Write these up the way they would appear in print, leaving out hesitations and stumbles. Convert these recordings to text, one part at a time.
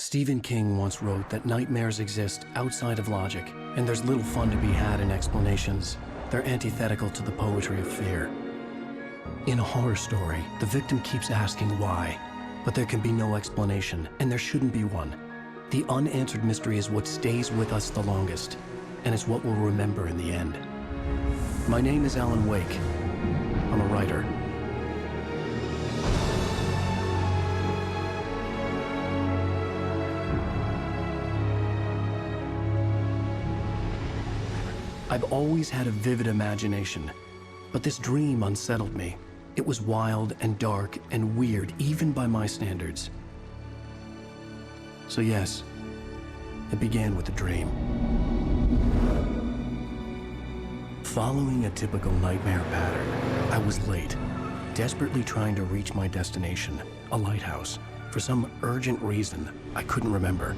Stephen King once wrote that nightmares exist outside of logic, and there's little fun to be had in explanations. They're antithetical to the poetry of fear. In a horror story, the victim keeps asking why, but there can be no explanation, and there shouldn't be one. The unanswered mystery is what stays with us the longest, and it's what we'll remember in the end. My name is Alan Wake. I'm a writer. I've always had a vivid imagination, but this dream unsettled me. It was wild and dark and weird, even by my standards. So yes, it began with a dream. Following a typical nightmare pattern, I was late, desperately trying to reach my destination, a lighthouse. For some urgent reason, I couldn't remember.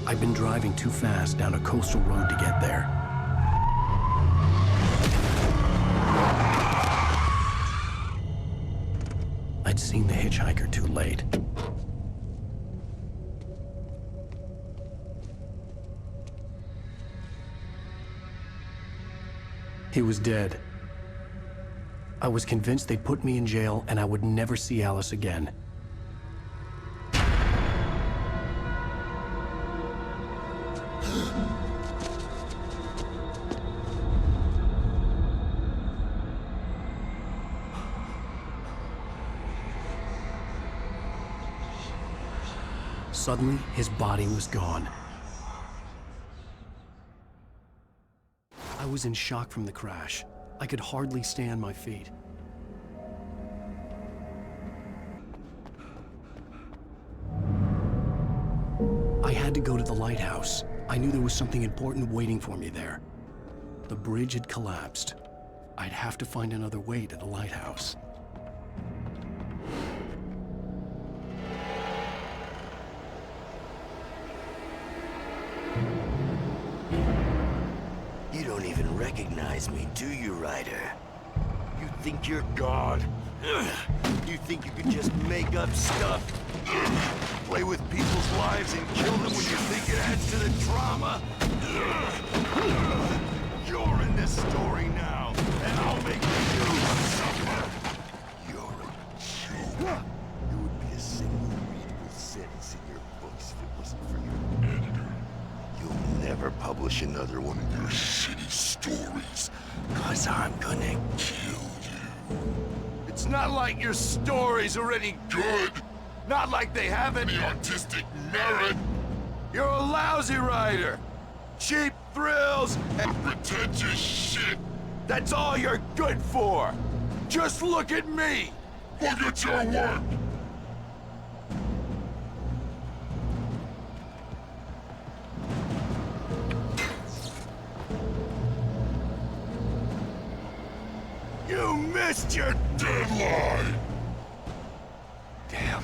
I'd been driving too fast down a coastal road to get there. I'd seen the hitchhiker too late. He was dead. I was convinced they'd put me in jail and I would never see Alice again. Suddenly, his body was gone. I was in shock from the crash. I could hardly stay on my feet. I had to go to the lighthouse. I knew there was something important waiting for me there. The bridge had collapsed. I'd have to find another way to the lighthouse. You don't even recognize me, do you, Ryder? You think you're God? You think you can just make up stuff? Play with people's lives and kill them when you think it adds to the drama? You're in this story now, and I'll make you suffer! You're a joke. There would be a single readable sentence in your books if it wasn't for your editor. You'll never publish another one of your shitty stories, 'cause I'm gonna kill you. It's not like your stories are any good. Not like they have any artistic merit. You're a lousy writer. Cheap thrills and pretentious shit. That's all you're good for. Just look at me. Look at your work. You missed your deadline! Damn.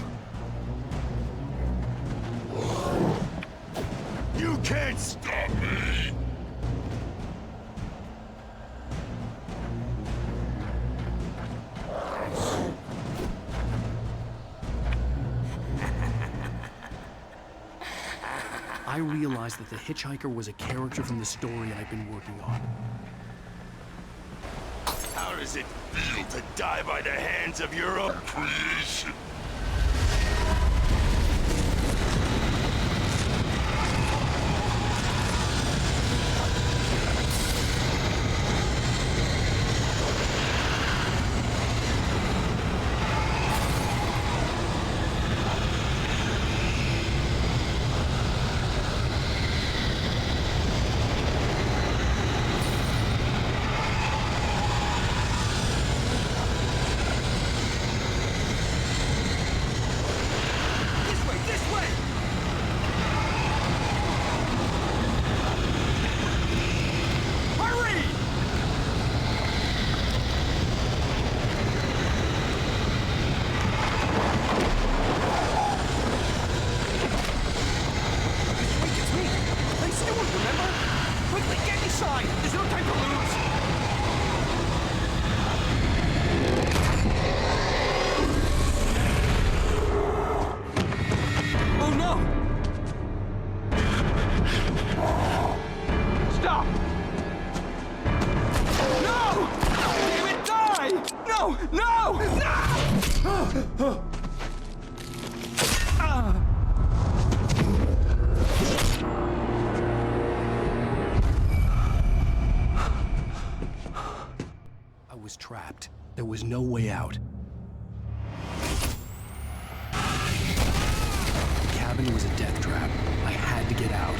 You can't stop me! I realized that the hitchhiker was a character from the story I'd been working on. How does it feel to die by the hands of your own creation? I was trapped. There was no way out. The cabin was a death trap. I had to get out.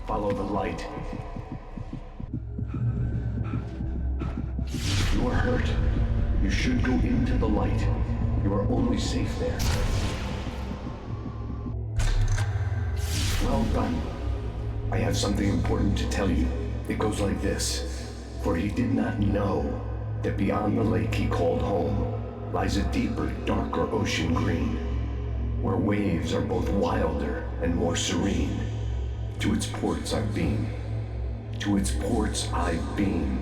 Follow the light. You are hurt. You should go into the light. You are only safe there. Well done. I have something important to tell you. It goes like this. For he did not know that beyond the lake he called home lies a deeper, darker ocean green, where waves are both wilder and more serene. To its ports I've been. To its ports I've been.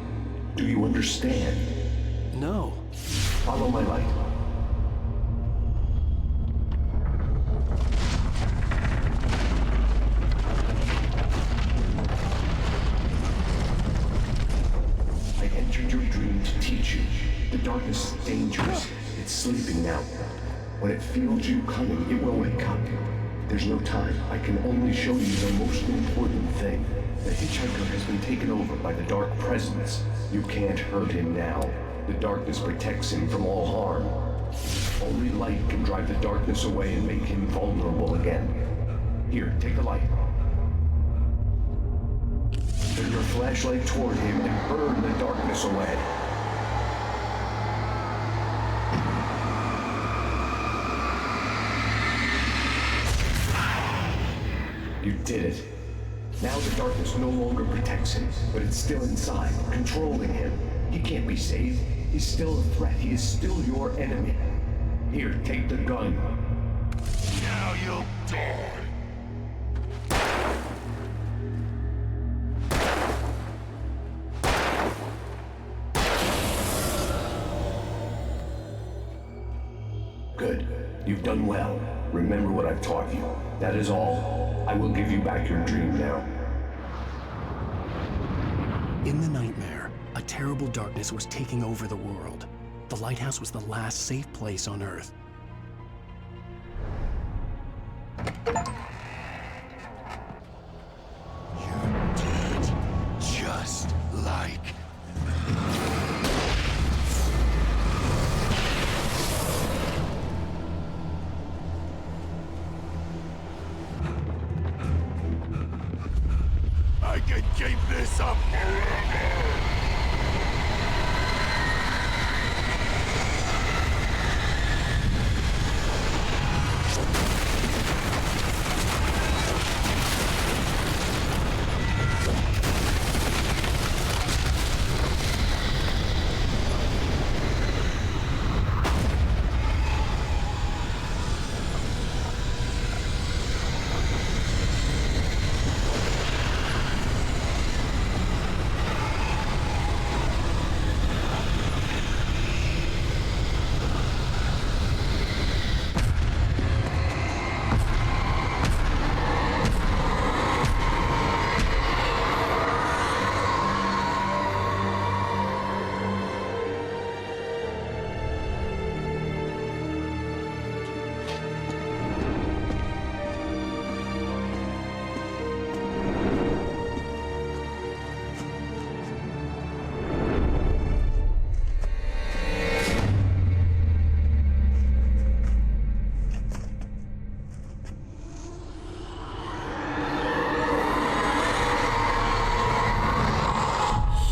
Do you understand? No. Follow my light. I entered your dream to teach you. The darkness is dangerous. It's sleeping now. When it feels you coming, it will wake up. There's no time. I can only show you the most important thing. The hitchhiker has been taken over by the dark presence. You can't hurt him now. The darkness protects him from all harm. Only light can drive the darkness away and make him vulnerable again. Here, take the light. Turn your flashlight toward him and burn the darkness away. You did it. Now the darkness no longer protects him, but it's still inside, controlling him. He can't be saved. He's still a threat. He is still your enemy. Here, take the gun. Now you'll die. Good. You've done well. Remember what I've taught you. That is all. I will give you back your dream now. In the nightmare, a terrible darkness was taking over the world. The lighthouse was the last safe place on Earth. You're dead. Just like I can keep this up forever!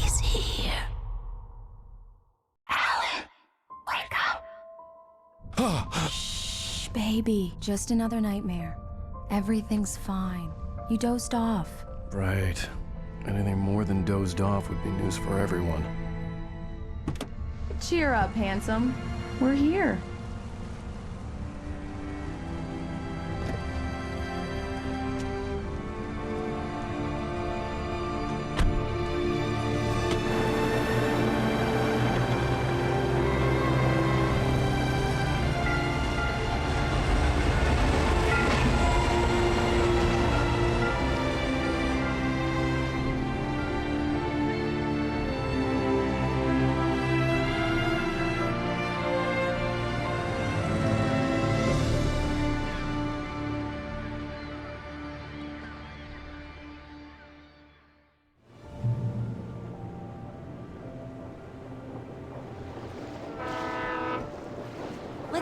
He's here. Alan, wake up. Shh, baby. Just another nightmare. Everything's fine. You dozed off. Right. Anything more than dozed off would be news for everyone. Cheer up, handsome. We're here.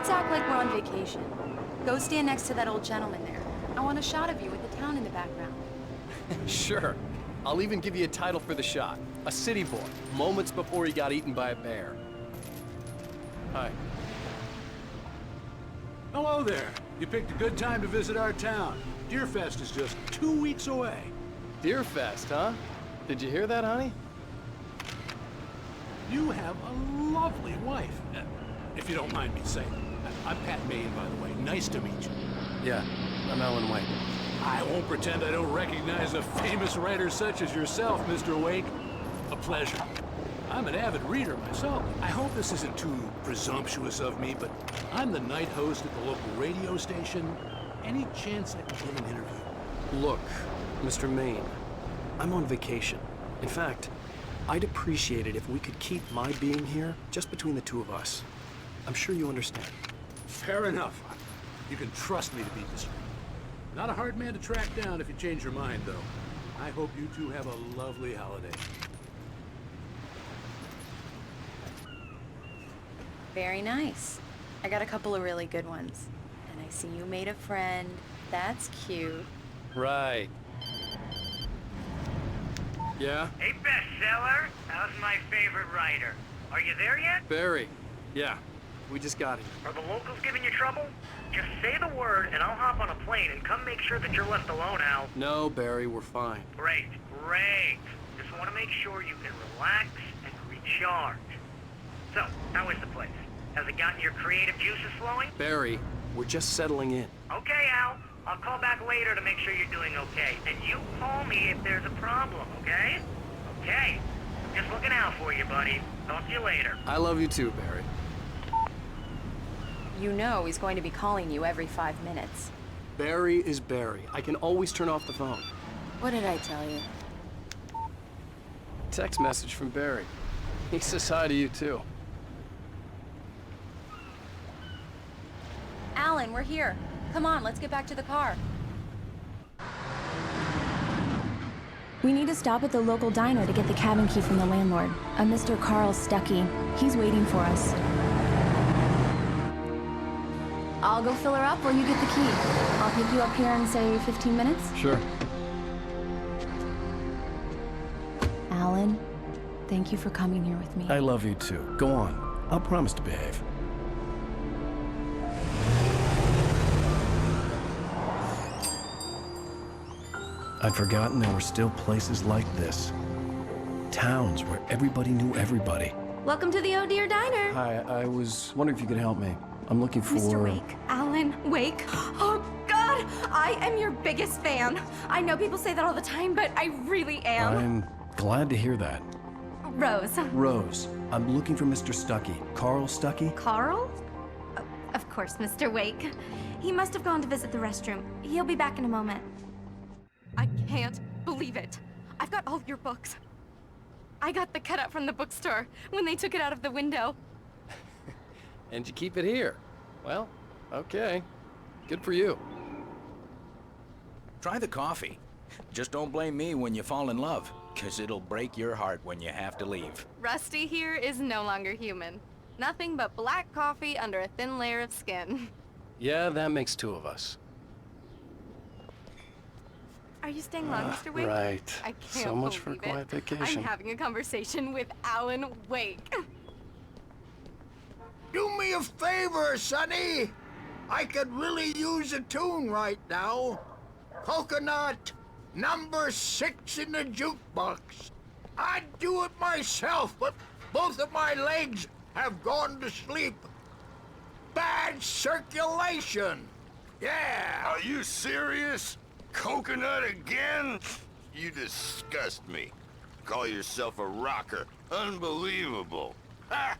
Let's act like we're on vacation. Go stand next to that old gentleman there. I want a shot of you with the town in the background. Sure. I'll even give you a title for the shot. A city boy, moments before he got eaten by a bear. Hi. Hello there. You picked a good time to visit our town. Deerfest is just 2 weeks away. Deerfest, huh? Did you hear that, honey? You have a lovely wife. If you don't mind me saying. I'm Pat Maine, by the way. Nice to meet you. Yeah, I'm Alan Wake. I won't pretend I don't recognize a famous writer such as yourself, Mr. Wake. A pleasure. I'm an avid reader myself. I hope this isn't too presumptuous of me, but I'm the night host at the local radio station. Any chance I can get an interview? Look, Mr. Maine, I'm on vacation. In fact, I'd appreciate it if we could keep my being here just between the two of us. I'm sure you understand. Fair enough. You can trust me to be discreet. Not a hard man to track down if you change your mind, though. I hope you two have a lovely holiday. Very nice. I got a couple of really good ones. And I see you made a friend. That's cute. Right. Yeah? Hey, bestseller, how's my favorite writer? Are you there yet? Barry. Yeah, we just got here. Are the locals giving you trouble? Just say the word and I'll hop on a plane and come make sure that you're left alone, Al. No, Barry, we're fine. Great, great. Just want to make sure you can relax and recharge. So, how is the place? Has it gotten your creative juices flowing? Barry, we're just settling in. Okay, Al. I'll call back later to make sure you're doing okay. And you call me if there's a problem, okay? Okay. Just looking out for you, buddy. Talk to you later. I love you too, Barry. You know he's going to be calling you every 5 minutes. Barry is Barry. I can always turn off the phone. What did I tell you? Text message from Barry. He says hi to you too. Alan, we're here. Come on, let's get back to the car. We need to stop at the local diner to get the cabin key from the landlord, a Mr. Carl Stuckey. He's waiting for us. I'll go fill her up while you get the key. I'll pick you up here in, say, 15 minutes? Sure. Alan, thank you for coming here with me. I love you too. Go on. I'll promise to behave. I'd forgotten there were still places like this. Towns where everybody knew everybody. Welcome to the Oh Dear Diner. Hi, I was wondering if you could help me. I'm looking for... Mr. Wake. Alan Wake. Oh, God! I am your biggest fan. I know people say that all the time, but I really am. I'm glad to hear that. Rose. Rose, I'm looking for Mr. Stuckey. Carl Stuckey? Carl? Of course, Mr. Wake. He must have gone to visit the restroom. He'll be back in a moment. I can't believe it. I've got all your books. I got the cutout from the bookstore when they took it out of the window. And you keep it here. Well, okay. Good for you. Try the coffee. Just don't blame me when you fall in love, 'cause it'll break your heart when you have to leave. Rusty here is no longer human. Nothing but black coffee under a thin layer of skin. Yeah, that makes two of us. Are you staying long, Mr. Wake? Right. I can't So much for a believe quiet it. vacation. I'm having a conversation with Alan Wake. Do me a favor, Sonny. I could really use a tune right now. Coconut, number 6 in the jukebox. I'd do it myself, but both of my legs have gone to sleep. Bad circulation. Yeah. Are you serious? Coconut again? You disgust me. Call yourself a rocker. Unbelievable. Ha!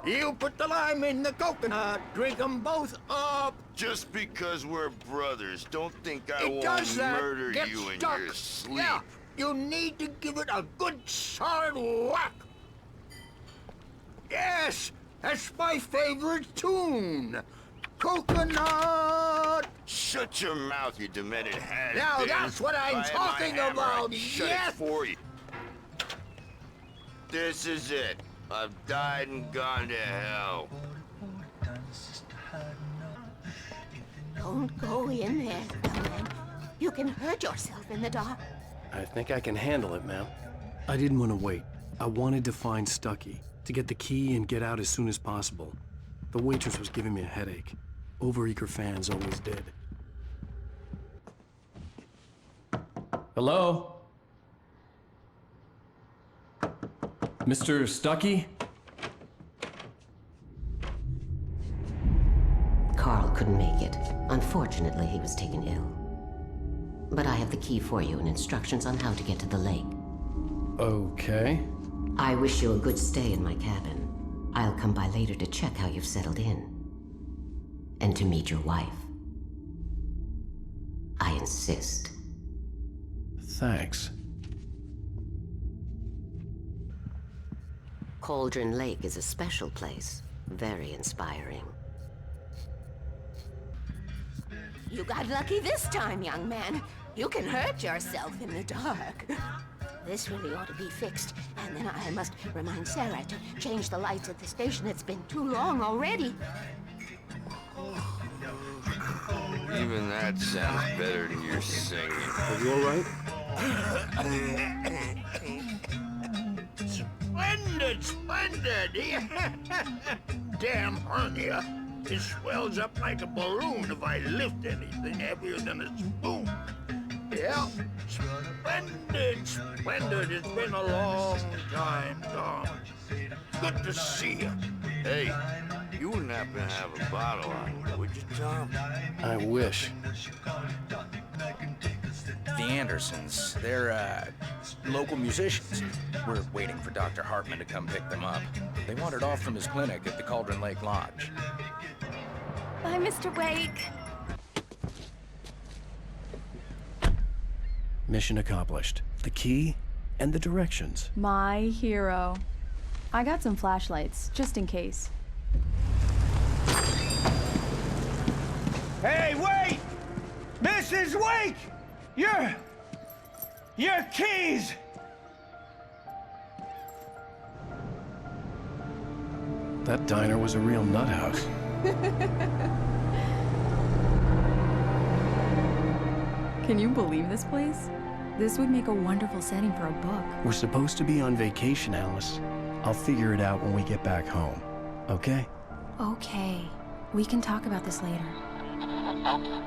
You put the lime in the coconut, drink 'em both up. Just because we're brothers, don't think I It won't does that. murder Get you in stuck. your sleep. Yeah, you need to give it a good solid whack. Yes, that's my favorite tune. Coconut. Shut your mouth, you demented has-been. Now that's what I'm If I had my talking hammer, about, I'd shut yes. it for you. This is it. I've died and gone to hell. Don't go in there, young man. You can hurt yourself in the dark. I think I can handle it, ma'am. I didn't want to wait. I wanted to find Stucky, to get the key and get out as soon as possible. The waitress was giving me a headache. Overeager fans always did. Hello? Mr. Stucky? Carl couldn't make it. Unfortunately, he was taken ill. But I have the key for you and instructions on how to get to the lake. Okay. I wish you a good stay in my cabin. I'll come by later to check how you've settled in. And to meet your wife. I insist. Thanks. Cauldron Lake is a special place. Very inspiring. You got lucky this time, young man. You can hurt yourself in the dark. This really ought to be fixed. And then I must remind Sarah to change the lights at the station. It's been too long already. Even that sounds better than your singing. Are you all right? Splendid, splendid! Damn hernia. It swells up like a balloon if I lift anything heavier than a spoon. Yeah, splendid, splendid. It's been a long time, Tom. Good to see you. Hey, you wouldn't happen to have a bottle on you, would you, Tom? I wish. The Andersons, they're, local musicians. We're waiting for Dr. Hartman to come pick them up. They wandered off from his clinic at the Cauldron Lake Lodge. Bye, Mr. Wake. Mission accomplished. The key and the directions. My hero. I got some flashlights, just in case. Hey, wait! Mrs. Wake! Your keys! That diner was a real nut house. Can you believe this place? This would make a wonderful setting for a book. We're supposed to be on vacation, Alice. I'll figure it out when we get back home. Okay? Okay. We can talk about this later.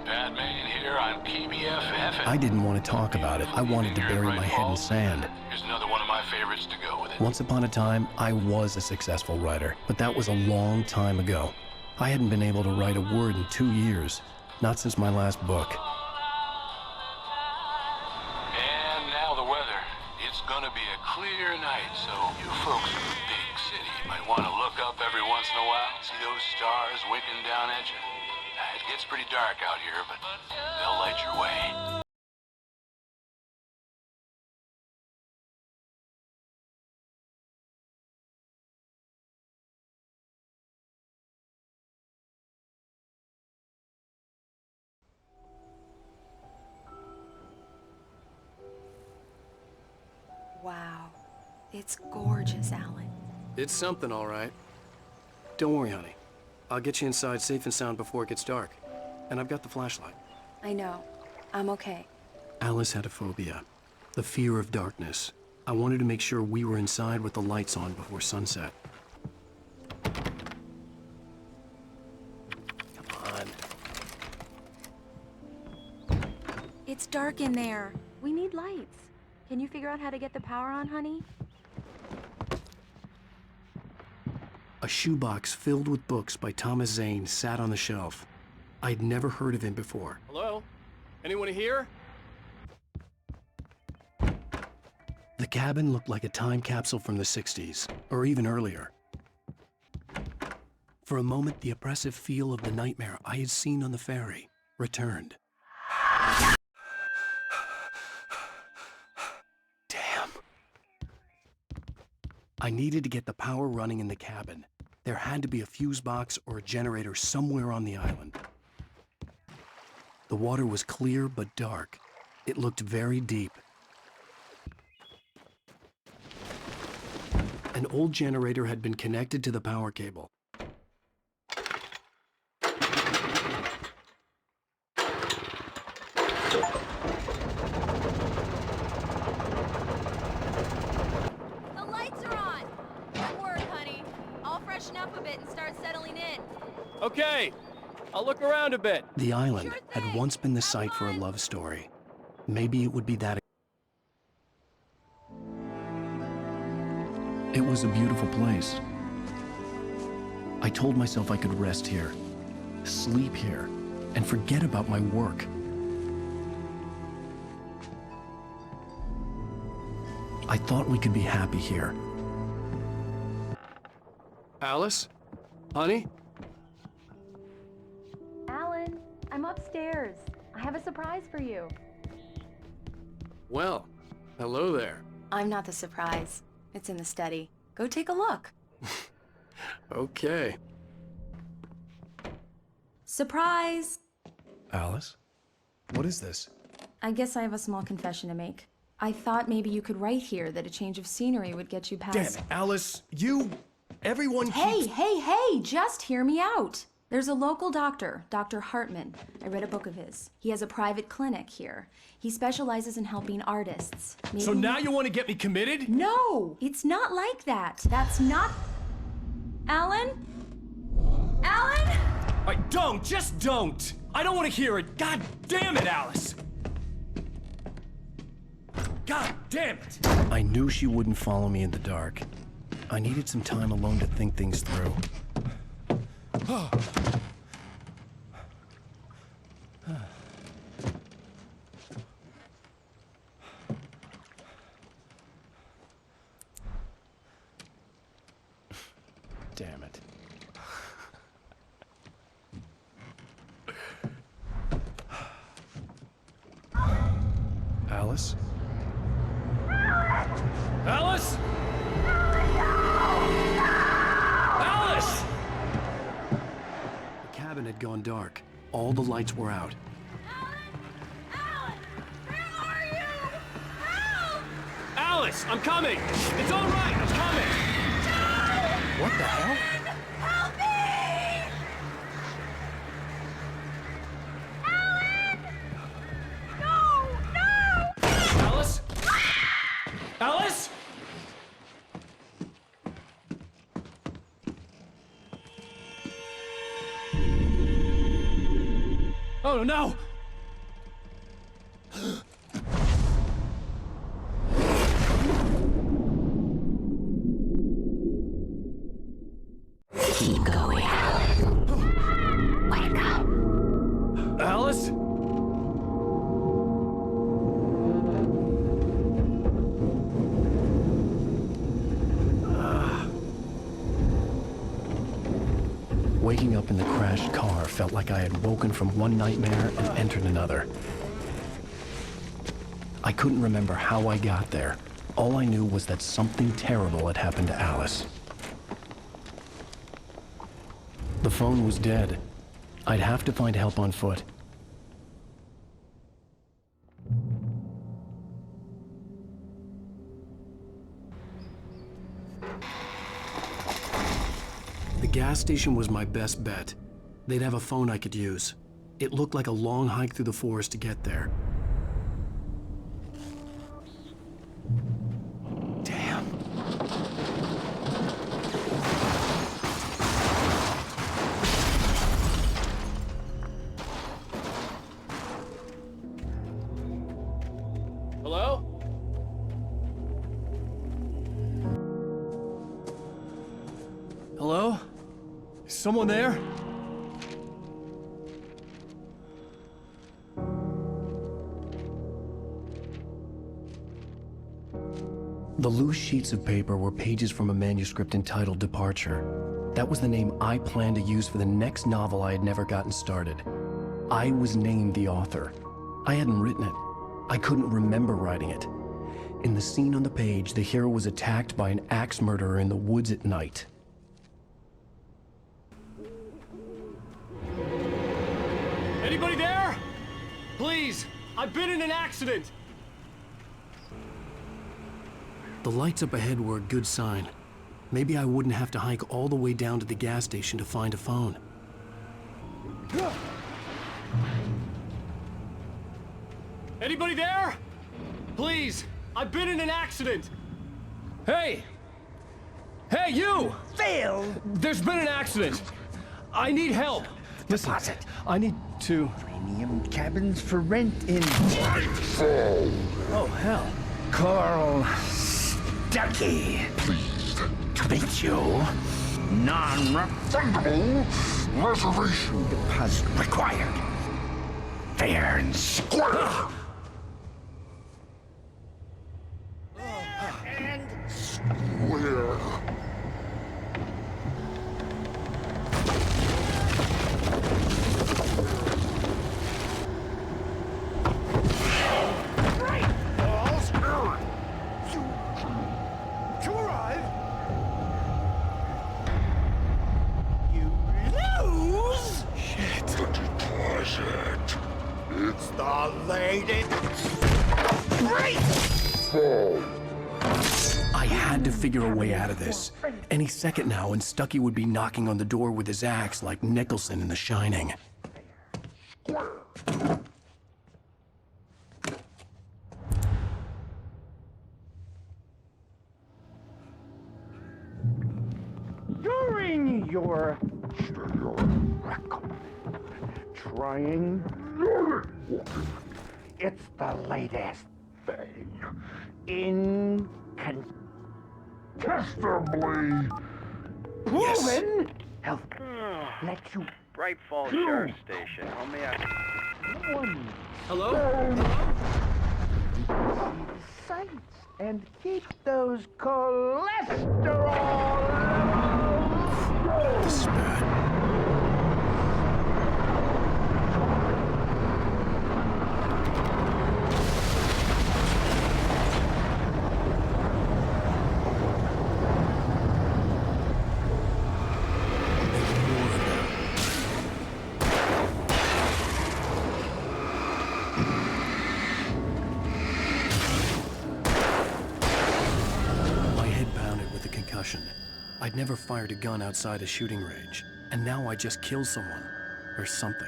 Batman here on PBFF. I didn't want to talk about it. I wanted to bury my head in sand. Here's another one of my favorites to go with it. Once upon a time, I was a successful writer, but that was a long time ago. I hadn't been able to write a word in 2 years. Not since my last book. And now the weather. It's gonna be a clear night, so you folks in the big city might want to look up every once in a while, see those stars winking down at you. It gets pretty dark out here, but they'll light your way. Wow. It's gorgeous, Alan. It's something, all right. Don't worry, honey. I'll get you inside safe and sound before it gets dark. And I've got the flashlight. I know. I'm okay. Alice had a phobia. The fear of darkness. I wanted to make sure we were inside with the lights on before sunset. Come on. It's dark in there. We need lights. Can you figure out how to get the power on, honey? A shoebox filled with books by Thomas Zane sat on the shelf. I'd never heard of him before. Hello? Anyone here? The cabin looked like a time capsule from the 60s, or even earlier. For a moment, the oppressive feel of the nightmare I had seen on the ferry returned. Damn. I needed to get the power running in the cabin. There had to be a fuse box or a generator somewhere on the island. The water was clear but dark. It looked very deep. An old generator had been connected to the power cable. The lights are on! Good work, honey. I'll freshen up a bit and start settling in. Okay, I'll look around a bit. The island had once been the site for a love story. Maybe it would be that. It was a beautiful place. I told myself I could rest here, sleep here, and forget about my work. I thought we could be happy here. Alice? Honey? Alan, I'm upstairs. I have a surprise for you. Well, hello there. I'm not the surprise. It's in the study. Go take a look. Okay. Surprise! Alice? What is this? I guess I have a small confession to make. I thought maybe you could write here that a change of scenery would get you past... Damn it, Alice! Everyone Hey, hey, just hear me out! There's a local doctor, Dr. Hartman. I read a book of his. He has a private clinic here. He specializes in helping artists. So now you want to get me committed? No! It's not like that. That's not... Alan? Alan? Just don't! I don't want to hear it! God damn it, Alice! God damn it! I knew she wouldn't follow me in the dark. I needed some time alone to think things through. Damn it. Alice? Alice? Alice! The cabin had gone dark. All the lights were out. Alice, I'm coming! It's all right, I'm coming! What the hell? Help me! Alan! No! Alice? Alice? Oh no! Keep going, Alan. Wake up. Alice? Waking up in the crashed car felt like I had woken from one nightmare and entered another. I couldn't remember how I got there. All I knew was that something terrible had happened to Alice. The phone was dead. I'd have to find help on foot. The gas station was my best bet. They'd have a phone I could use. It looked like a long hike through the forest to get there. Damn. Hello? Hello? Is someone there? The loose sheets of paper were pages from a manuscript entitled Departure. That was the name I planned to use for the next novel I had never gotten started. I was named the author. I hadn't written it. I couldn't remember writing it. In the scene on the page, the hero was attacked by an axe murderer in the woods at night. Anybody there? Please, I've been in an accident. The lights up ahead were a good sign. Maybe I wouldn't have to hike all the way down to the gas station to find a phone. Anybody there? Please, I've been in an accident. Hey! Hey, you! Phil! There's been an accident. I need help. Listen, I need to... Premium cabins for rent in... Oh, hell. Carl Stuckey. Pleased To meet you. Non-refundable reservation deposit required. Fair and square. Where? To arrive. You lose. Shit. The deposit. It's the lady. I had to figure a way out of this. Any second now, and Stuckey would be knocking on the door with his axe like Nicholson in The Shining. During your trying, it's the latest thing. Incontestably proven health let you Bright Falls Sheriff Station. How may I... Hello? see the sights and keep those cholesterol levels. This is bad. I'd never fired a gun outside a shooting range, and now I just killed someone. Or something.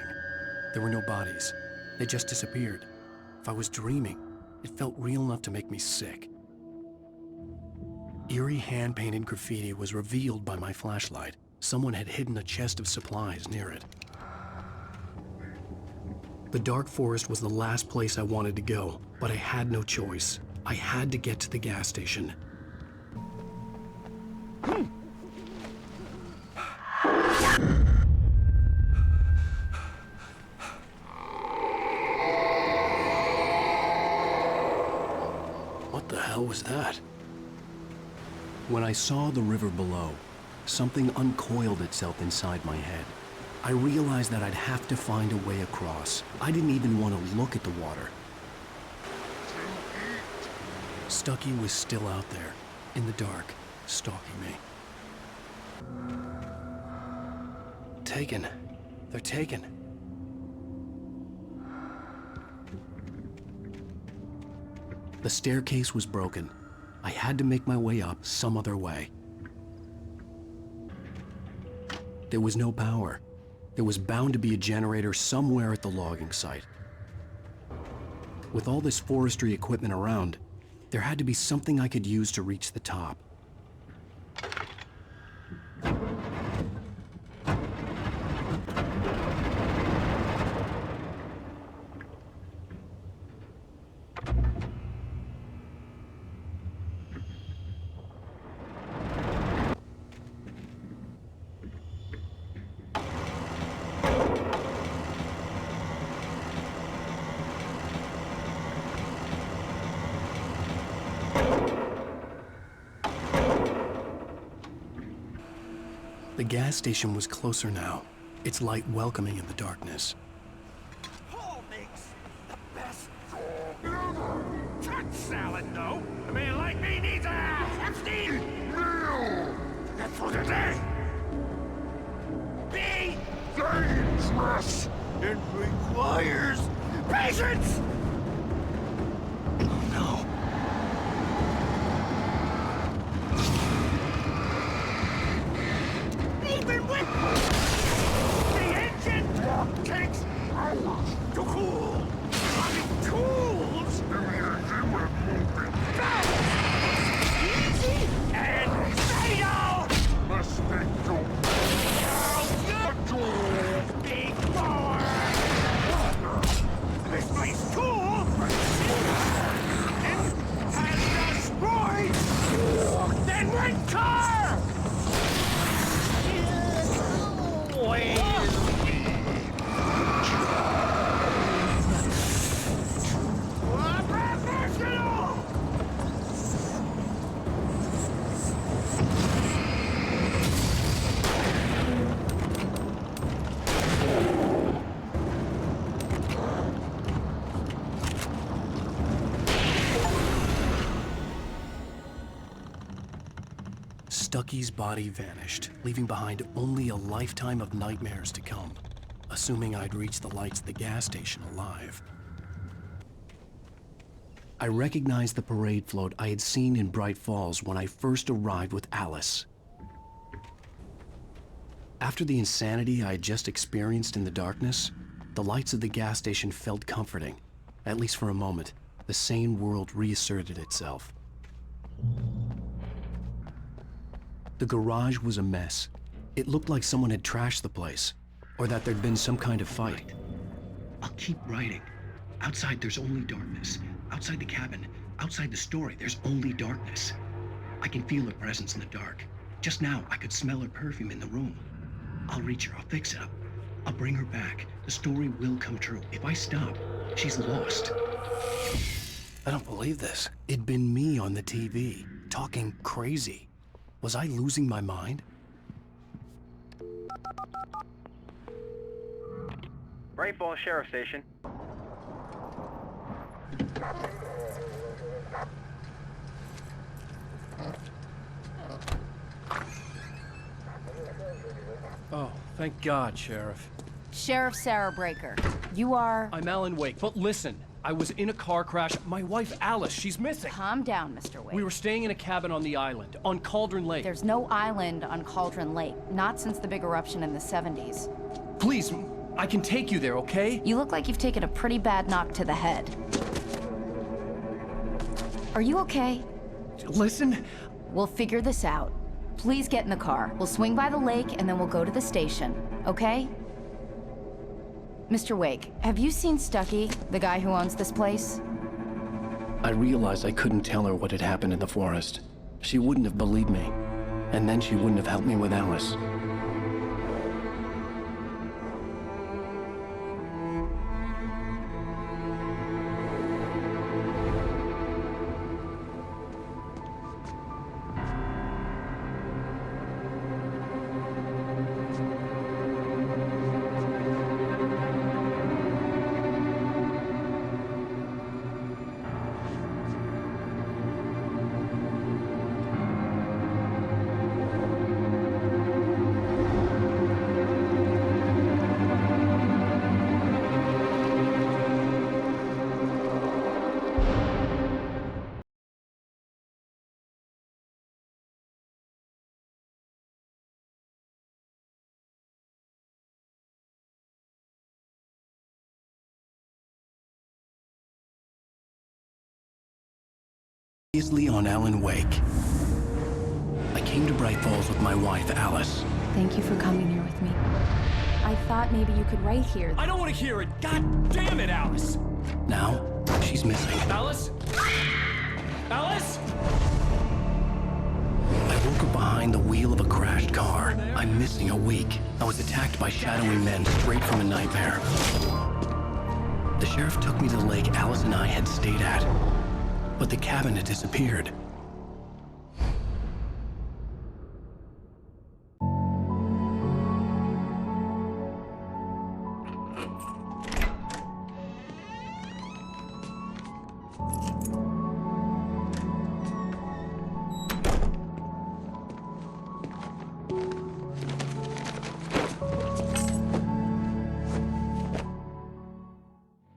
There were no bodies. They just disappeared. If I was dreaming, it felt real enough to make me sick. Eerie hand-painted graffiti was revealed by my flashlight. Someone had hidden a chest of supplies near it. The dark forest was the last place I wanted to go, but I had no choice. I had to get to the gas station. What the hell was that? When I saw the river below, something uncoiled itself inside my head. I realized that I'd have to find a way across. I didn't even want to look at the water. Stuckey was still out there, in the dark, stalking me. Taken. They're taken. The staircase was broken. I had to make my way up some other way. There was no power. There was bound to be a generator somewhere at the logging site. With all this forestry equipment around, there had to be something I could use to reach the top. The gas station was closer now, its light welcoming in the darkness. Paul makes the best Tut salad, though. A man like me needs a hefty meal. That's for the day. Be dangerous. It requires patience. Oh no. Too cool! Bloody tools! Easy and fatal! Mistake to big boy! This place cool! Has destroyed! Then rent car! Stucky's body vanished, leaving behind only a lifetime of nightmares to come, assuming I'd reach the lights at the gas station alive. I recognized the parade float I had seen in Bright Falls when I first arrived with Alice. After the insanity I had just experienced in the darkness, the lights of the gas station felt comforting. At least for a moment, the sane world reasserted itself. The garage was a mess. It looked like someone had trashed the place, or that there'd been some kind of fight. I'll keep writing. Outside, there's only darkness. Outside the cabin, outside the story, there's only darkness. I can feel her presence in the dark. Just now, I could smell her perfume in the room. I'll reach her, I'll fix it up. I'll bring her back. The story will come true. If I stop, she's lost. I don't believe this. It'd been me on the TV, talking crazy. Was I losing my mind? Bright Falls Sheriff Station. Oh, thank God, Sheriff. Sheriff Sarah Breaker. You are... I'm Alan Wake, but listen. I was in a car crash. My wife, Alice, she's missing. Calm down, Mr. Wake. We were staying in a cabin on the island, on Cauldron Lake. There's no island on Cauldron Lake, not since the big eruption in the 70s. Please, I can take you there, okay? You look like you've taken a pretty bad knock to the head. Are you okay? Listen. We'll figure this out. Please get in the car. We'll swing by the lake and then we'll go to the station, okay? Mr. Wake, have you seen Stucky, the guy who owns this place? I realized I couldn't tell her what had happened in the forest. She wouldn't have believed me. And then she wouldn't have helped me with Alice. Previously on Alan Wake. I came to Bright Falls with my wife, Alice. Thank you for coming here with me. I thought maybe you could write here. I don't want to hear it! God damn it, Alice! Now, she's missing. Alice? Alice? I woke up behind the wheel of a crashed car. I'm missing a week. I was attacked by shadowy men straight from a nightmare. The sheriff took me to the lake Alice and I had stayed at. But the cabin had disappeared.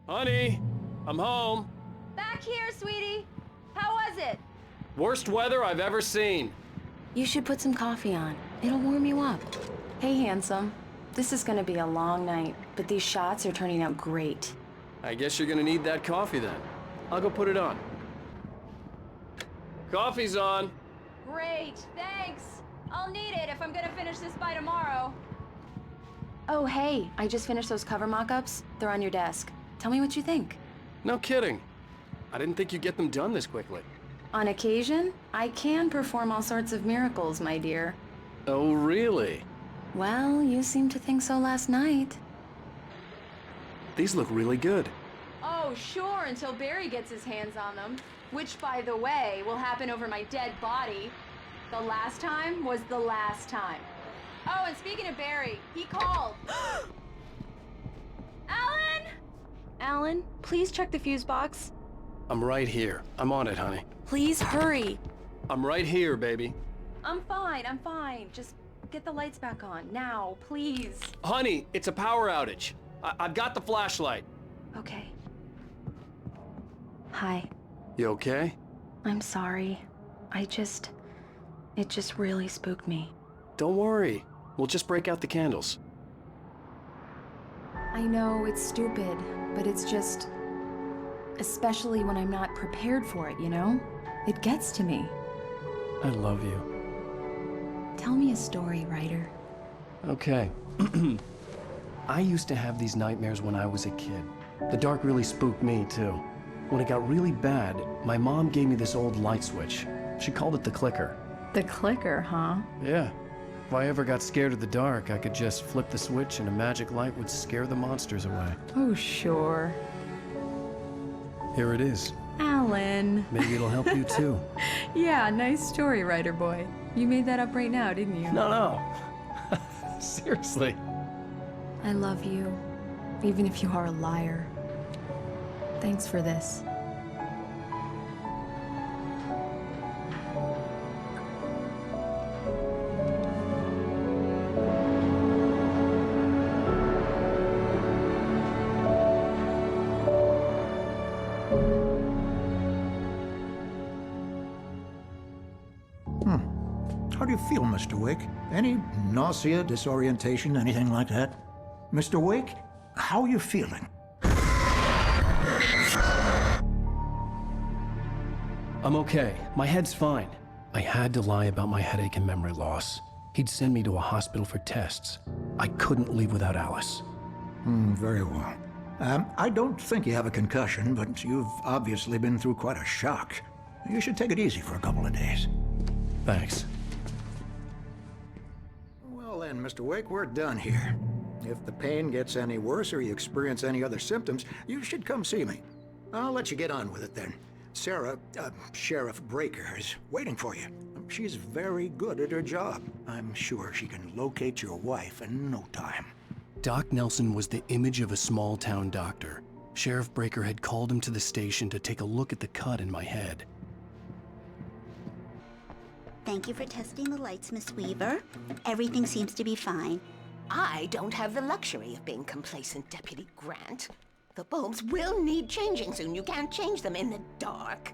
Honey, I'm home. Back here, sweetie. How was it? Worst weather I've ever seen. You should put some coffee on. It'll warm you up. Hey, handsome. This is gonna be a long night, but these shots are turning out great. I guess you're gonna need that coffee then. I'll go put it on. Coffee's on. Great, thanks. I'll need it if I'm gonna finish this by tomorrow. Oh, hey, I just finished those cover mock-ups. They're on your desk. Tell me what you think. No kidding. I didn't think you'd get them done this quickly. On occasion, I can perform all sorts of miracles, my dear. Oh, really? Well, you seemed to think so last night. These look really good. Oh, sure, until Barry gets his hands on them. Which, by the way, will happen over my dead body. The last time was the last time. Oh, and speaking of Barry, he called. Alan! Alan, please check the fuse box. I'm right here. I'm on it, honey. Please hurry. I'm right here, baby. I'm fine. Just get the lights back on, now, please. Honey, it's a power outage. I've got the flashlight. Okay. Hi. You okay? I'm sorry. It just really spooked me. Don't worry. We'll just break out the candles. I know it's stupid, but it's just... Especially when I'm not prepared for it, you know? It gets to me. I love you. Tell me a story, writer. Okay. I used to have these nightmares when I was a kid. The dark really spooked me, too. When it got really bad, my mom gave me this old light switch. She called it the clicker. The clicker, huh? Yeah. If I ever got scared of the dark, I could just flip the switch and a magic light would scare the monsters away. Oh, sure. Here it is. Alan. Maybe it'll help you, too. Yeah, nice story, writer boy. You made that up right now, didn't you? No. Seriously. I love you, even if you are a liar. Thanks for this. How do you feel, Mr. Wake? Any nausea, disorientation, anything like that? Mr. Wake, how are you feeling? I'm okay. My head's fine. I had to lie about my headache and memory loss. He'd send me to a hospital for tests. I couldn't leave without Alice. Very well. I don't think you have a concussion, but you've obviously been through quite a shock. You should take it easy for a couple of days. Thanks. Well then, Mr. Wake, we're done here. If the pain gets any worse or you experience any other symptoms, you should come see me. I'll let you get on with it then. Sarah, Sheriff Breaker, is waiting for you. She's very good at her job. I'm sure she can locate your wife in no time. Doc Nelson was the image of a small-town doctor. Sheriff Breaker had called him to the station to take a look at the cut in my head. Thank you for testing the lights, Miss Weaver. Everything seems to be fine. I don't have the luxury of being complacent, Deputy Grant. The bulbs will need changing soon. You can't change them in the dark.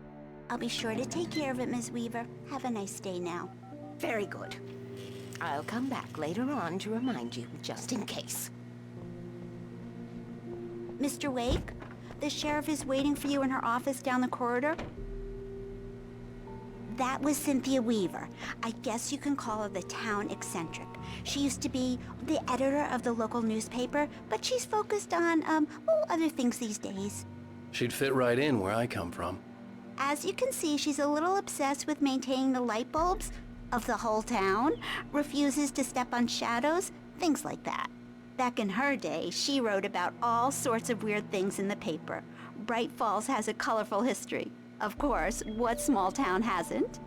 I'll be sure to take care of it, Miss Weaver. Have a nice day now. Very good. I'll come back later on to remind you, just in case. Mr. Wake, the sheriff is waiting for you in her office down the corridor. That was Cynthia Weaver. I guess you can call her the town eccentric. She used to be the editor of the local newspaper, but she's focused on, other things these days. She'd fit right in where I come from. As you can see, she's a little obsessed with maintaining the light bulbs of the whole town, refuses to step on shadows, things like that. Back in her day, she wrote about all sorts of weird things in the paper. Bright Falls has a colorful history. Of course, what small town hasn't?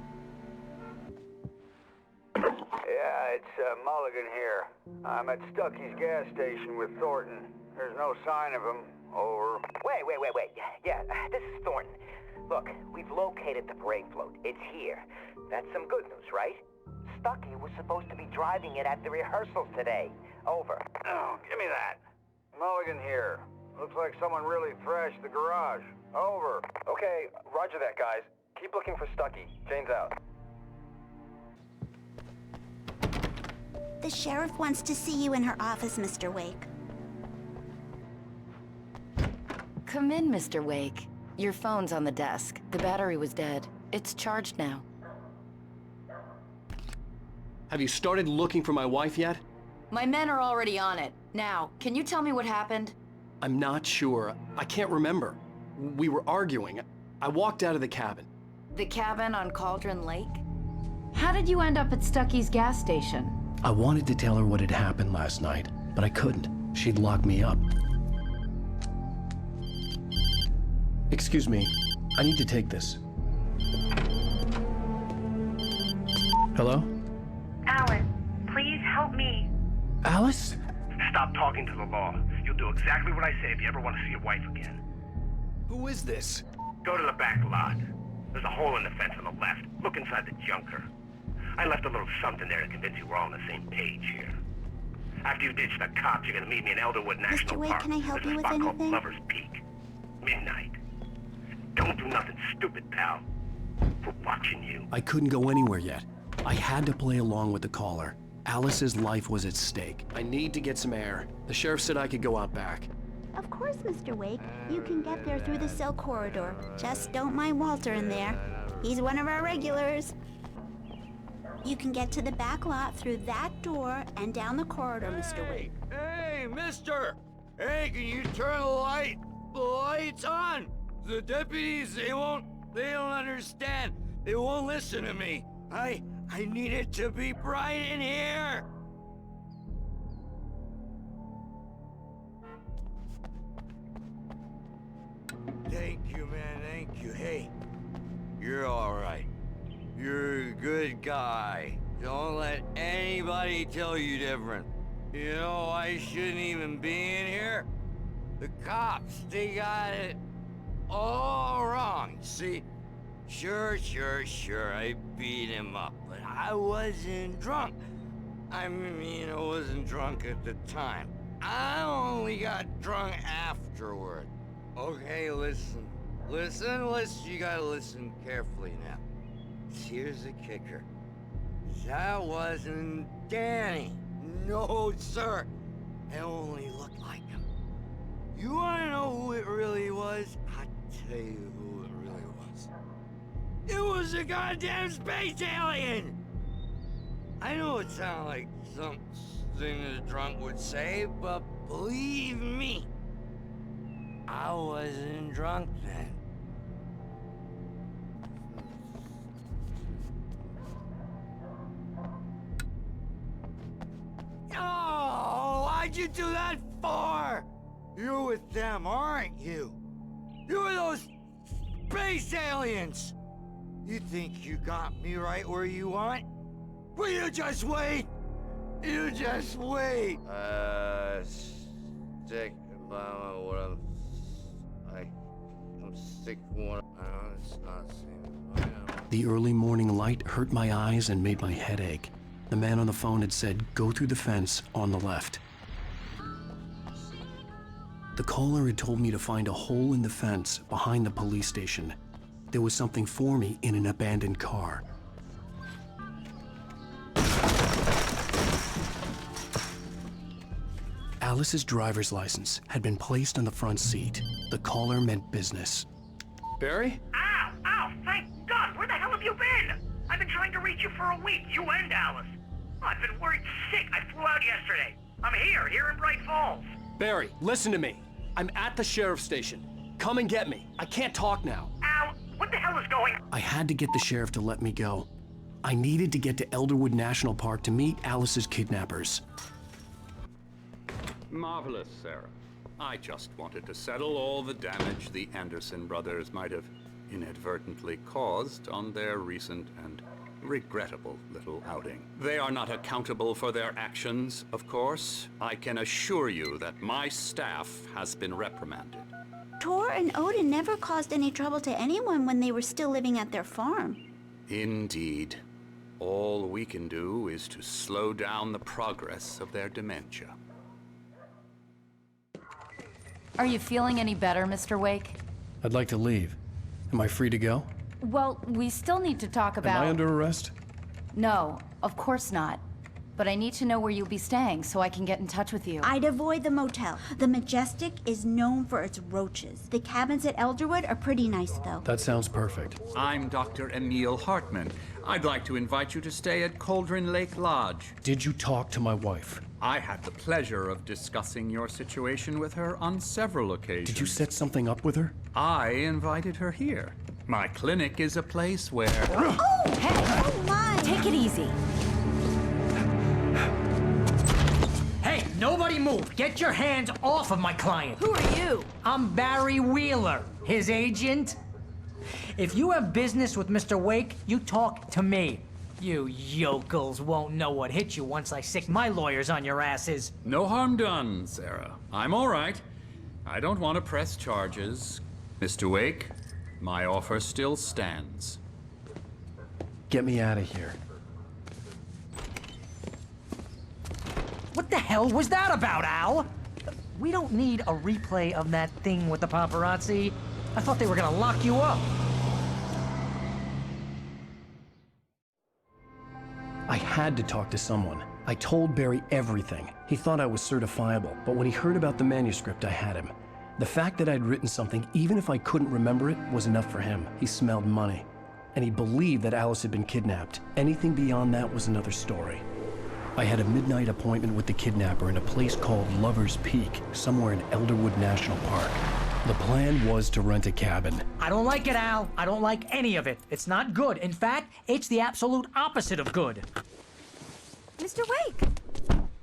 Yeah, it's Mulligan here. I'm at Stucky's gas station with Thornton. There's no sign of him. Over. Wait. Yeah, this is Thornton. Look, we've located the parade float. It's here. That's some good news, right? Stucky was supposed to be driving it at the rehearsals today. Over. Oh, give me that. Mulligan here. Looks like someone really thrashed the garage. Over. Okay, roger that, guys. Keep looking for Stucky. Jane's out. The sheriff wants to see you in her office, Mr. Wake. Come in, Mr. Wake. Your phone's on the desk. The battery was dead. It's charged now. Have you started looking for my wife yet? My men are already on it. Now, can you tell me what happened? I'm not sure. I can't remember. We were arguing. I walked out of the cabin. The cabin on Cauldron Lake? How did you end up at Stucky's gas station? I wanted to tell her what had happened last night, but I couldn't. She'd lock me up. Excuse me. I need to take this. Hello? Alan, please help me. Alice? Stop talking to the law. You'll do exactly what I say if you ever want to see your wife again. Who is this? Go to the back lot. There's a hole in the fence on the left. Look inside the junker. I left a little something there to convince you we're all on the same page here. After you ditch the cops, you're gonna meet me in Elderwood National Wake, Park. can I help There's you a with spot called anything? Lover's Peak. Midnight. Don't do nothing stupid, pal. We're watching you. I couldn't go anywhere yet. I had to play along with the caller. Alice's life was at stake. I need to get some air. The sheriff said I could go out back. Of course, Mr. Wake. You can get there through the cell corridor. Just don't mind Walter in there. He's one of our regulars. You can get to the back lot through that door and down the corridor, Mr. Wake. Hey, mister! Hey, can you turn the light? The light's on! The deputies, they don't understand. They won't listen to me. I need it to be bright in here! Thank you, man, thank you. Hey, you're alright. You're a good guy. Don't let anybody tell you different. You know, I shouldn't even be in here. The cops, they got it all wrong. See, sure, I beat him up, but I wasn't drunk. I mean, I wasn't drunk at the time. I only got drunk afterward. Okay, listen. You gotta listen carefully now. Here's the kicker. That wasn't Danny. No, sir. It only looked like him. You wanna know who it really was? I'll tell you who it really was. It was a goddamn space alien! I know it sounds like something a drunk would say, but believe me, I wasn't drunk then. Oh, why'd you do that for? You're with them, aren't you? You're those space aliens! You think you got me right where you want? Well, you just wait! You just wait! Stick about what I'm sick one. It's not saying. The early morning light hurt my eyes and made my head ache. The man on the phone had said, go through the fence on the left. The caller had told me to find a hole in the fence behind the police station. There was something for me in an abandoned car. Alice's driver's license had been placed on the front seat. The caller meant business. Barry? Ow, thank God! Where the hell have you been? I've been trying to reach you for a week, you and Alice. I've been worried sick. I flew out yesterday. I'm here in Bright Falls. Barry, listen to me. I'm at the sheriff's station. Come and get me. I can't talk now. Al, what the hell is going on? I had to get the sheriff to let me go. I needed to get to Elderwood National Park to meet Alice's kidnappers. Marvelous, Sarah. I just wanted to settle all the damage the Anderson brothers might have inadvertently caused on their recent and regrettable little outing. They are not accountable for their actions, of course. I can assure you that my staff has been reprimanded. Tor and Odin never caused any trouble to anyone when they were still living at their farm. Indeed. All we can do is to slow down the progress of their dementia. Are you feeling any better, Mr. Wake? I'd like to leave. Am I free to go? Well, we still need to talk about... Am I under arrest? No, of course not. but I need to know where you'll be staying so I can get in touch with you. I'd avoid the motel. The Majestic is known for its roaches. The cabins at Elderwood are pretty nice, though. That sounds perfect. I'm Dr. Emil Hartman. I'd like to invite you to stay at Cauldron Lake Lodge. Did you talk to my wife? I had the pleasure of discussing your situation with her on several occasions. Did you set something up with her? I invited her here. My clinic is a place where... Oh, hey! Oh, my! Take it easy. Hey, nobody move! Get your hands off of my client! Who are you? I'm Barry Wheeler, his agent. If you have business with Mr. Wake, you talk to me. You yokels won't know what hit you once I sick my lawyers on your asses. No harm done, Sarah. I'm all right. I don't want to press charges. Mr. Wake, my offer still stands. Get me out of here. What the hell was that about, Al? We don't need a replay of that thing with the paparazzi. I thought they were gonna lock you up. I had to talk to someone. I told Barry everything. He thought I was certifiable, but when he heard about the manuscript, I had him. The fact that I'd written something, even if I couldn't remember it, was enough for him. He smelled money. And he believed that Alice had been kidnapped. Anything beyond that was another story. I had a midnight appointment with the kidnapper in a place called Lover's Peak, somewhere in Elderwood National Park. The plan was to rent a cabin. I don't like it, Al. I don't like any of it. It's not good. In fact, it's the absolute opposite of good. Mr. Wake!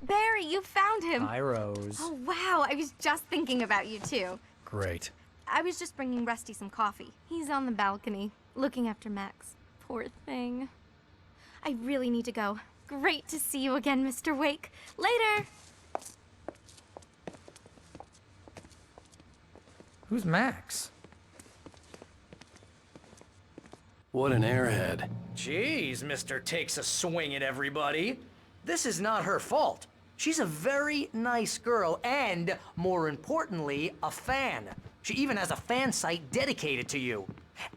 Barry, you found him. Hi, Rose. Oh, wow. I was just thinking about you, too. Great. I was just bringing Rusty some coffee. He's on the balcony, looking after Max. Poor thing. I really need to go. Great to see you again, Mr. Wake. Later! Who's Max? What an airhead. Jeez, Mr. Takes a swing at everybody. This is not her fault. She's a very nice girl and, more importantly, a fan. She even has a fan site dedicated to you.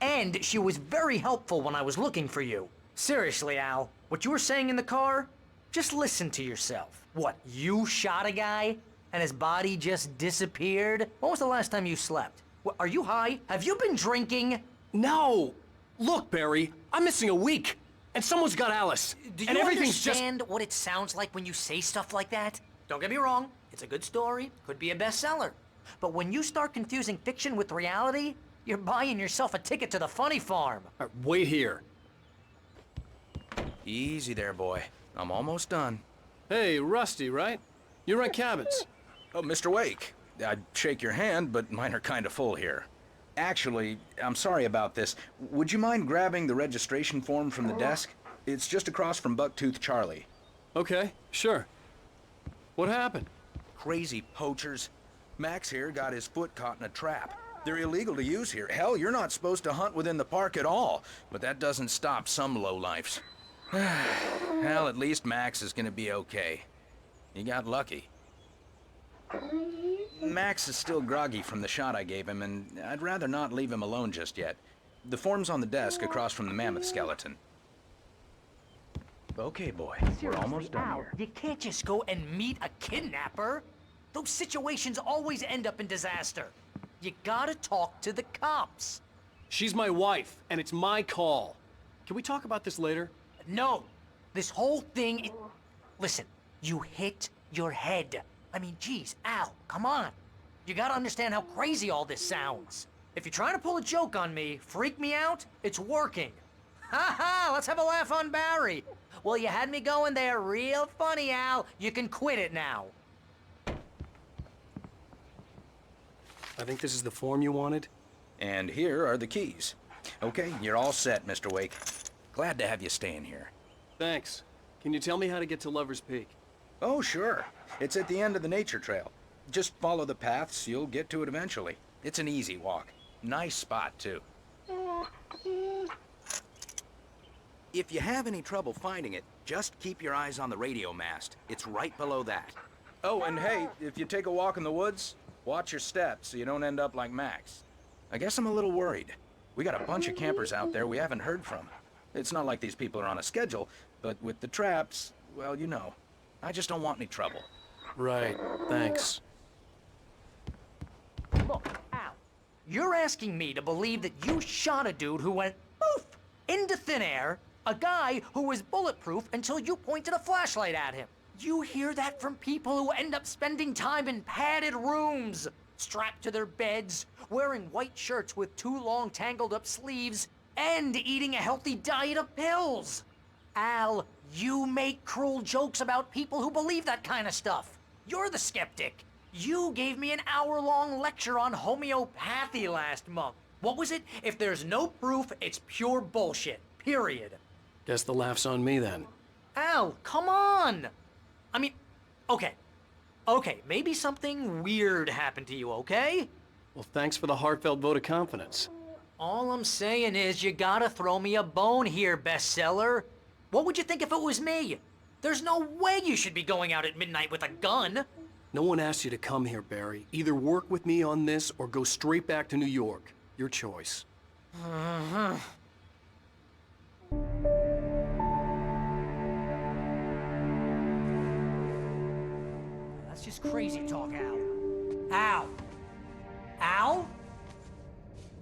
And she was very helpful when I was looking for you. Seriously, Al, what you were saying in the car? Just listen to yourself. What, you shot a guy and his body just disappeared? When was the last time you slept? What, are you high? Have you been drinking? No! Look, Barry, I'm missing a week, and someone's got Alice. Do you and everything's understand what it sounds like when you say stuff like that? Don't get me wrong, it's a good story, could be a bestseller. But when you start confusing fiction with reality, you're buying yourself a ticket to the funny farm. Wait here. Easy there, boy. I'm almost done. Hey, Rusty, right? You rent cabins. Oh, Mr. Wake. I'd shake your hand, but mine are kind of full here. Actually, I'm sorry about this. Would you mind grabbing the registration form from the desk? It's just across from Bucktooth Charlie. Okay, sure. What happened? Crazy poachers. Max here got his foot caught in a trap. They're illegal to use here. Hell, you're not supposed to hunt within the park at all. But that doesn't stop some lowlifes. Hell, at least Max is gonna be okay. He got lucky. Max is still groggy from the shot I gave him, and I'd rather not leave him alone just yet. The form's on the desk across from the mammoth skeleton. Okay, boy. We're almost done here. You can't just go and meet a kidnapper. Those situations always end up in disaster. You gotta talk to the cops. She's my wife, and it's my call. Can we talk about this later? No. This whole thing... Listen, you hit your head. I mean, geez, Al, come on. You gotta understand how crazy all this sounds. If you're trying to pull a joke on me, freak me out, it's working. Ha ha, let's have a laugh on Barry. Well, you had me going there real funny, Al. You can quit it now. I think this is the form you wanted. And here are the keys. Okay, you're all set, Mr. Wake. Glad to have you staying here. Thanks. Can you tell me how to get to Lover's Peak? Oh, sure. It's at the end of the nature trail. Just follow the paths, you'll get to it eventually. It's an easy walk. Nice spot, too. If you have any trouble finding it, just keep your eyes on the radio mast. It's right below that. Oh, and hey, if you take a walk in the woods, watch your steps so you don't end up like Max. I guess I'm a little worried. We got a bunch of campers out there we haven't heard from. It's not like these people are on a schedule, but with the traps, well, you know. I just don't want any trouble. Right, thanks. Look, Al, you're asking me to believe that you shot a dude who went poof into thin air, a guy who was bulletproof until you pointed a flashlight at him. You hear that from people who end up spending time in padded rooms, strapped to their beds, wearing white shirts with too long tangled up sleeves, and eating a healthy diet of pills. Al, you make cruel jokes about people who believe that kind of stuff. You're the skeptic. You gave me an hour-long lecture on homeopathy last month. What was it? If there's no proof, it's pure bullshit. Period. Guess the laugh's on me then. Al, come on! I mean, okay. Okay, maybe something weird happened to you, okay? Well, thanks for the heartfelt vote of confidence. All I'm saying is you gotta throw me a bone here, bestseller. What would you think if it was me? There's no way you should be going out at midnight with a gun. No one asked you to come here, Barry. Either work with me on this or go straight back to New York. Your choice. That's just crazy talk, Al. Al? Al?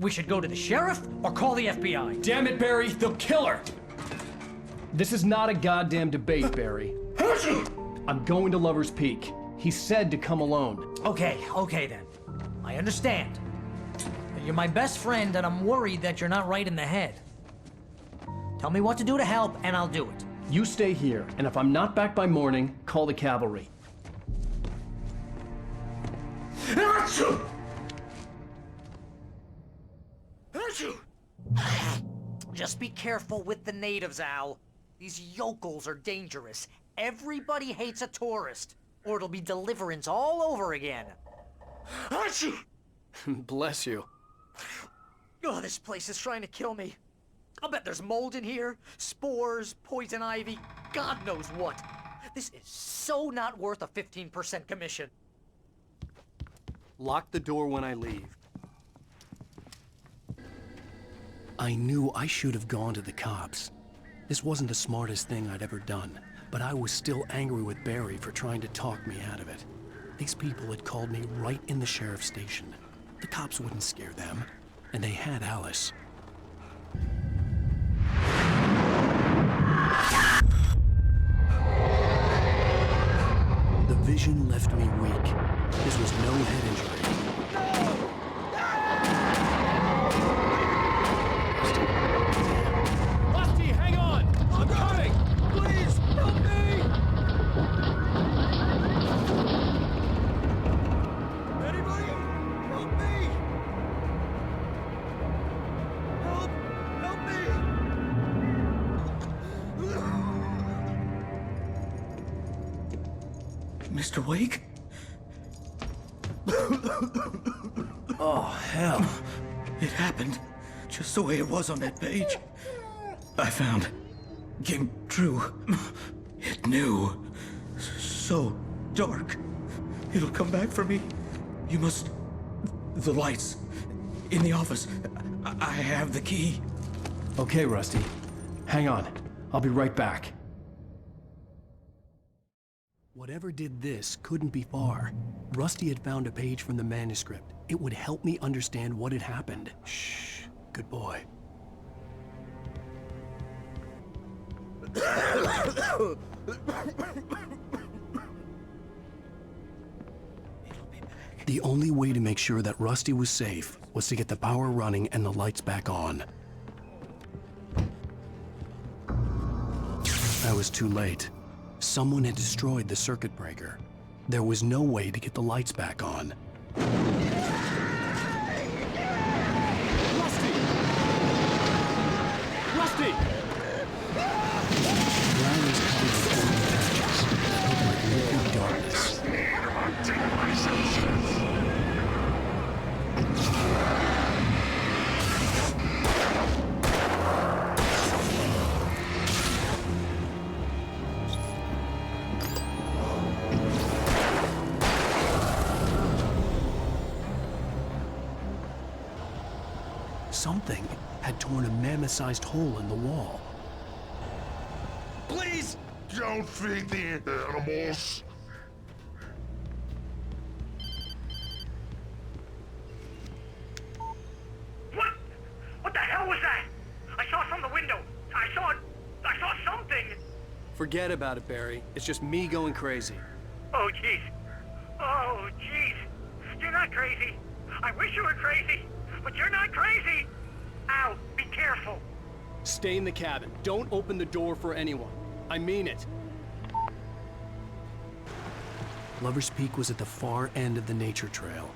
We should go to the sheriff or call the FBI. Damn it, Barry, they'll kill her! This is not a goddamn debate, Barry. I'm going to Lover's Peak. He said to come alone. Okay then. I understand. You're my best friend and I'm worried that you're not right in the head. Tell me what to do to help and I'll do it. You stay here, and if I'm not back by morning, call the cavalry. Just be careful with the natives, Al. These yokels are dangerous. Everybody hates a tourist, or it'll be Deliverance all over again. Bless you. Oh, this place is trying to kill me. I'll bet there's mold in here, spores, poison ivy, God knows what. This is so not worth a 15% commission. Lock the door when I leave. I knew I should have gone to the cops. This wasn't the smartest thing I'd ever done, but I was still angry with Barry for trying to talk me out of it. These people had called me right in the sheriff's station. The cops wouldn't scare them, and they had Alice. The vision left me weak. This was no head injury. Rusty, hang on! I'm coming! Please, help me! Anybody? Help me! Help me! Mr. Wake? Oh, hell. It happened just the way it was on that page. I found. Came true. It knew. So dark. It'll come back for me. You must... The lights. In the office. I have the key. Okay, Rusty. Hang on. I'll be right back. Whatever did this couldn't be far. Rusty had found a page from the manuscript. It would help me understand what had happened. Shh. Good boy. The only way to make sure that Rusty was safe was to get the power running and the lights back on. I was too late. Someone had destroyed the circuit breaker. There was no way to get the lights back on. Rusty! Ground was covered with orange patches. It looked like liquid darkness. Something had torn a mammoth-sized hole in the wall. Please, Don't feed the animals. What the hell was that? I saw from the window. I saw something. Forget about it, Barry. It's just me going crazy. Oh, jeez. Oh, jeez. You're not crazy. I wish you were crazy, but you're not crazy. Ow, be careful. Stay in the cabin. Don't open the door for anyone. I mean it. Lover's Peak was at the far end of the nature trail.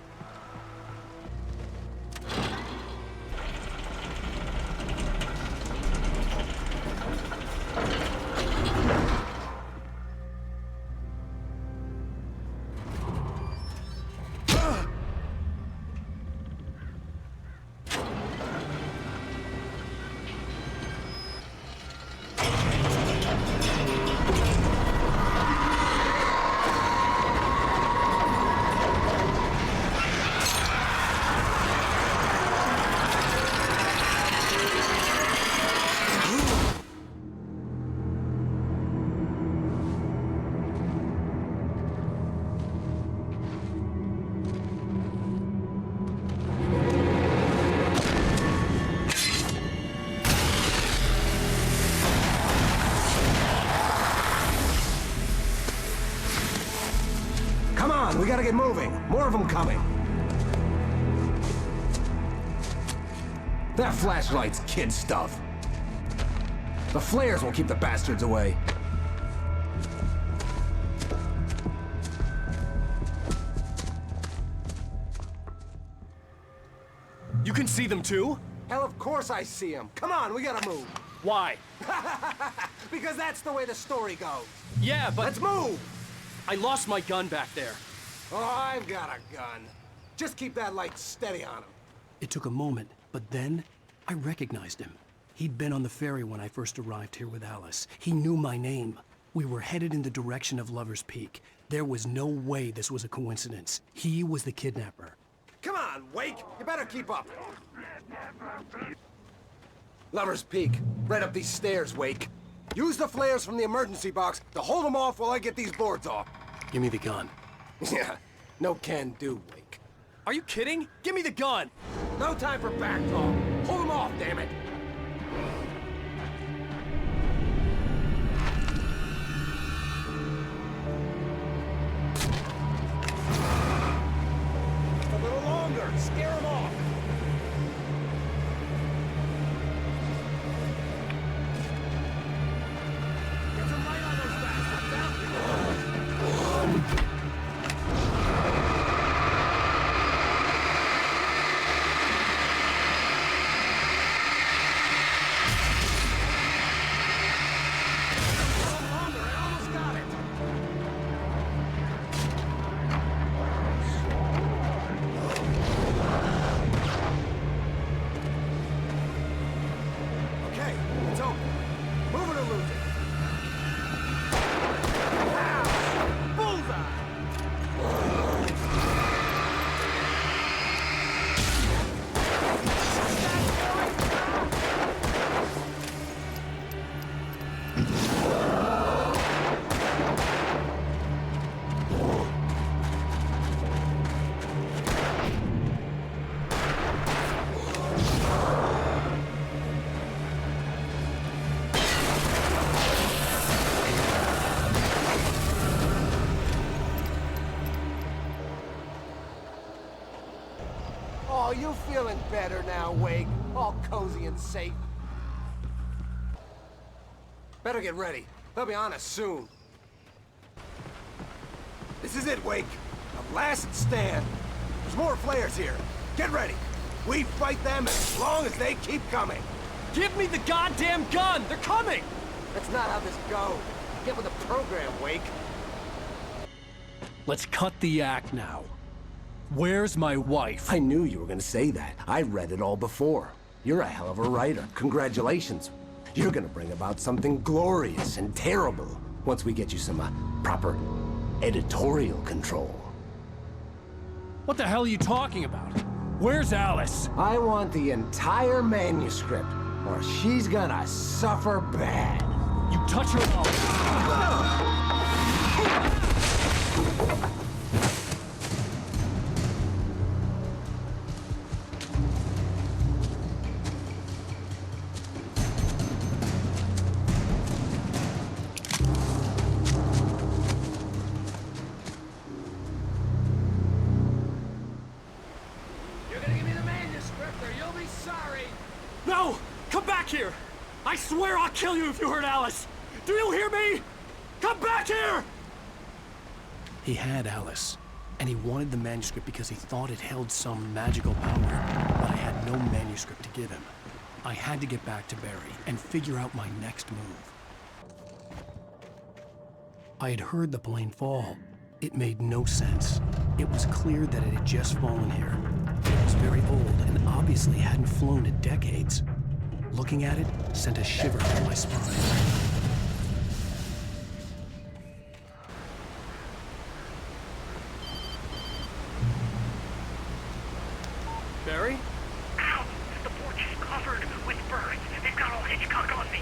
Come on, we gotta get moving. More of them coming. That flashlight's kid stuff. The flares won't keep the bastards away. You can see them too? Hell, of course I see them. Come on, we gotta move. Why? Because that's the way the story goes. Yeah, but... Let's move! I lost my gun back there. Oh, I've got a gun. Just keep that light steady on him. It took a moment, but then I recognized him. He'd been on the ferry when I first arrived here with Alice. He knew my name. We were headed in the direction of Lover's Peak. There was no way this was a coincidence. He was the kidnapper. Come on, Wake! You better keep up. Lover's Peak. Right up these stairs, Wake. Use the flares from the emergency box to hold them off while I get these boards off. Give me the gun. Yeah, no can do, Wake. Are you kidding? Give me the gun! No time for back talk. Hold them off, damn it! A little longer. Scare them off. Get some light on those bastards now. Oh, you feeling better now, Wake? All cozy and safe. Better get ready. They'll be on us soon. This is it, Wake. The last stand. There's more flares here. Get ready. We fight them as long as they keep coming. Give me the goddamn gun! They're coming! That's not how this goes. Get with the program, Wake. Let's cut the act now. Where's my wife? I knew you were gonna say that. I read it all before. You're a hell of a writer. Congratulations. You're gonna bring about something glorious and terrible once we get you some proper editorial control. What the hell are you talking about? Where's Alice? I want the entire manuscript, or she's gonna suffer bad. You touch her... Oh. sorry! No! Come back here! I swear I'll kill you if you hurt Alice! Do you hear me? Come back here! He had Alice, and he wanted the manuscript because he thought it held some magical power, but I had no manuscript to give him. I had to get back to Barry and figure out my next move. I had heard the plane fall. It made no sense. It was clear that it had just fallen here. It was very old and obviously hadn't flown in decades. Looking at it sent a shiver down my spine. Barry? Ow! The porch is covered with birds. They've got all Hitchcock on me.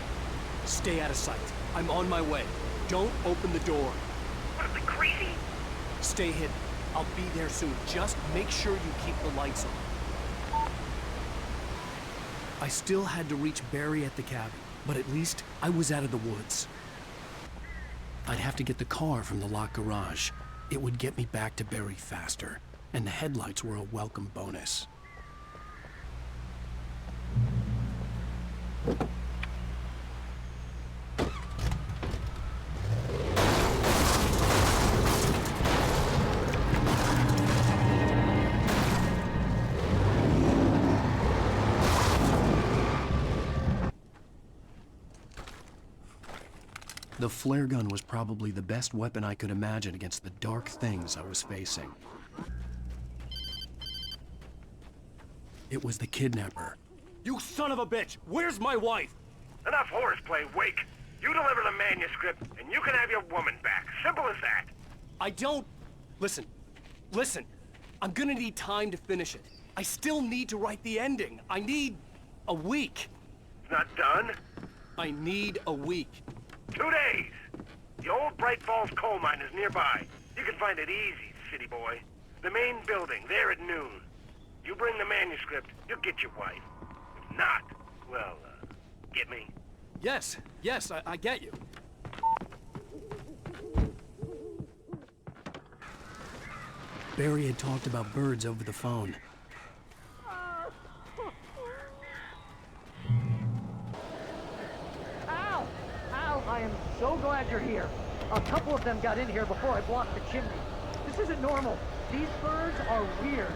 Stay out of sight. I'm on my way. Don't open the door. What, are we crazy? Stay hidden. I'll be there soon. Just make sure you keep the lights on. I still had to reach Barry at the cabin, but at least I was out of the woods. I'd have to get the car from the locked garage. It would get me back to Barry faster, and the headlights were a welcome bonus. The flare gun was probably the best weapon I could imagine against the dark things I was facing. It was the kidnapper. You son of a bitch! Where's my wife? Enough horseplay, Wake. You deliver the manuscript, and you can have your woman back. Simple as that. I don't... Listen. I'm gonna need time to finish it. I still need to write the ending. I need a week. It's not done? I need a week. 2 days. The old Bright Falls coal mine is nearby. You can find it easy, city boy. The main building, there at noon. You bring the manuscript, you'll get your wife. If not, well, get me? Yes, I get you. Barry had talked about birds over the phone. Al! Al, I am so glad you're here. A couple of them got in here before I blocked the chimney. This isn't normal. These birds are weird.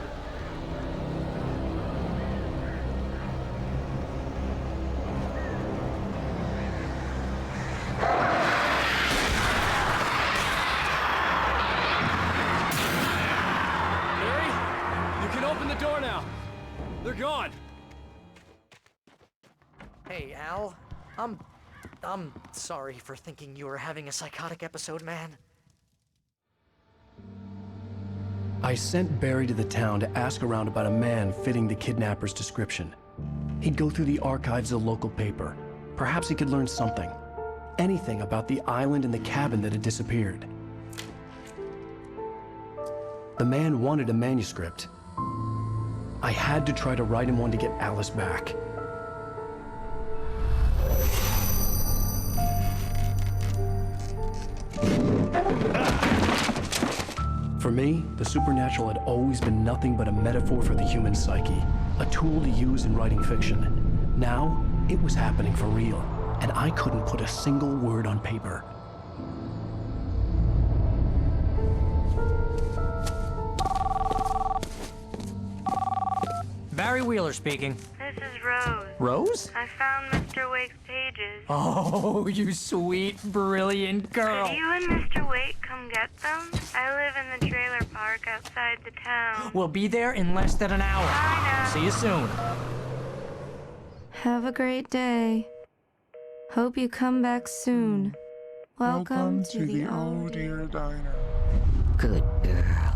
Open the door now. They're gone. Hey, Al. I'm sorry for thinking you were having a psychotic episode, man. I sent Barry to the town to ask around about a man fitting the kidnapper's description. He'd go through the archives of the local paper. Perhaps he could learn something. Anything about the island and the cabin that had disappeared. The man wanted a manuscript. I had to try to write him one to get Alice back. For me, the supernatural had always been nothing but a metaphor for the human psyche, a tool to use in writing fiction. Now, it was happening for real, and I couldn't put a single word on paper. Barry Wheeler speaking. This is Rose. Rose? I found Mr. Wake's pages. Oh, you sweet, brilliant girl. Could you and Mr. Wake come get them? I live in the trailer park outside the town. We'll be there in less than an hour. Bye now. See you soon. Have a great day. Hope you come back soon. Welcome to the Old Dear Diner. Good girl.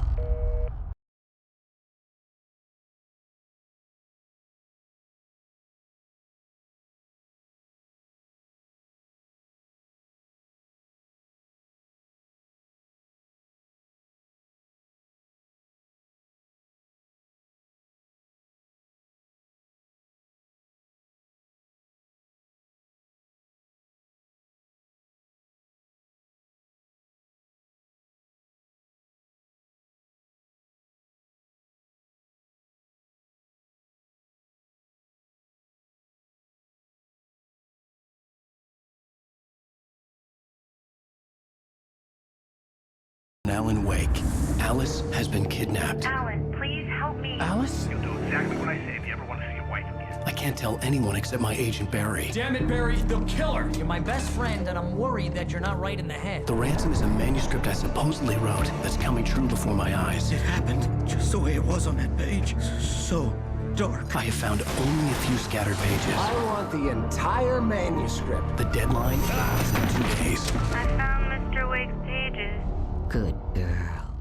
Alan Wake. Alice has been kidnapped. Alan, please help me. Alice? You'll do exactly what I say if you ever want to see your wife again. I can't tell anyone except my agent Barry. Damn it, Barry, they'll kill her! You're my best friend, and I'm worried that you're not right in the head. The ransom is a manuscript I supposedly wrote that's coming true before my eyes. It happened just the way it was on that page. So dark. I have found only a few scattered pages. I want the entire manuscript. The deadline is in 2 days. I found Mr. Wake's pages. Good girl.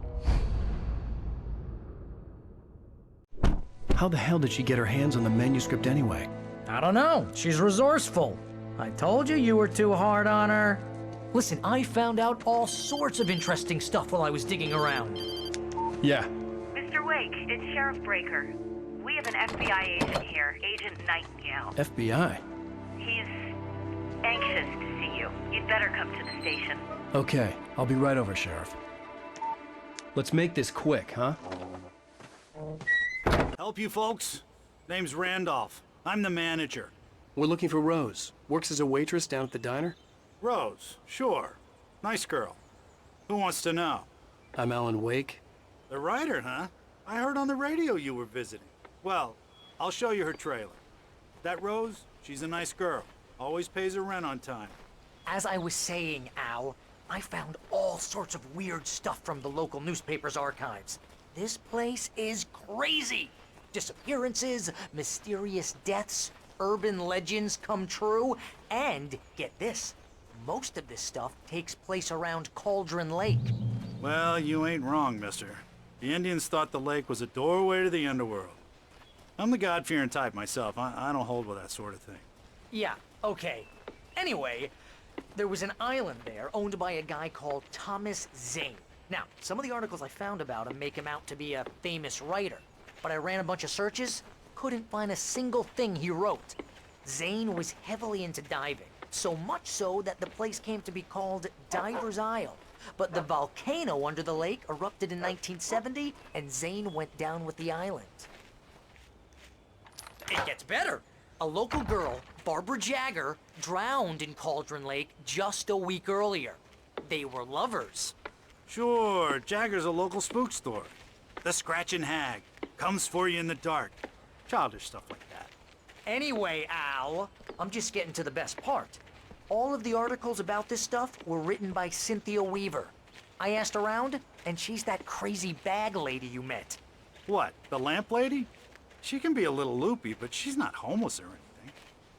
How the hell did she get her hands on the manuscript anyway? I don't know. She's resourceful. I told you were too hard on her. Listen, I found out all sorts of interesting stuff while I was digging around. Yeah. Mr. Wake, it's Sheriff Breaker. We have an FBI agent here, Agent Nightingale. FBI? He's anxious to see you. You'd better come to the station. Okay, I'll be right over, Sheriff. Let's make this quick, huh? Help you folks? Name's Randolph. I'm the manager. We're looking for Rose. Works as a waitress down at the diner. Rose, sure. Nice girl. Who wants to know? I'm Alan Wake. The writer, huh? I heard on the radio you were visiting. Well, I'll show you her trailer. That Rose, she's a nice girl. Always pays her rent on time. As I was saying, Al, I found all sorts of weird stuff from the local newspaper's archives. This place is crazy. Disappearances, mysterious deaths, urban legends come true, and get this, most of this stuff takes place around Cauldron Lake. Well, you ain't wrong, mister. The Indians thought the lake was a doorway to the underworld. I'm the God-fearing type myself. I don't hold with that sort of thing. Yeah, okay. Anyway, there was an island there owned by a guy called Thomas Zane. Now, some of the articles I found about him make him out to be a famous writer, but I ran a bunch of searches, couldn't find a single thing he wrote. Zane was heavily into diving, so much so that the place came to be called Diver's Isle. But the volcano under the lake erupted in 1970, and Zane went down with the island. It gets better. A local girl, Barbara Jagger, drowned in Cauldron Lake just a week earlier. They were lovers. Sure, Jagger's a local spook store. The Scratching Hag. Comes for you in the dark. Childish stuff like that. Anyway, Al, I'm just getting to the best part. All of the articles about this stuff were written by Cynthia Weaver. I asked around, and she's that crazy bag lady you met. What, the lamp lady? She can be a little loopy, but she's not homeless or anything.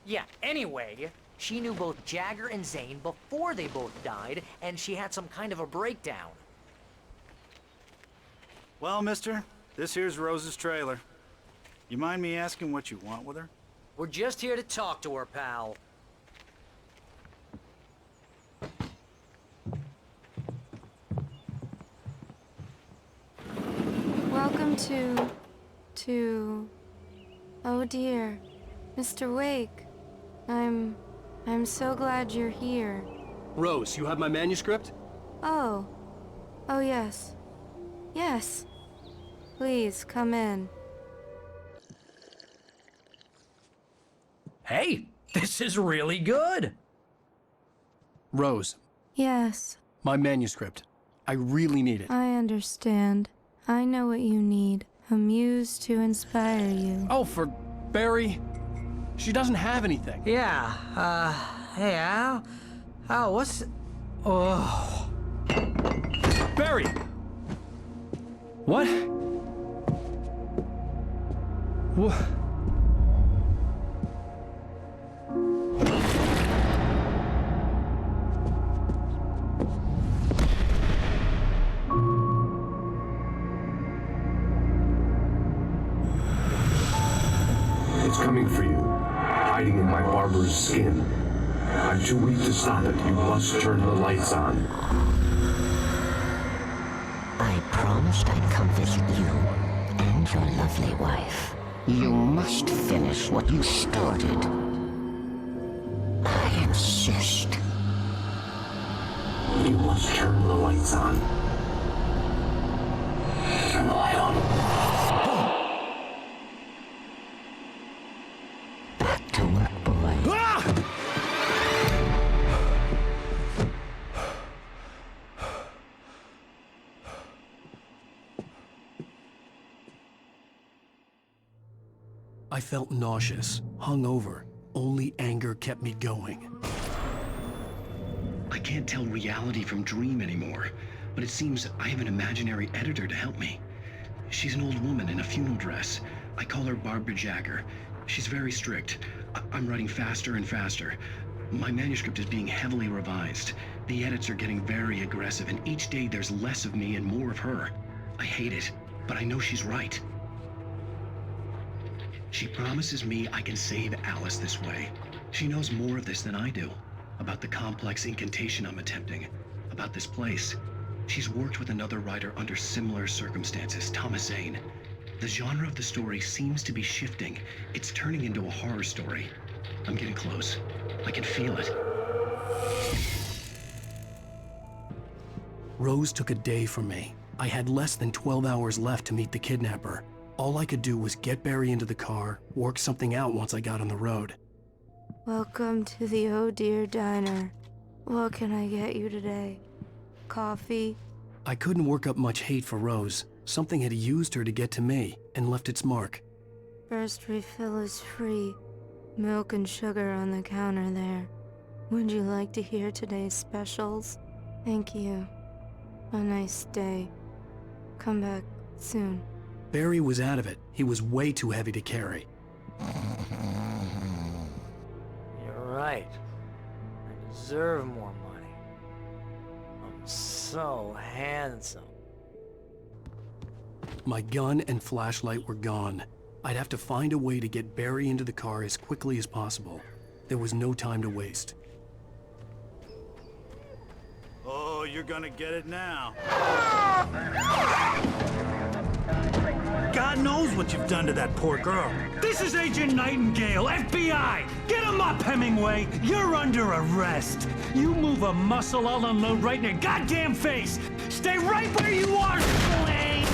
Yeah, anyway, she knew both Jagger and Zane before they both died, and she had some kind of a breakdown. Well, mister, this here's Rose's trailer. You mind me asking what you want with her? We're just here to talk to her, pal. Welcome to... Oh dear. Mr. Wake. I'm so glad you're here. Rose, you have my manuscript? Oh. Oh yes. Yes. Please, come in. Hey, this is really good. Rose, Yes, my manuscript. I really need it. I understand. I know what you need. A muse to inspire you. Oh, for Barry. She doesn't have anything. Yeah, hey, Al? Al, what's... Oh... Barry! What? What? It's coming for you, hiding in my barber's skin. I'm too weak to stop it. You must turn the lights on. I promised I'd come visit you and your lovely wife. You must finish what you started. I insist. You must turn the lights on. Turn the light on. Back to work, boy. I felt nauseous, hungover. Only anger kept me going. I can't tell reality from dream anymore, but it seems I have an imaginary editor to help me. She's an old woman in a funeral dress. I call her Barbara Jagger. She's very strict. I'm writing faster and faster. My manuscript is being heavily revised. The edits are getting very aggressive, and each day there's less of me and more of her. I hate it, but I know she's right. She promises me I can save Alice this way. She knows more of this than I do. About the complex incantation I'm attempting. About this place. She's worked with another writer under similar circumstances, Thomas Zane. The genre of the story seems to be shifting. It's turning into a horror story. I'm getting close. I can feel it. Rose took a day from me. I had less than 12 hours left to meet the kidnapper. All I could do was get Barry into the car, work something out once I got on the road. Welcome to the Oh Dear Diner. What can I get you today? Coffee? I couldn't work up much hate for Rose. Something had used her to get to me and left its mark. First refill is free. Milk and sugar on the counter there. Would you like to hear today's specials? Thank you. A nice day. Come back soon. Barry was out of it. He was way too heavy to carry. You're right. I deserve more money. I'm so handsome. My gun and flashlight were gone. I'd have to find a way to get Barry into the car as quickly as possible. There was no time to waste. Oh, you're gonna get it now. God knows what you've done to that poor girl. This is Agent Nightingale, FBI! Get him up, Hemingway! You're under arrest! You move a muscle, I'll unload right in your goddamn face! Stay right where you are, Spillane!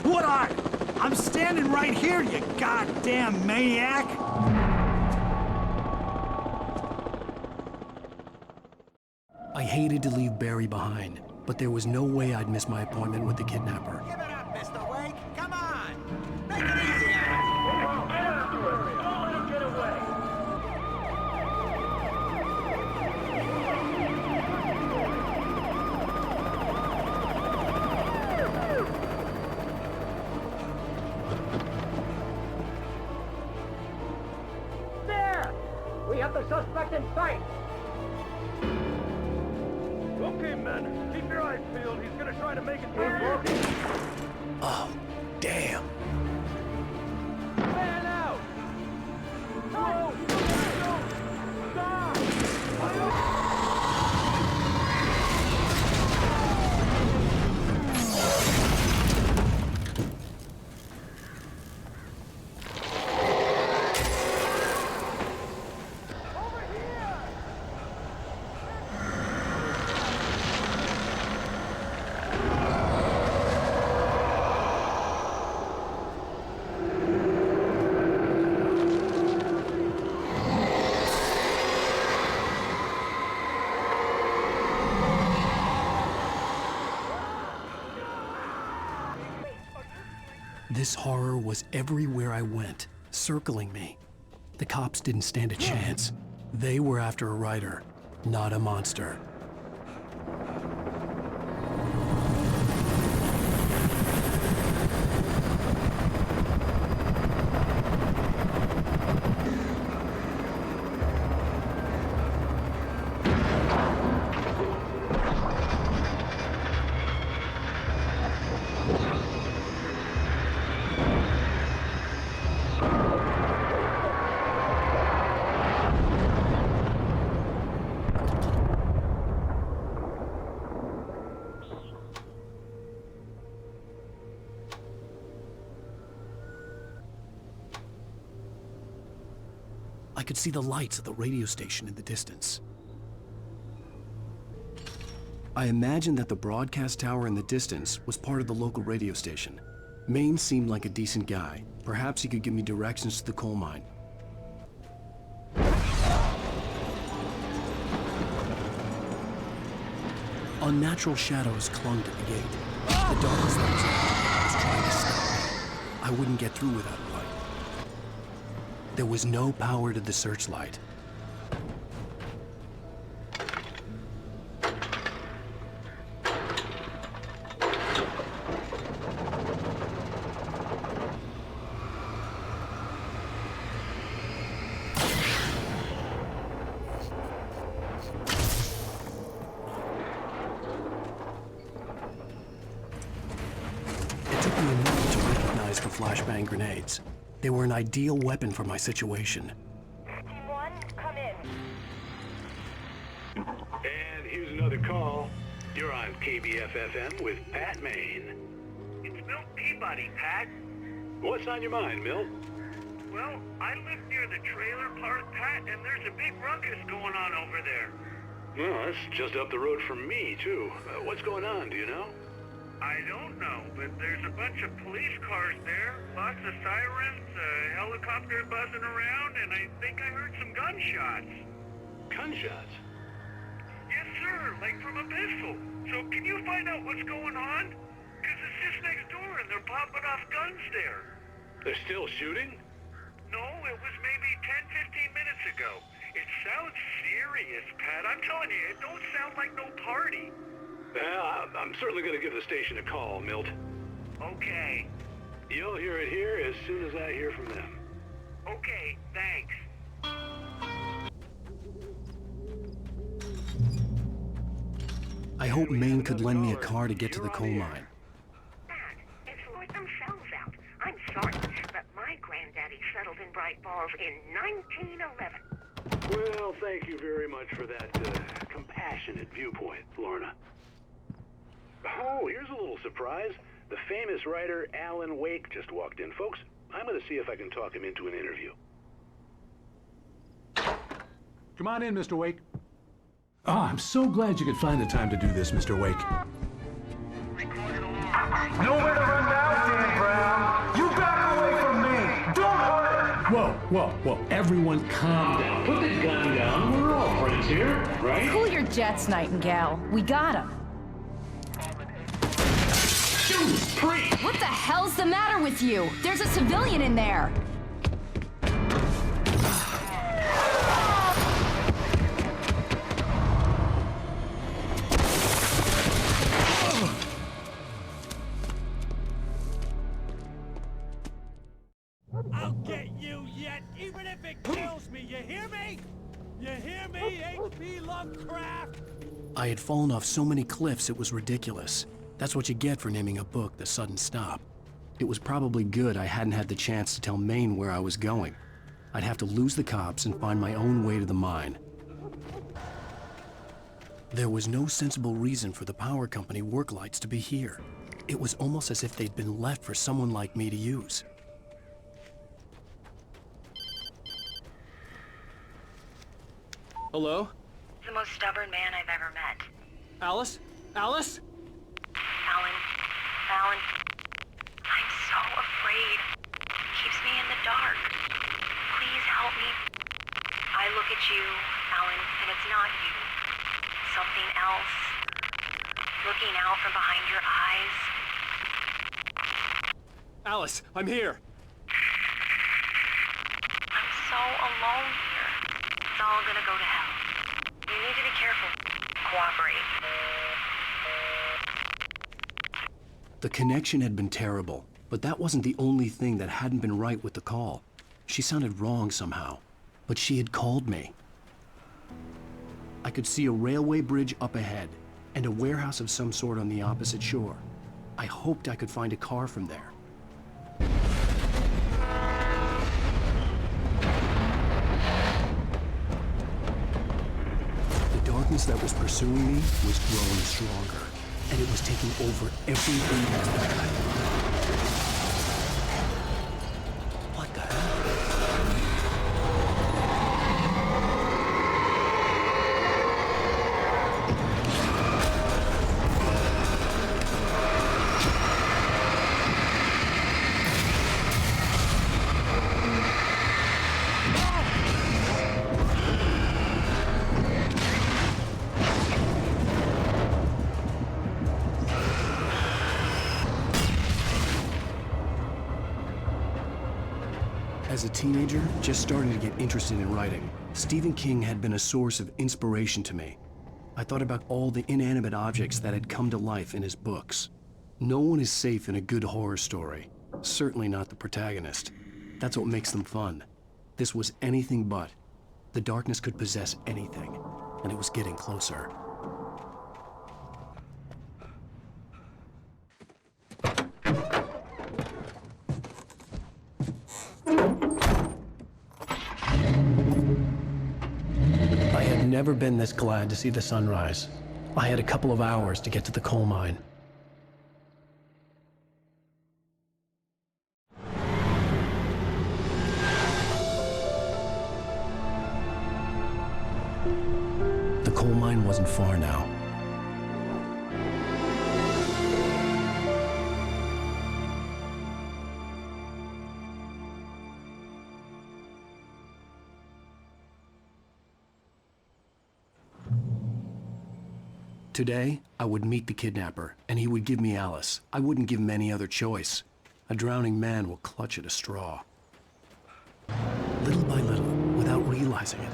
What are? I'm standing right here, you goddamn maniac! I hated to leave Barry behind, but there was no way I'd miss my appointment with the kidnapper. Give it up, Mr. Wake. Come on. Make it easy on him. Don't let him get away. There! We have the suspect in sight! Okay, men, keep your eyes peeled. He's gonna try to make it through. Oh, damn. Man out! No! Stop! This horror was everywhere I went, circling me. The cops didn't stand a chance. They were after a writer, not a monster. I could see the lights of the radio station in the distance. I imagined that the broadcast tower in the distance was part of the local radio station. Maine seemed like a decent guy. Perhaps he could give me directions to the coal mine. Unnatural shadows clung to the gate. The darkness that was after me was trying to stop me. I wouldn't get through without light. There was no power to the searchlight. Flashbang grenades. They were an ideal weapon for my situation. Team 1, come in. And here's another call. You're on KBF-FM with Pat Maine. It's Milt Peabody, Pat. What's on your mind, Milt? Well, I live near the trailer park, Pat, and there's a big ruckus going on over there. Well, that's just up the road from me, too. What's going on, do you know? I don't know, but there's a bunch of police cars there, lots of sirens, a helicopter buzzing around, and I think I heard some gunshots. Gunshots? Yes, sir, like from a pistol. So can you find out what's going on? Because it's just next door and they're popping off guns there. They're still shooting? No, it was maybe 10-15 minutes ago. It sounds serious, Pat. I'm telling you, it don't sound like no party. I'm certainly going to give the station a call, Milt. Okay. You'll hear it here as soon as I hear from them. Okay, thanks. I hope Maine could lend me a car to get to the coal mine. Dad, it's sort themselves out. I'm sorry, but my granddaddy settled in Bright Falls in 1911. Well, thank you very much for that compassionate viewpoint, Lorna. Oh, here's a little surprise. The famous writer Alan Wake just walked in. Folks, I'm going to see if I can talk him into an interview. Come on in, Mr. Wake. Oh, I'm so glad you could find the time to do this, Mr. Wake. Nowhere to run now, Dan Brown. You back away from me. Don't hurt. Whoa. Everyone calm down. Put the gun down. We're all friends here, right? Cool your jets, Nightingale. We got him. What the hell's the matter with you? There's a civilian in there. I'll get you yet, even if it kills me. You hear me? You hear me, H.P. Lovecraft? I had fallen off so many cliffs it was ridiculous. That's what you get for naming a book The Sudden Stop. It was probably good I hadn't had the chance to tell Maine where I was going. I'd have to lose the cops and find my own way to the mine. There was no sensible reason for the power company work lights to be here. It was almost as if they'd been left for someone like me to use. Hello? The most stubborn man I've ever met. Alice? Alice? Alan, I'm so afraid. It keeps me in the dark. Please help me. I look at you, Alan, and it's not you. Something else. Looking out from behind your eyes. Alice, I'm here. I'm so alone here. It's all gonna go to hell. You need to be careful. Cooperate. The connection had been terrible, but that wasn't the only thing that hadn't been right with the call. She sounded wrong somehow, but she had called me. I could see a railway bridge up ahead, and a warehouse of some sort on the opposite shore. I hoped I could find a car from there. The darkness that was pursuing me was growing stronger, and it was taking over everything that's bad. What the hell? As a teenager, just starting to get interested in writing, Stephen King had been a source of inspiration to me. I thought about all the inanimate objects that had come to life in his books. No one is safe in a good horror story. Certainly not the protagonist. That's what makes them fun. This was anything but. The darkness could possess anything, and it was getting closer. I had never been this glad to see the sunrise. I had a couple of hours to get to the coal mine. The coal mine wasn't far now. Today, I would meet the kidnapper, and he would give me Alice. I wouldn't give him any other choice. A drowning man will clutch at a straw. Little by little, without realizing it,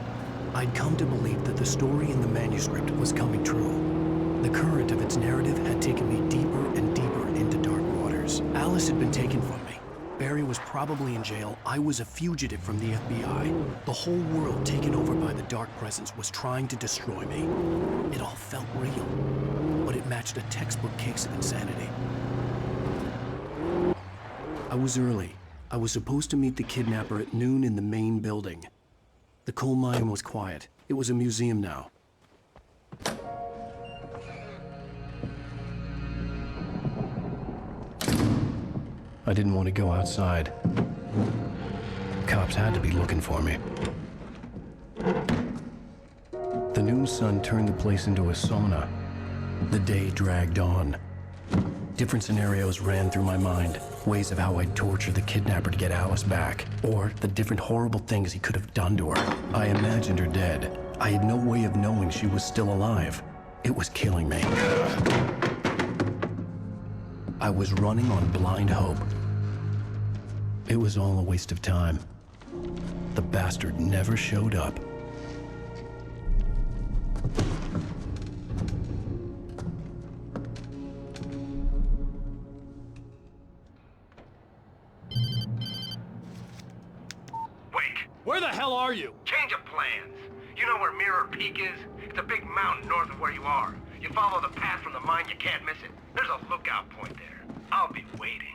I'd come to believe that the story in the manuscript was coming true. The current of its narrative had taken me deeper and deeper into dark waters. Alice had been taken from me. Barry was probably in jail. I was a fugitive from the FBI. The whole world taken over by the Dark Presence was trying to destroy me. It all felt real, but it matched a textbook case of insanity. I was early. I was supposed to meet the kidnapper at noon in the main building. The coal mine was quiet. It was a museum now. I didn't want to go outside. Cops had to be looking for me. The noon sun turned the place into a sauna. The day dragged on. Different scenarios ran through my mind. Ways of how I'd torture the kidnapper to get Alice back. Or the different horrible things he could have done to her. I imagined her dead. I had no way of knowing she was still alive. It was killing me. I was running on blind hope. It was all a waste of time. The bastard never showed up. Where the hell are you? Change of plans. You know where Mirror Peak is? It's a big mountain north of where you are. You follow the path from the mine, you can't miss it. There's a lookout point there. I'll be waiting.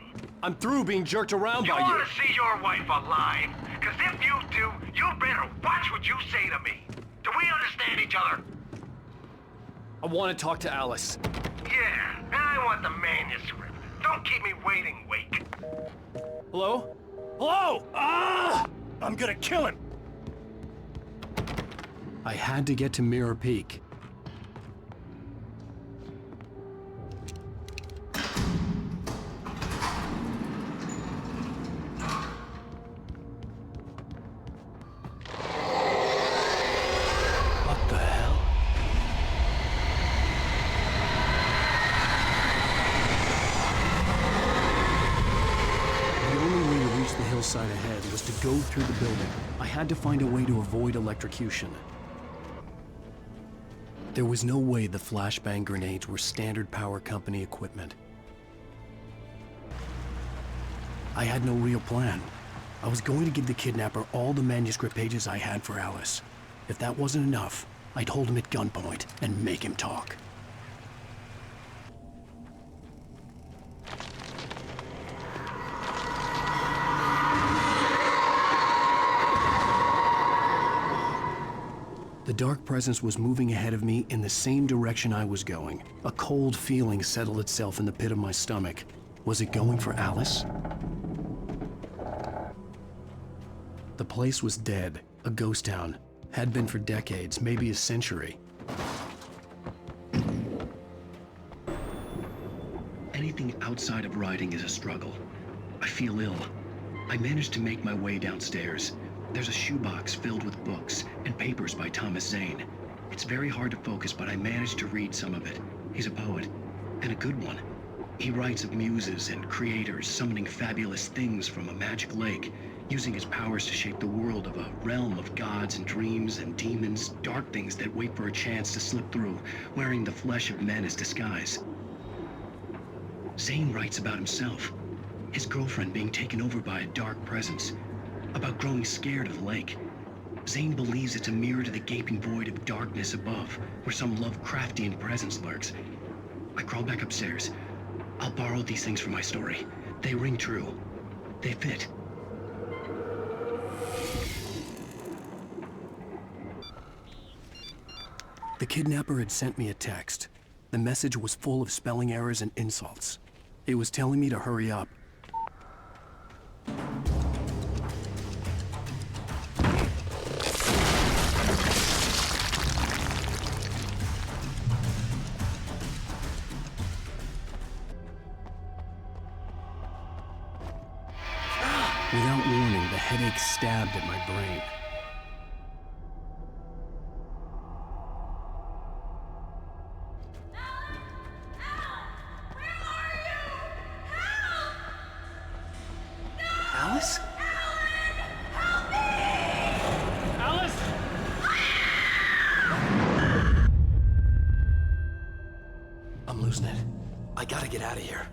I'm through being jerked around by you. You want to see your wife alive? Because if you do, you better watch what you say to me. Do we understand each other? I want to talk to Alice. Yeah, and I want the manuscript. Don't keep me waiting, Wake. Hello? Hello! Ah! I'm gonna kill him! I had to get to Mirror Peak. What the hell? The only way to reach the hillside ahead was to go through the building. I had to find a way to avoid electrocution. There was no way the flashbang grenades were standard power company equipment. I had no real plan. I was going to give the kidnapper all the manuscript pages I had for Alice. If that wasn't enough, I'd hold him at gunpoint and make him talk. The Dark Presence was moving ahead of me in the same direction I was going. A cold feeling settled itself in the pit of my stomach. Was it going for Alice? The place was dead, a ghost town. Had been for decades, maybe a century. Anything outside of writing is a struggle. I feel ill. I managed to make my way downstairs. There's a shoebox filled with books and papers by Thomas Zane. It's very hard to focus, but I managed to read some of it. He's a poet, and a good one. He writes of muses and creators summoning fabulous things from a magic lake using his powers to shape the world of a realm of gods and dreams and demons, dark things that wait for a chance to slip through, wearing the flesh of men as disguise. Zane writes about himself, his girlfriend being taken over by a dark presence, about growing scared of the lake. Zane believes it's a mirror to the gaping void of darkness above, where some Lovecraftian presence lurks. I crawl back upstairs. I'll borrow these things for my story. They ring true. They fit. The kidnapper had sent me a text. The message was full of spelling errors and insults. It was telling me to hurry up. Without warning, the headache stabbed at my brain. Alice? Alice! I'm losing it. I gotta get out of here.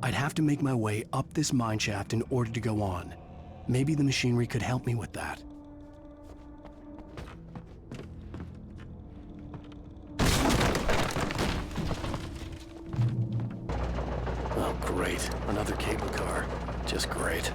I'd have to make my way up this mine shaft in order to go on. Maybe the machinery could help me with that. Oh, great. Another cable car. Just great.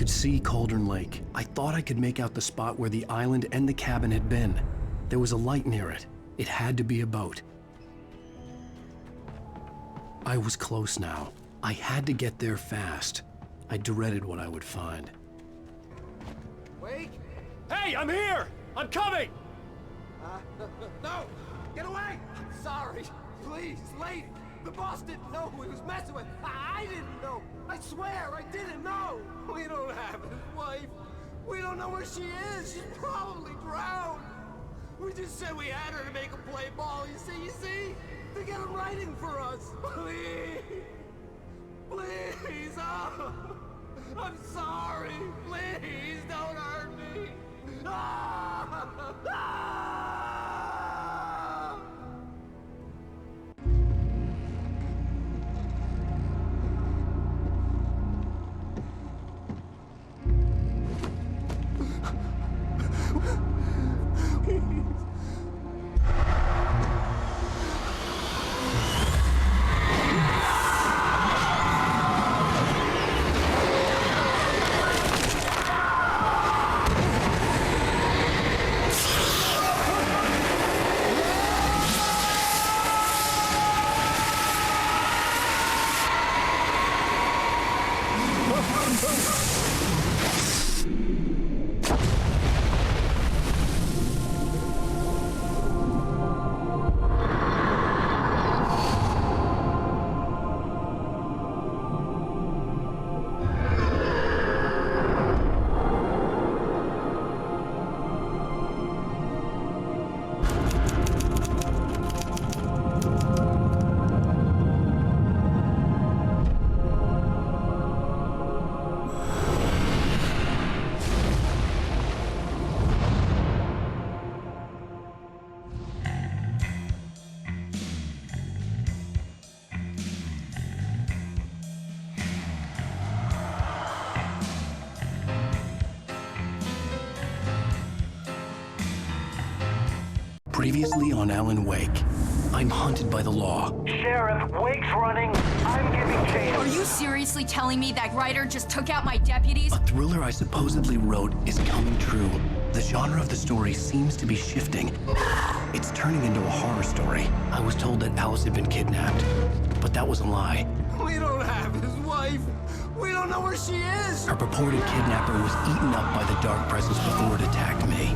could see Cauldron Lake. I thought I could make out the spot where the island and the cabin had been. There was a light near it. It had to be a boat. I was close now. I had to get there fast. I dreaded what I would find. Wake? Hey, I'm here! I'm coming! No! Get away! I'm sorry. Please, lady. The boss didn't know who he was messing with. I didn't know. I swear, I didn't know. We don't have his wife. We don't know where she is. She's probably drowned. We just said we had her to make him play ball. You see? To get him writing for us. Please. Please. Oh. I'm sorry. Please don't hurt me. Ah! Ah! Previously on Alan Wake, I'm hunted by the law. Sheriff, Wake's running. I'm giving chase. Are you seriously telling me that writer just took out my deputies? A thriller I supposedly wrote is coming true. The genre of the story seems to be shifting. It's turning into a horror story. I was told that Alice had been kidnapped, but that was a lie. We don't have his wife. We don't know where she is. Her purported kidnapper was eaten up by the dark presence before it attacked me.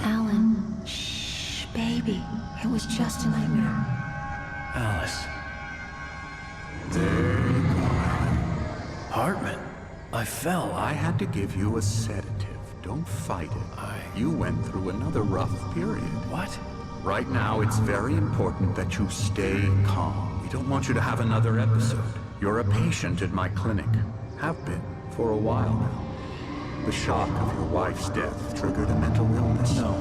Alan, shh, baby. It was just a nightmare. Alice. Hartman, I fell. I had to give you a sedative. Don't fight it. You went through another rough period. What? Right now, it's very important that you stay calm. We don't want you to have another episode. You're a patient at my clinic. Have been for a while now. The shock of your wife's death triggered a mental illness. No,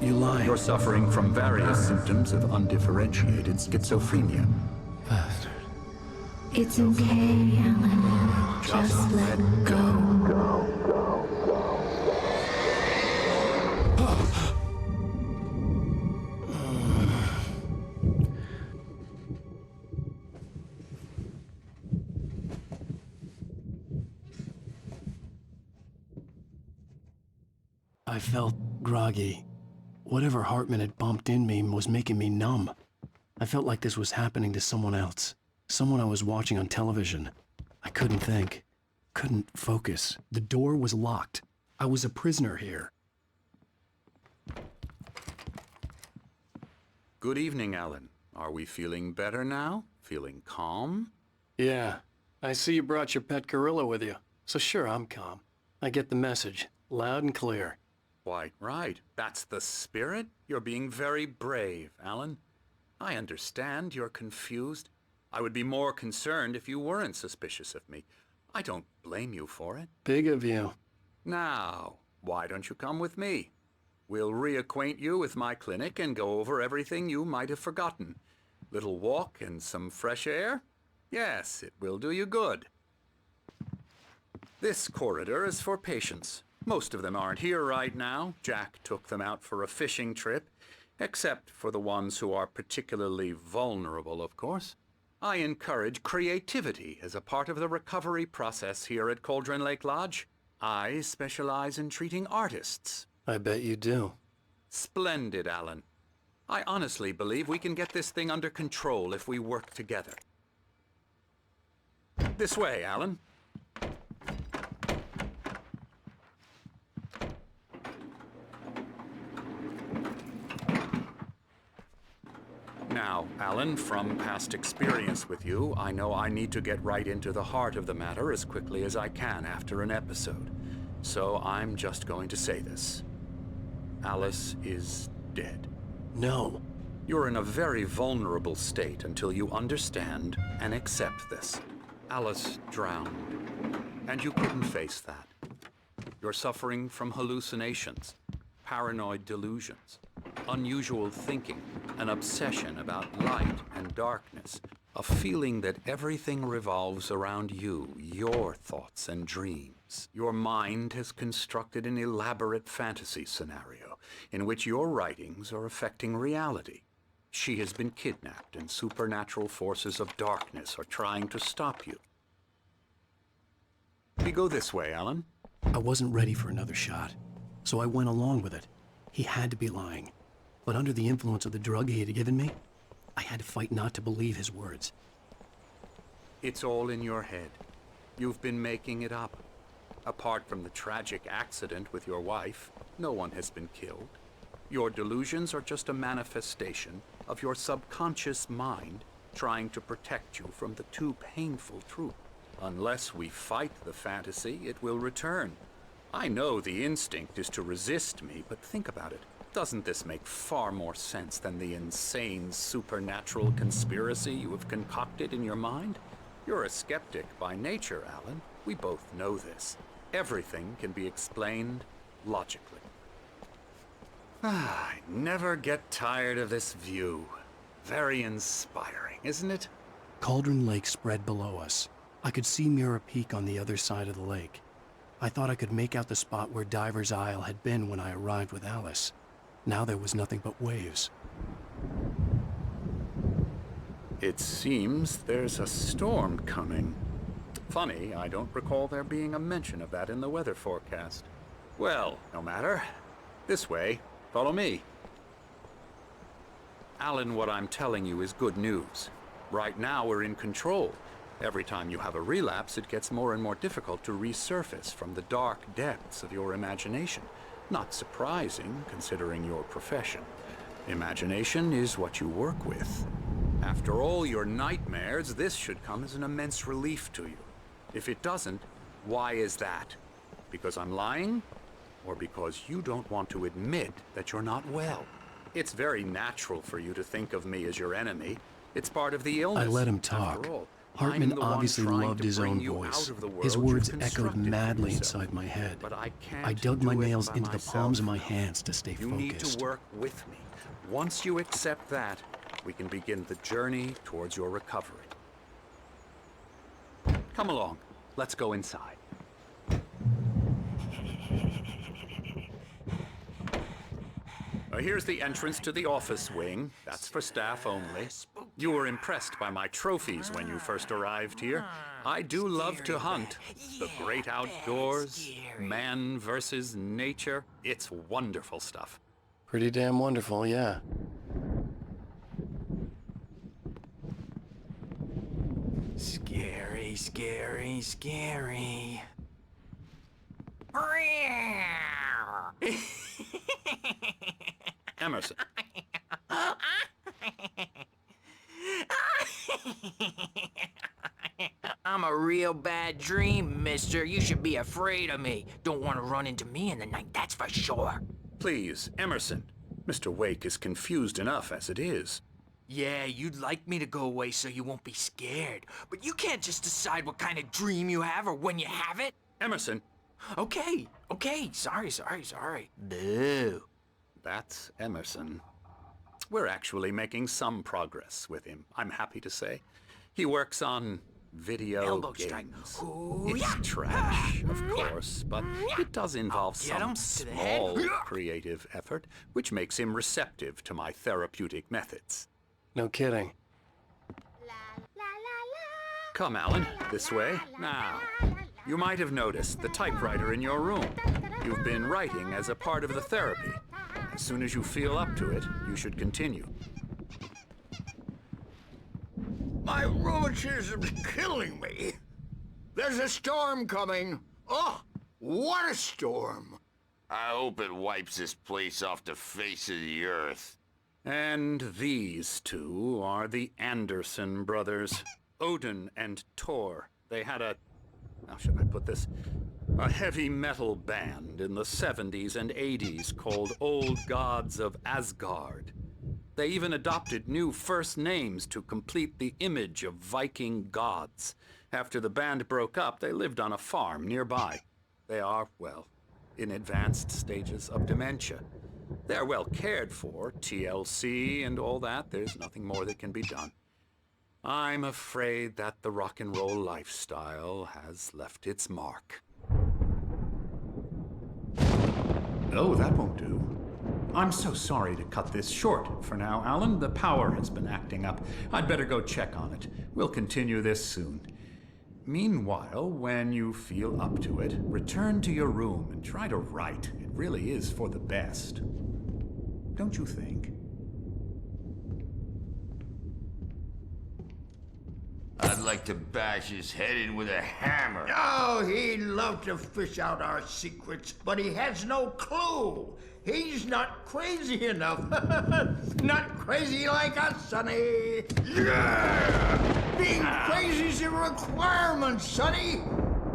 you lie. You're suffering from various symptoms of undifferentiated schizophrenia. Bastard. It's okay, Alan. Just let go. I felt groggy. Whatever Hartman had bumped in me was making me numb. I felt like this was happening to someone else. Someone I was watching on television. I couldn't think. Couldn't focus. The door was locked. I was a prisoner here. Good evening, Alan. Are we feeling better now? Feeling calm? Yeah. I see you brought your pet gorilla with you. So sure, I'm calm. I get the message. Loud and clear. Quite right. That's the spirit. You're being very brave, Alan. I understand you're confused. I would be more concerned if you weren't suspicious of me. I don't blame you for it. Big of you. Now, why don't you come with me? We'll reacquaint you with my clinic and go over everything you might have forgotten. Little walk and some fresh air? Yes, it will do you good. This corridor is for patients. Most of them aren't here right now. Jack took them out for a fishing trip. Except for the ones who are particularly vulnerable, of course. I encourage creativity as a part of the recovery process here at Cauldron Lake Lodge. I specialize in treating artists. I bet you do. Splendid, Alan. I honestly believe we can get this thing under control if we work together. This way, Alan. Now, Alan, from past experience with you, I know I need to get right into the heart of the matter as quickly as I can after an episode. So I'm just going to say this. Alice is dead. No. You're in a very vulnerable state until you understand and accept this. Alice drowned, and you couldn't face that. You're suffering from hallucinations, paranoid delusions, unusual thinking, an obsession about light and darkness, a feeling that everything revolves around you, your thoughts and dreams. Your mind has constructed an elaborate fantasy scenario in which your writings are affecting reality. She has been kidnapped, and supernatural forces of darkness are trying to stop you. We go this way, Alan. I wasn't ready for another shot, so I went along with it. He had to be lying. But under the influence of the drug he had given me, I had to fight not to believe his words. It's all in your head. You've been making it up. Apart from the tragic accident with your wife, no one has been killed. Your delusions are just a manifestation of your subconscious mind trying to protect you from the too painful truth. Unless we fight the fantasy, it will return. I know the instinct is to resist me, but think about it. Doesn't this make far more sense than the insane supernatural conspiracy you have concocted in your mind? You're a skeptic by nature, Alan. We both know this. Everything can be explained logically. I never get tired of this view. Very inspiring, isn't it? Cauldron Lake spread below us. I could see Mirror Peak on the other side of the lake. I thought I could make out the spot where Diver's Isle had been when I arrived with Alice. Now there was nothing but waves. It seems there's a storm coming. Funny, I don't recall there being a mention of that in the weather forecast. Well, no matter. This way. Follow me. Alan, what I'm telling you is good news. Right now we're in control. Every time you have a relapse, it gets more and more difficult to resurface from the dark depths of your imagination. Not surprising, considering your profession. Imagination is what you work with. After all your nightmares, this should come as an immense relief to you. If it doesn't, why is that? Because I'm lying? Or because you don't want to admit that you're not well? It's very natural for you to think of me as your enemy. It's part of the illness. I let him talk. Hartman obviously loved his own voice. His words echoed madly inside my head. I dug my nails into the palms of my hands to stay focused. You need to work with me. Once you accept that, we can begin the journey towards your recovery. Come along. Let's go inside. Here's the entrance to the office wing. That's for staff only. You were impressed by my trophies when you first arrived here. I do love to hunt. The great outdoors, man versus nature. It's wonderful stuff. Pretty damn wonderful, yeah. Scary, scary, scary. Emerson. I'm a real bad dream, mister. You should be afraid of me. Don't want to run into me in the night, that's for sure. Please, Emerson. Mr. Wake is confused enough as it is. Yeah, you'd like me to go away so you won't be scared. But you can't just decide what kind of dream you have or when you have it. Emerson. Okay. Sorry. Boo. That's Emerson. We're actually making some progress with him, I'm happy to say. He works on Video Elbow strike. games. Ooh, It's yeah. trash, of course, but it does involve Get him some to the head. small creative effort, which makes him receptive to my therapeutic methods. No kidding. Come, Alan, this way. Now, you might have noticed the typewriter in your room. You've been writing as a part of the therapy. As soon as you feel up to it, you should continue. My rheumatism's killing me. There's a storm coming. Oh, what a storm. I hope it wipes this place off the face of the earth. And these two are the Anderson brothers, Odin and Thor. They had how should I put this? A heavy metal band in the 70s and 80s called Old Gods of Asgard. They even adopted new first names to complete the image of Viking gods. After the band broke up, they lived on a farm nearby. They are, well, in advanced stages of dementia. They're well cared for, TLC and all that. There's nothing more that can be done. I'm afraid that the rock and roll lifestyle has left its mark. Oh, that won't do. I'm so sorry to cut this short for now, Alan. The power has been acting up. I'd better go check on it. We'll continue this soon. Meanwhile, when you feel up to it, return to your room and try to write. It really is for the best. Don't you think? I'd like to bash his head in with a hammer. Oh, he'd love to fish out our secrets, but he has no clue. He's not crazy enough. Not crazy like us, Sonny. Yeah! Being crazy's a requirement, Sonny.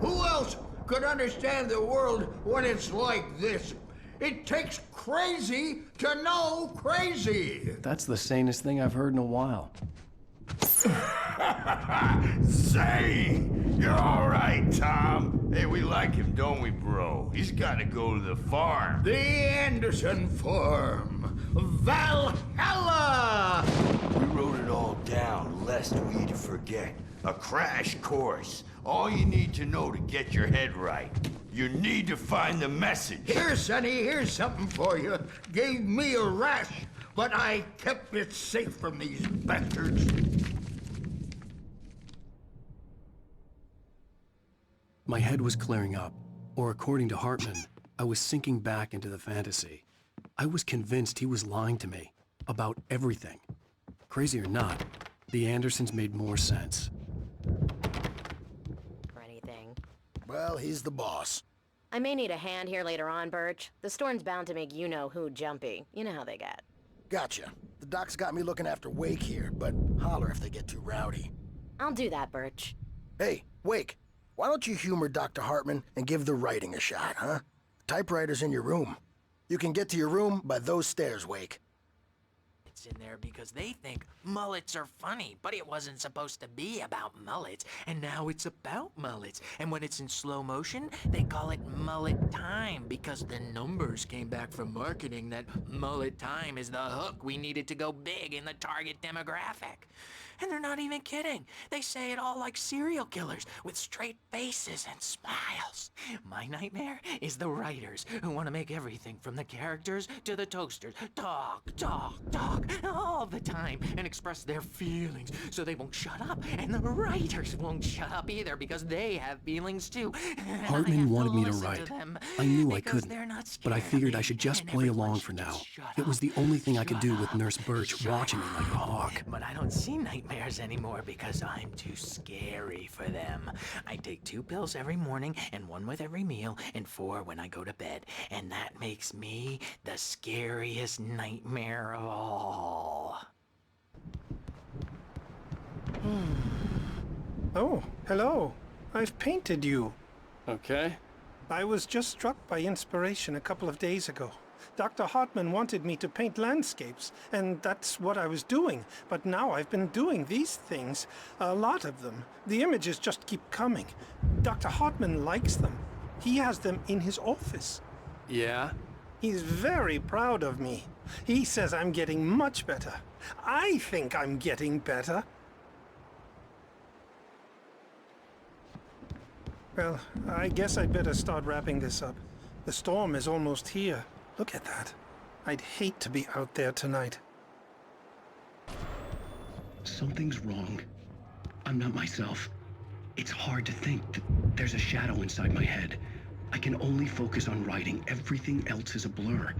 Who else could understand the world when it's like this? It takes crazy to know crazy. That's the sanest thing I've heard in a while. Say, you're all right, Tom. Hey, we like him, don't we, bro? He's got to go to the farm. The Anderson farm. Valhalla! We wrote it all down, lest we forget. A crash course. All you need to know to get your head right. You need to find the message. Here, Sonny, here's something for you. Gave me a rash, but I kept it safe from these bastards. My head was clearing up, or according to Hartman, I was sinking back into the fantasy. I was convinced he was lying to me about everything. Crazy or not, the Andersons made more sense. For anything. Well, he's the boss. I may need a hand here later on, Birch. The storm's bound to make you-know-who jumpy. You know how they get. Gotcha. The doc's got me looking after Wake here, but holler if they get too rowdy. I'll do that, Birch. Hey, Wake, why don't you humor Dr. Hartman and give the writing a shot, huh? Typewriter's in your room. You can get to your room by those stairs, Wake. It's in there because they think mullets are funny, but it wasn't supposed to be about mullets, and now it's about mullets. And when it's in slow motion, they call it mullet time because the numbers came back from marketing that mullet time is the hook we needed to go big in the target demographic. And they're not even kidding. They say it all like serial killers with straight faces and smiles. My nightmare is the writers who want to make everything from the characters to the toasters talk all the time and express their feelings so they won't shut up. And the writers won't shut up either because they have feelings too. Hartman wanted me to write. I knew I couldn't, but I figured I should just play along for now. It was the only thing I could do with Nurse Birch watching me like a hawk. But I don't see nightmares anymore because I'm too scary for them. I take 2 pills every morning and 1 with every meal and 4 when I go to bed. And that makes me the scariest nightmare of all. Oh, hello. I've painted you. Okay. I was just struck by inspiration a couple of days ago. Dr. Hartman wanted me to paint landscapes, and that's what I was doing. But now I've been doing these things, a lot of them. The images just keep coming. Dr. Hartman likes them. He has them in his office. Yeah? He's very proud of me. He says I'm getting much better. I think I'm getting better. Well, I guess I'd better start wrapping this up. The storm is almost here. Look at that. I'd hate to be out there tonight. Something's wrong. I'm not myself. It's hard to think that there's a shadow inside my head. I can only focus on writing. Everything else is a blur.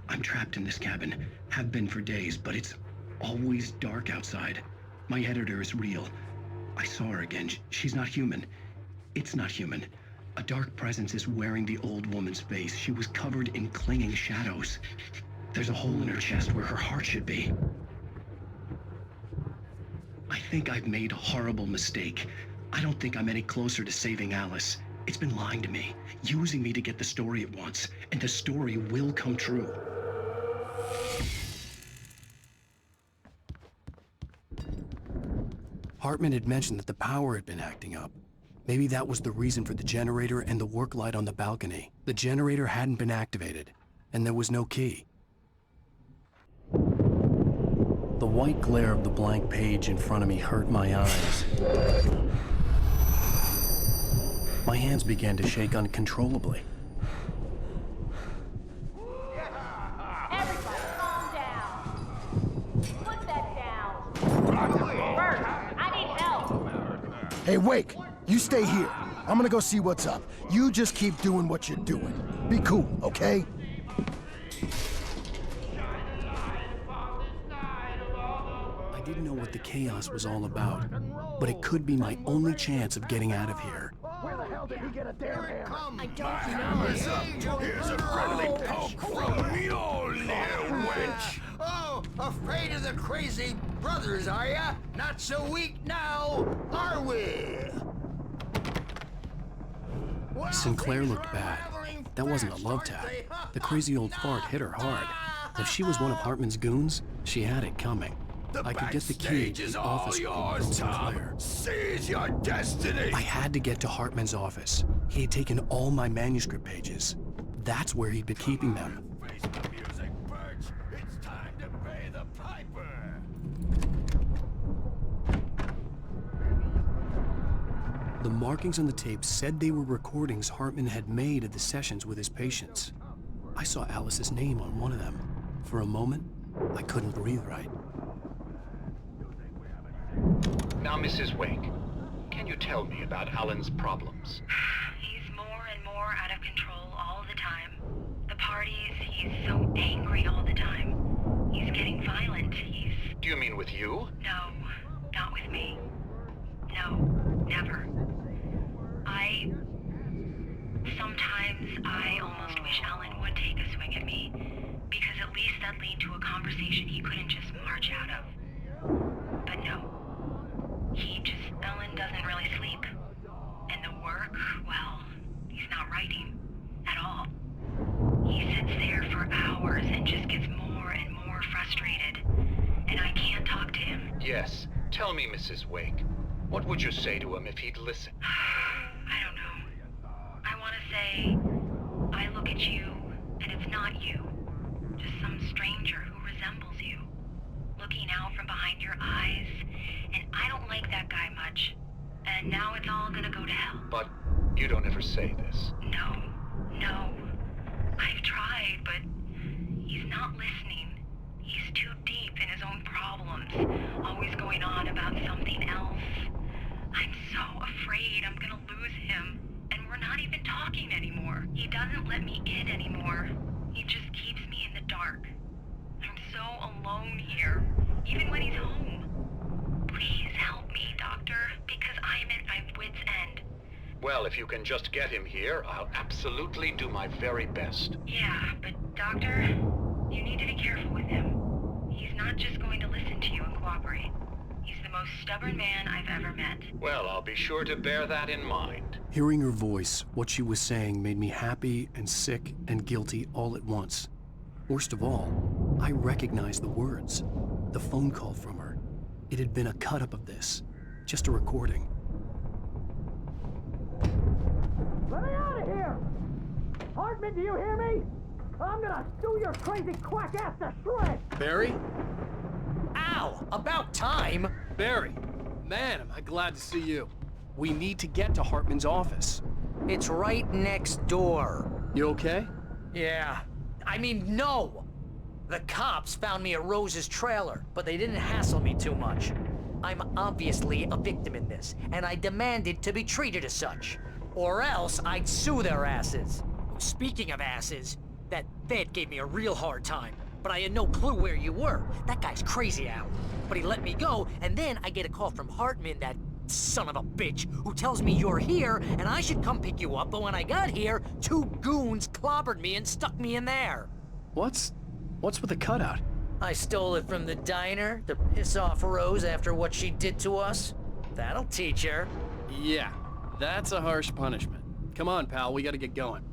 I'm trapped in this cabin. Have been for days, but it's always dark outside. My editor is real. I saw her again. She's not human. It's not human. A dark presence is wearing the old woman's face. She was covered in clinging shadows. There's a hole in her chest where her heart should be. I think I've made a horrible mistake. I don't think I'm any closer to saving Alice. It's been lying to me, using me to get the story it wants, and the story will come true. Hartman had mentioned that the power had been acting up. Maybe that was the reason for the generator and the work light on the balcony. The generator hadn't been activated, and there was no key. The white glare of the blank page in front of me hurt my eyes. My hands began to shake uncontrollably. Everybody, calm down. Put that down. Bert, I need help. Hey, Wake, you stay here. I'm gonna go see what's up. You just keep doing what you're doing. Be cool, okay? I didn't know what the chaos was all about, but it could be my only chance of getting out of here. Where the hell did he get a damn hammer? I don't know. Here's a friendly poke from Mjolnir, wench. Oh, afraid of the crazy brothers, are ya? Not so weak now, are we? Sinclair looked bad. That wasn't a love tap. The crazy old fart hit her hard. If she was one of Hartman's goons, she had it coming. I could get the key to the office of Sinclair. Seize your destiny! I had to get to Hartman's office. He had taken all my manuscript pages. That's where he'd been keeping them. Face the music, Birch. It's time to pay the piper. The markings on the tape said they were recordings Hartman had made of the sessions with his patients. I saw Alice's name on one of them. For a moment, I couldn't breathe right. Now, Mrs. Wake, can you tell me about Alan's problems? He's more and more out of control all the time. The parties, he's so angry all the time. He's getting violent. Do you mean with you? No, not with me. No, never. Sometimes I almost wish Alan would take a swing at me, because at least that lead to a conversation he couldn't just march out of. But no. Alan doesn't really sleep. And the work, well, he's not writing at all. He sits there for hours and just gets more and more frustrated. And I can't talk to him. Yes. Tell me, Mrs. Wake. What would you say to him if he'd listen? I don't know. I want to say, I look at you, and it's not you. Just some stranger who resembles you. Looking out from behind your eyes, and I don't like that guy much. And now it's all gonna go to hell. But you don't ever say this. No. I've tried, but he's not listening. He's too deep in his own problems, always going on about something else. I'm so afraid I'm gonna lose him, and we're not even talking anymore. He doesn't let me in anymore. He just keeps me in the dark. I'm so alone here, even when he's home. Please help me, Doctor, because I'm at my wit's end. Well, if you can just get him here, I'll absolutely do my very best. Yeah, but Doctor, you need to be careful with him. He's not just going to listen to you and cooperate. He's the most stubborn man I've ever met. Well, I'll be sure to bear that in mind. Hearing her voice, what she was saying made me happy and sick and guilty all at once. Worst of all, I recognized the words. The phone call from her. It had been a cut-up of this. Just a recording. Let me out of here! Hartman, do you hear me? I'm gonna stew your crazy quack ass to shreds! Barry? Ow! About time! Barry! Man, am I glad to see you. We need to get to Hartman's office. It's right next door. You okay? Yeah. I mean, no! The cops found me at Rose's trailer, but they didn't hassle me too much. I'm obviously a victim in this, and I demanded to be treated as such. Or else I'd sue their asses. Speaking of asses, that Fed gave me a real hard time, but I had no clue where you were. That guy's crazy, Al. But he let me go, and then I get a call from Hartman, that son of a bitch, who tells me you're here, and I should come pick you up, but when I got here, 2 goons clobbered me and stuck me in there. What's with the cutout? I stole it from the diner to piss off Rose after what she did to us. That'll teach her. Yeah, that's a harsh punishment. Come on, pal, we gotta get going.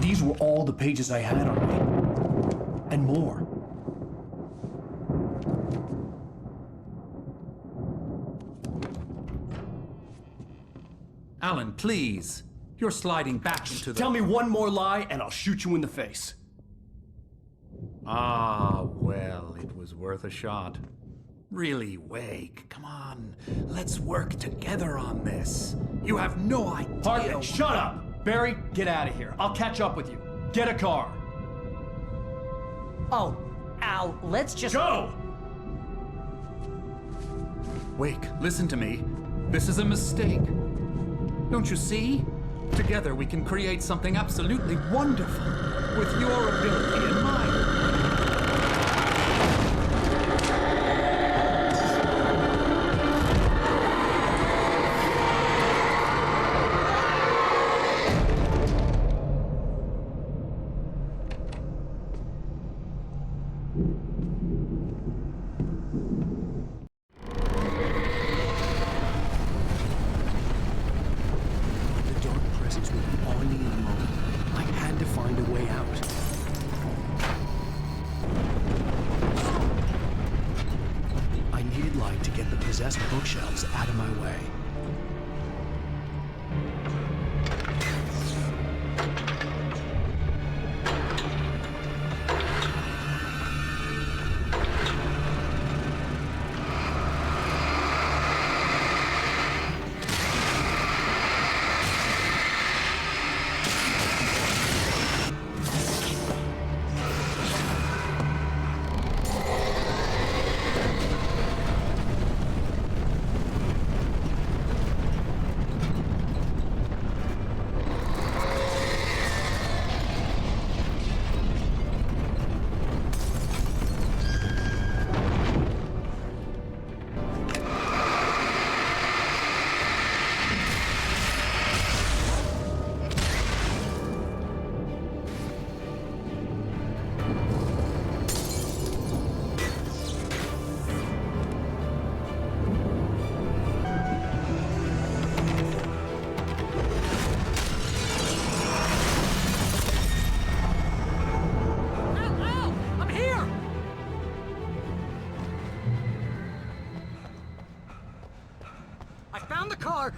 These were all the pages I had on me. And more. Alan, please. You're sliding back into the... Tell me one more lie and I'll shoot you in the face. Ah, well, it was worth a shot. Really, Wake, come on. Let's work together on this. You have no idea... Hartman, shut up! Barry, get out of here. I'll catch up with you. Get a car. Oh, Al, let's just... Go! Wake, listen to me. This is a mistake. Don't you see? Together we can create something absolutely wonderful. With your ability and mine. Bookshelves out of my way.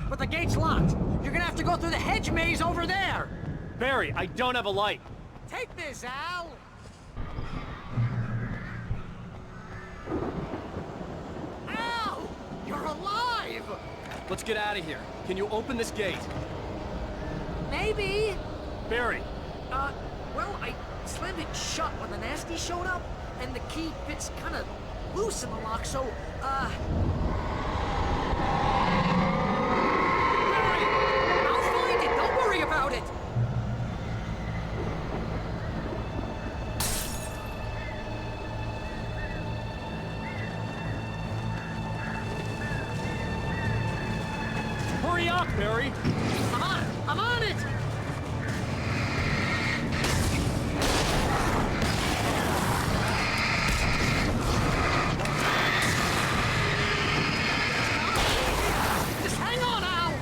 But the gate's locked. You're gonna have to go through the hedge maze over there. Barry, I don't have a light. Take this, Al. Al! You're alive! Let's get out of here. Can you open this gate? Maybe. Barry. Well, I slammed it shut when the nasty showed up, and the key fits kind of loose in the lock, so, about it. Hurry up, Barry. I'm on it. Just hang on, Al.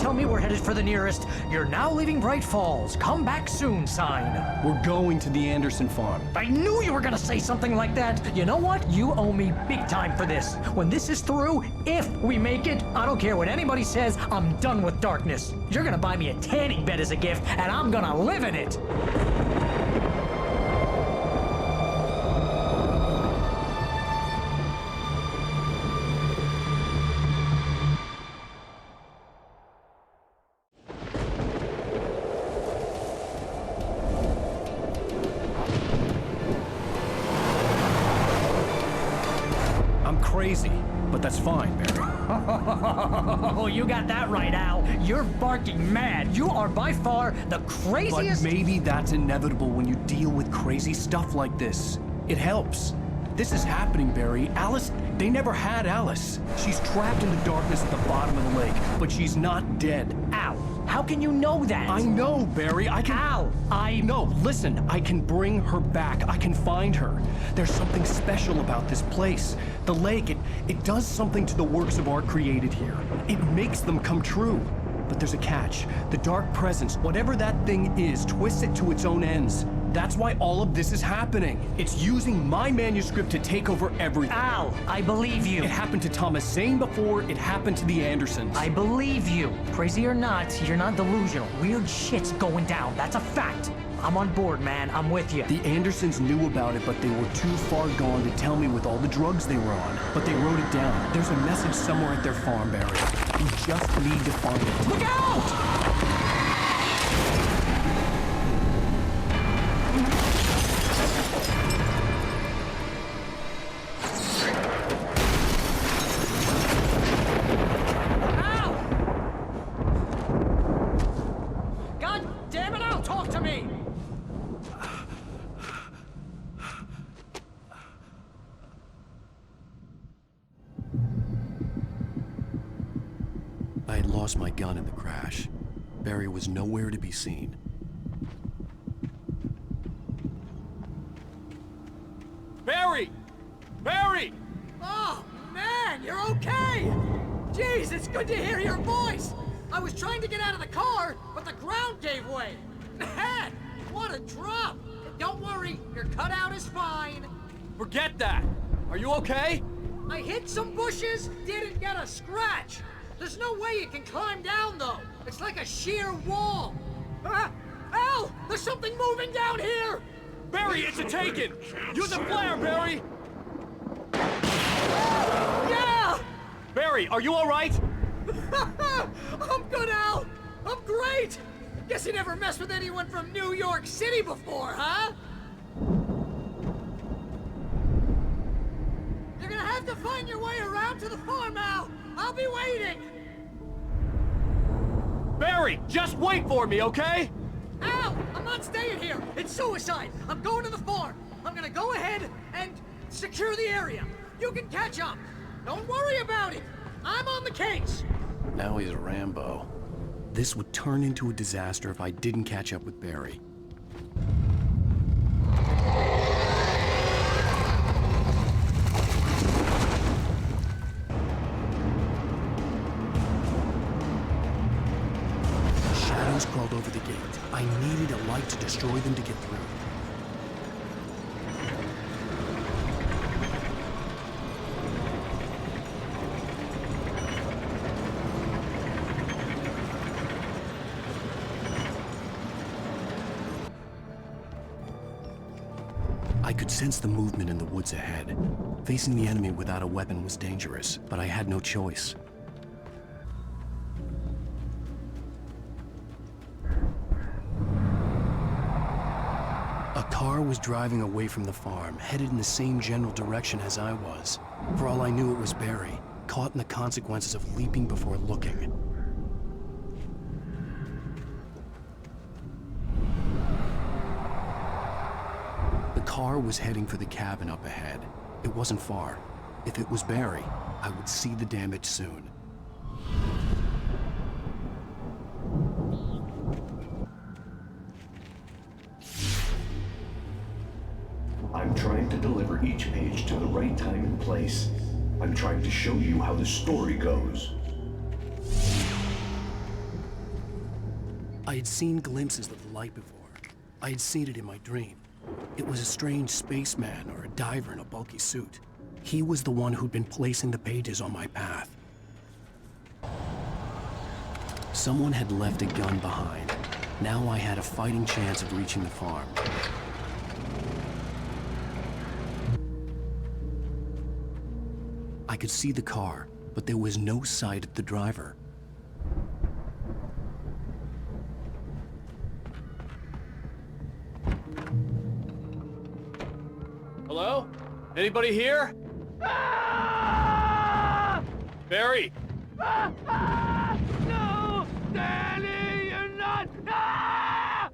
tell me we're headed for the nearest "You're now leaving Bright Falls. Come back soon" sign. We're going to the Anderson farm. I knew you were gonna say something like that. You know what? You owe me big time for this. When this is through, if we make it, I don't care what anybody says, I'm done with darkness. You're gonna buy me a tanning bed as a gift, and I'm gonna live in it. Crazy, but that's fine, Barry. Oh, you got that right, Al. You're barking mad. You are by far the craziest— But maybe that's inevitable when you deal with crazy stuff like this. It helps. This is happening, Barry. Alice, they never had Alice. She's trapped in the darkness at the bottom of the lake, but she's not dead. Al, how can you know that? I know, Barry. I can— Al, No, listen. I can bring her back. I can find her. There's something special about this place. The lake, it does something to the works of art created here. It makes them come true. But there's a catch. The dark presence, whatever that thing is, twists it to its own ends. That's why all of this is happening. It's using my manuscript to take over everything. Al, I believe you. It happened to Thomas Zane before, it happened to the Andersons. I believe you. Crazy or not, you're not delusional. Weird shit's going down. That's a fact. I'm on board, man. I'm with you. The Andersons knew about it, but they were too far gone to tell me with all the drugs they were on. But they wrote it down. There's a message somewhere at their farm, Barry. We just need to find it. Look out! I had lost my gun in the crash. Barry was nowhere to be seen. Barry! Barry! Oh, man, you're okay! Jeez, it's good to hear your voice! I was trying to get out of the car, but the ground gave way! Man, what a drop! Don't worry, your cutout is fine. Forget that! Are you okay? I hit some bushes, didn't get a scratch! There's no way you can climb down, though! It's like a sheer wall! Al! There's something moving down here! Barry, it's a Taken! Use a flare, Barry! Yeah! Barry, are you alright? I'm good, Al! I'm great! Guess you never messed with anyone from New York City before, huh? You're gonna have to find your way around to the farm, Al! I'll be waiting! Barry, just wait for me, okay? Al! I'm not staying here! It's suicide! I'm going to the farm! I'm gonna go ahead and secure the area! You can catch up! Don't worry about it! I'm on the case! Now he's Rambo. This would turn into a disaster if I didn't catch up with Barry. Shadows crawled over the gate. I needed a light to destroy them to get through. I could sense the movement in the woods ahead. Facing the enemy without a weapon was dangerous, but I had no choice. A car was driving away from the farm, headed in the same general direction as I was. For all I knew, it was Barry, caught in the consequences of leaping before looking. The car was heading for the cabin up ahead. It wasn't far. If it was Barry, I would see the damage soon. I'm trying to deliver each page to the right time and place. I'm trying to show you how the story goes. I had seen glimpses of the light before. I had seen it in my dream. It was a strange spaceman or a diver in a bulky suit. He was the one who'd been placing the pages on my path. Someone had left a gun behind. Now I had a fighting chance of reaching the farm. I could see the car, but there was no sight of the driver. Hello? Anybody here? Barry! No! Danny, you're not! Ah!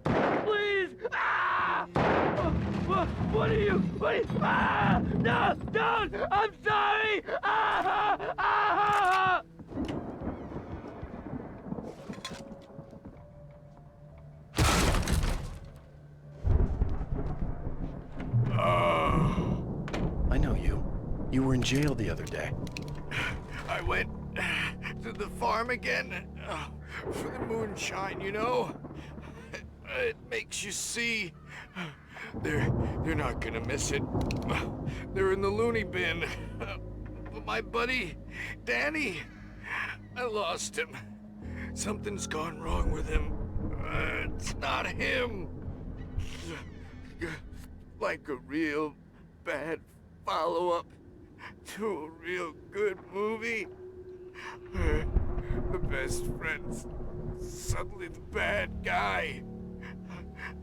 Please! Ah! What are you? Ah! No! Don't! I'm sorry! Ah! Ah! I know you. You were in jail the other day. I went to the farm again for the moonshine, you know? It makes you see. They're not gonna miss it. They're in the loony bin. But my buddy, Danny, I lost him. Something's gone wrong with him. It's not him. Like a real bad follow-up to a real good movie. The best friend's suddenly the bad guy.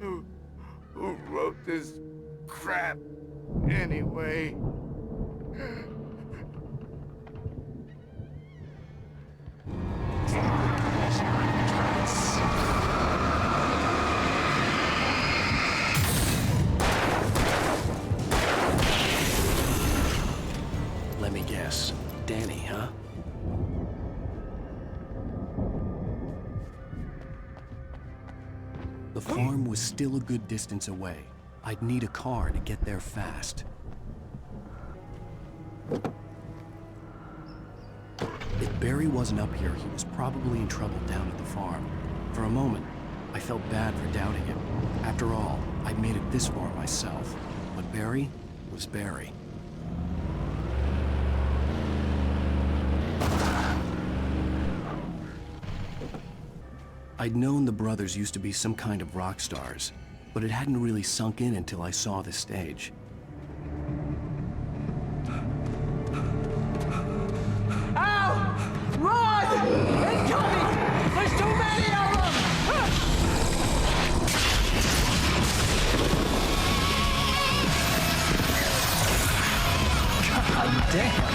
Who wrote this crap anyway? Let me guess. Danny, huh? The farm was still a good distance away. I'd need a car to get there fast. If Barry wasn't up here, he was probably in trouble down at the farm. For a moment, I felt bad for doubting him. After all, I'd made it this far myself. But Barry was Barry. I'd known the brothers used to be some kind of rock stars, but it hadn't really sunk in until I saw the stage. Ow! Run! Incoming! There's too many of them! God damn!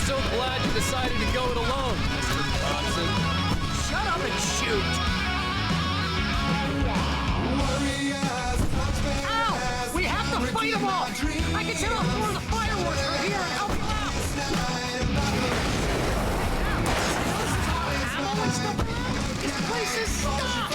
So glad you decided to go it alone, Mr. Johnson. Shut up and shoot! Ow! We have to fight them all! I can set off more of the fireworks from here and help you out! Ammo and stuff around! This place is stopped!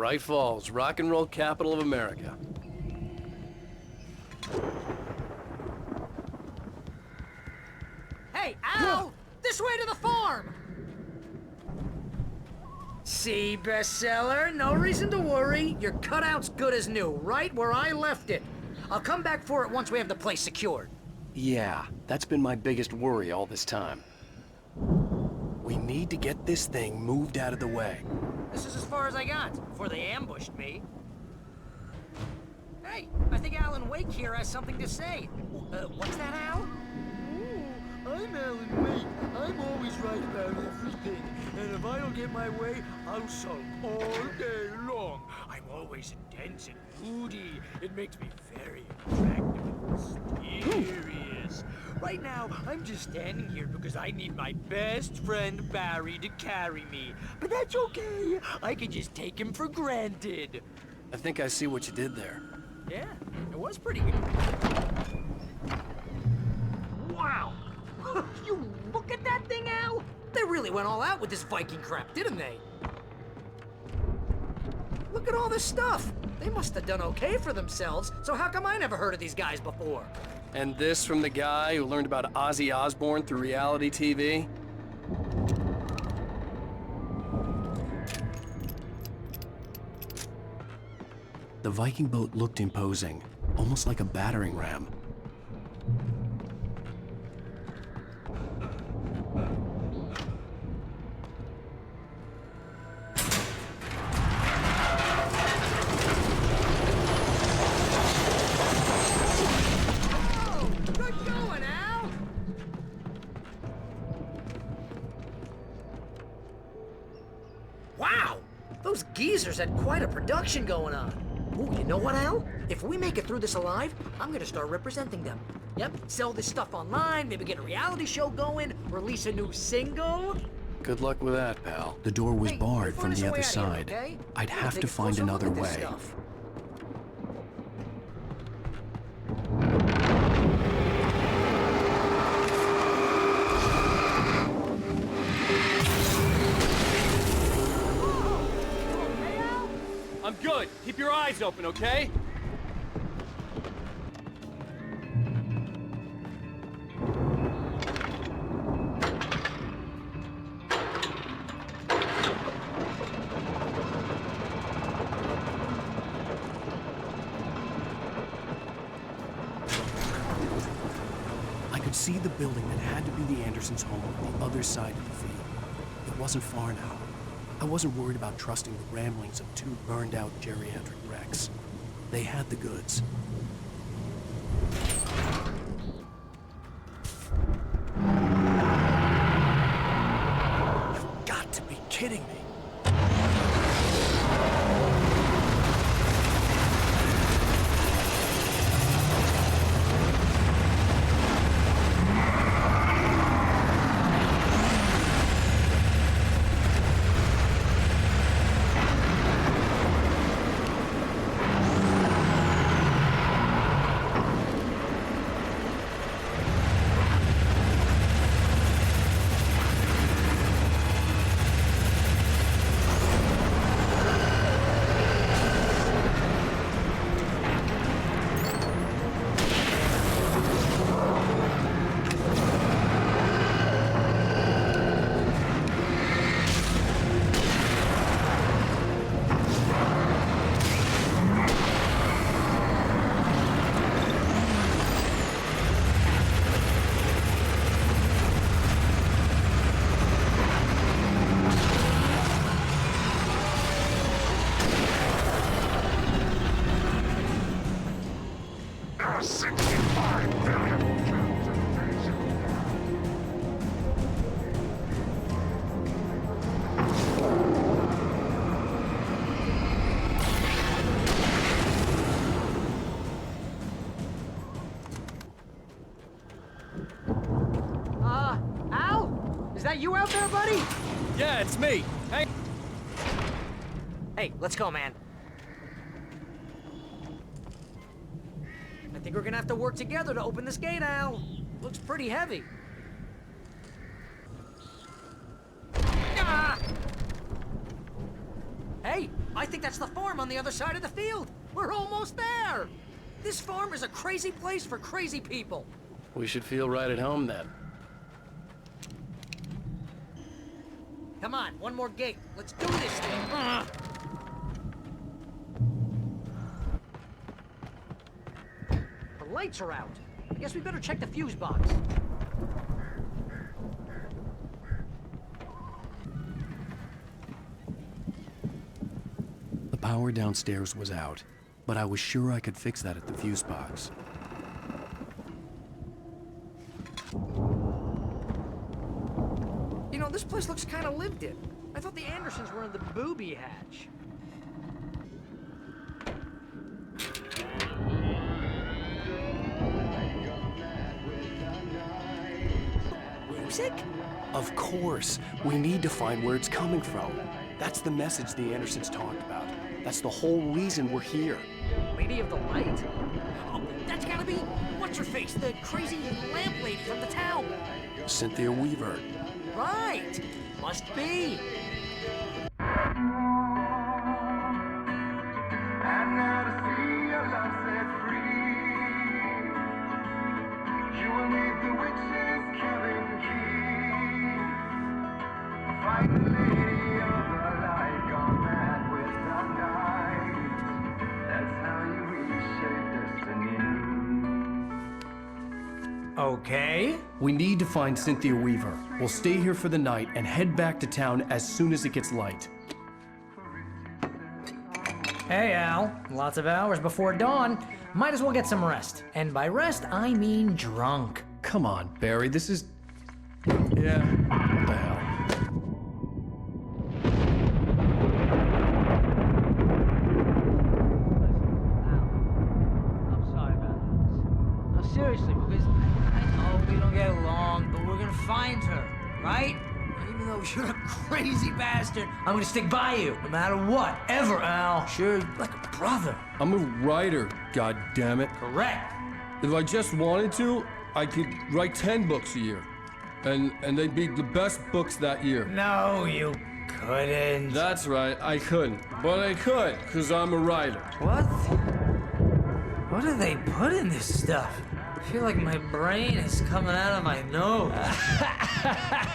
Bright Falls, rock and roll capital of America. Hey, Al! This way to the farm! See, bestseller? No reason to worry. Your cutout's good as new, right where I left it. I'll come back for it once we have the place secured. Yeah, that's been my biggest worry all this time. We need to get this thing moved out of the way. This is as far as I got before they ambushed me. Hey, I think Alan Wake here has something to say. What's that, Al? I'm Alan Wake. I'm always right about everything. And if I don't get my way, I'll sulk all day long. I'm always intense and moody. It makes me very attractive and mysterious. Right now, I'm just standing here because I need my best friend Barry to carry me. But that's okay. I can just take him for granted. I think I see what you did there. Yeah, it was pretty good. Wow! You look at that thing, Al! They really went all out with this Viking crap, didn't they? Look at all this stuff! They must have done okay for themselves, so how come I never heard of these guys before? And this from the guy who learned about Ozzy Osbourne through reality TV? The Viking boat looked imposing, almost like a battering ram. Wow! Those geezers had quite a production going on. Ooh, you know what, Al? If we make it through this alive, I'm gonna start representing them. Yep, sell this stuff online, maybe get a reality show going, release a new single. Good luck with that, pal. The door was barred from the other side. Okay? I'd I'm gonna have take to a find closer look another at this way. stuff. I'm good. Keep your eyes open, okay? I could see the building that had to be the Andersons' home on the other side of the field. It wasn't far now. I wasn't worried about trusting the ramblings of two burned-out geriatric wrecks. They had the goods. You've got to be kidding me. Al? Is that you out there, buddy? Yeah, it's me. Hey. Hey, let's go, man. I think we're gonna have to work together to open this gate, Al. Looks pretty heavy. Ah! Hey, I think that's the farm on the other side of the field. We're almost there. This farm is a crazy place for crazy people. We should feel right at home then. Come on, one more gate. Let's do this thing. The lights are out. I guess we better check the fuse box. The power downstairs was out, but I was sure I could fix that at the fuse box. You know, this place looks kind of lived in. I thought the Andersons were in the booby hatch. Music? Of course. We need to find where it's coming from. That's the message the Andersons talked about. That's the whole reason we're here. Lady of the Light? Oh, that's gotta be... What's-her-face? The crazy lamp lady from the town. Cynthia Weaver. Right! Must be. Okay. We need to find Cynthia Weaver. We'll stay here for the night and head back to town as soon as it gets light. Hey, Al. Lots of hours before dawn. Might as well get some rest. And by rest, I mean drunk. Come on, Barry, this is... Yeah, what the hell? I'm sorry about this. No, seriously, because I know we don't get along, but we're gonna find her, right? And even though you're a crazy bastard, I'm gonna stick by you, no matter what, ever, Al. Sure, like a brother. I'm a writer, goddammit. Correct. If I just wanted to, I could write 10 books a year. And they'd be the best books that year. No, you couldn't. That's right, I couldn't. But I could, because I'm a writer. What? What do they put in this stuff? I feel like my brain is coming out of my nose.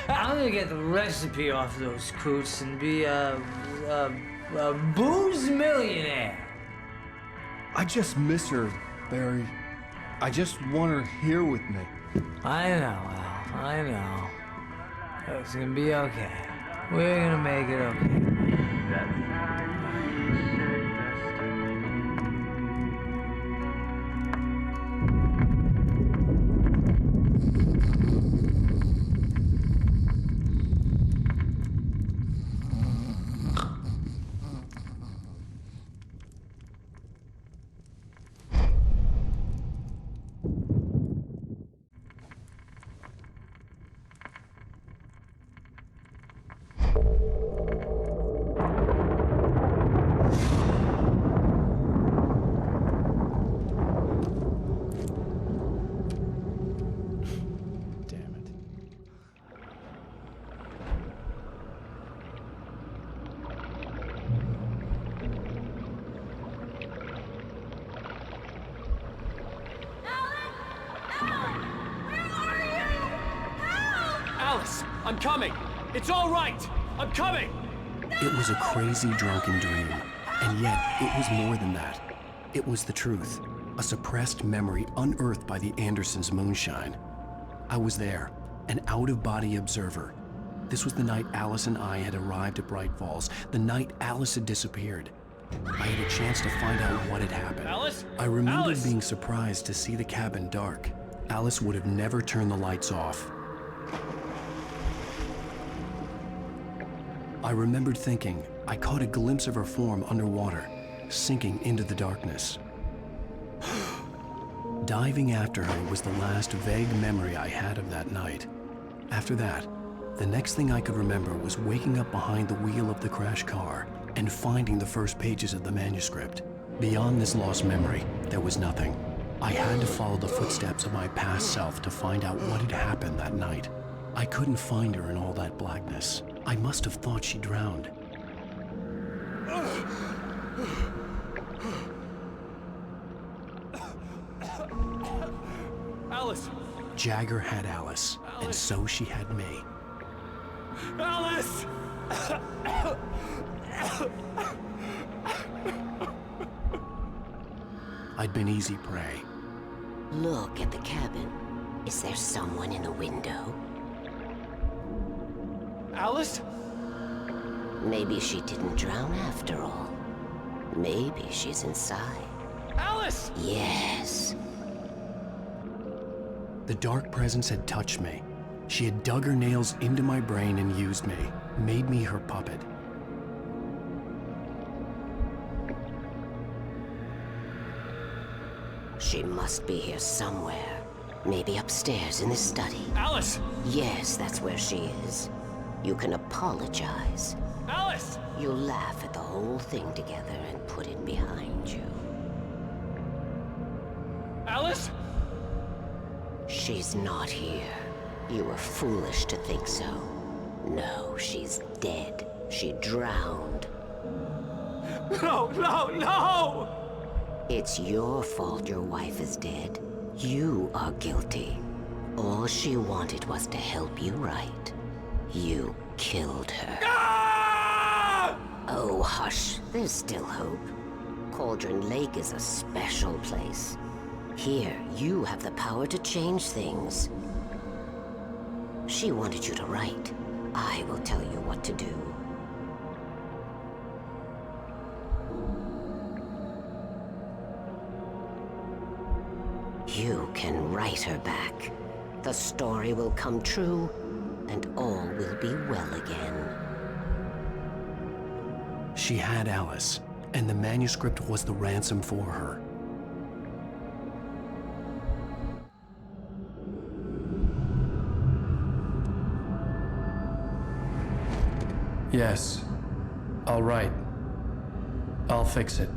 I'm gonna get the recipe off those coots and be a booze millionaire. I just miss her, Barry. I just want her here with me. I know, Al. I know. It's gonna be okay. We're gonna make it okay. Alice, I'm coming. It's all right. I'm coming. It was a crazy drunken dream, and yet it was more than that. It was the truth, a suppressed memory unearthed by the Andersons' moonshine. I was there, an out-of-body observer. This was the night Alice and I had arrived at Bright Falls, the night Alice had disappeared. I had a chance to find out what had happened. Alice? I remembered Alice! being surprised to see the cabin dark. Alice would have never turned the lights off. I remembered thinking I caught a glimpse of her form underwater, sinking into the darkness. Diving after her was the last vague memory I had of that night. After that, the next thing I could remember was waking up behind the wheel of the crashed car and finding the first pages of the manuscript. Beyond this lost memory, there was nothing. I had to follow the footsteps of my past self to find out what had happened that night. I couldn't find her in all that blackness. I must have thought she drowned. Alice! Jagger had Alice, and so she had me. Alice! I'd been easy prey. Look at the cabin. Is there someone in the window? Alice? Maybe she didn't drown after all. Maybe she's inside. Alice! Yes. The dark presence had touched me. She had dug her nails into my brain and used me, made me her puppet. She must be here somewhere. Maybe upstairs in the study. Alice! Yes, that's where she is. You can apologize. Alice! You'll laugh at the whole thing together and put it behind you. Alice? She's not here. You were foolish to think so. No, she's dead. She drowned. No, no, no! It's your fault your wife is dead. You are guilty. All she wanted was to help you right. You killed her. Ah! Oh, hush. There's still hope. Cauldron Lake is a special place. Here, you have the power to change things. She wanted you to write. I will tell you what to do. You can write her back. The story will come true, and all will be well again. She had Alice, and the manuscript was the ransom for her. Yes. All right. I'll fix it.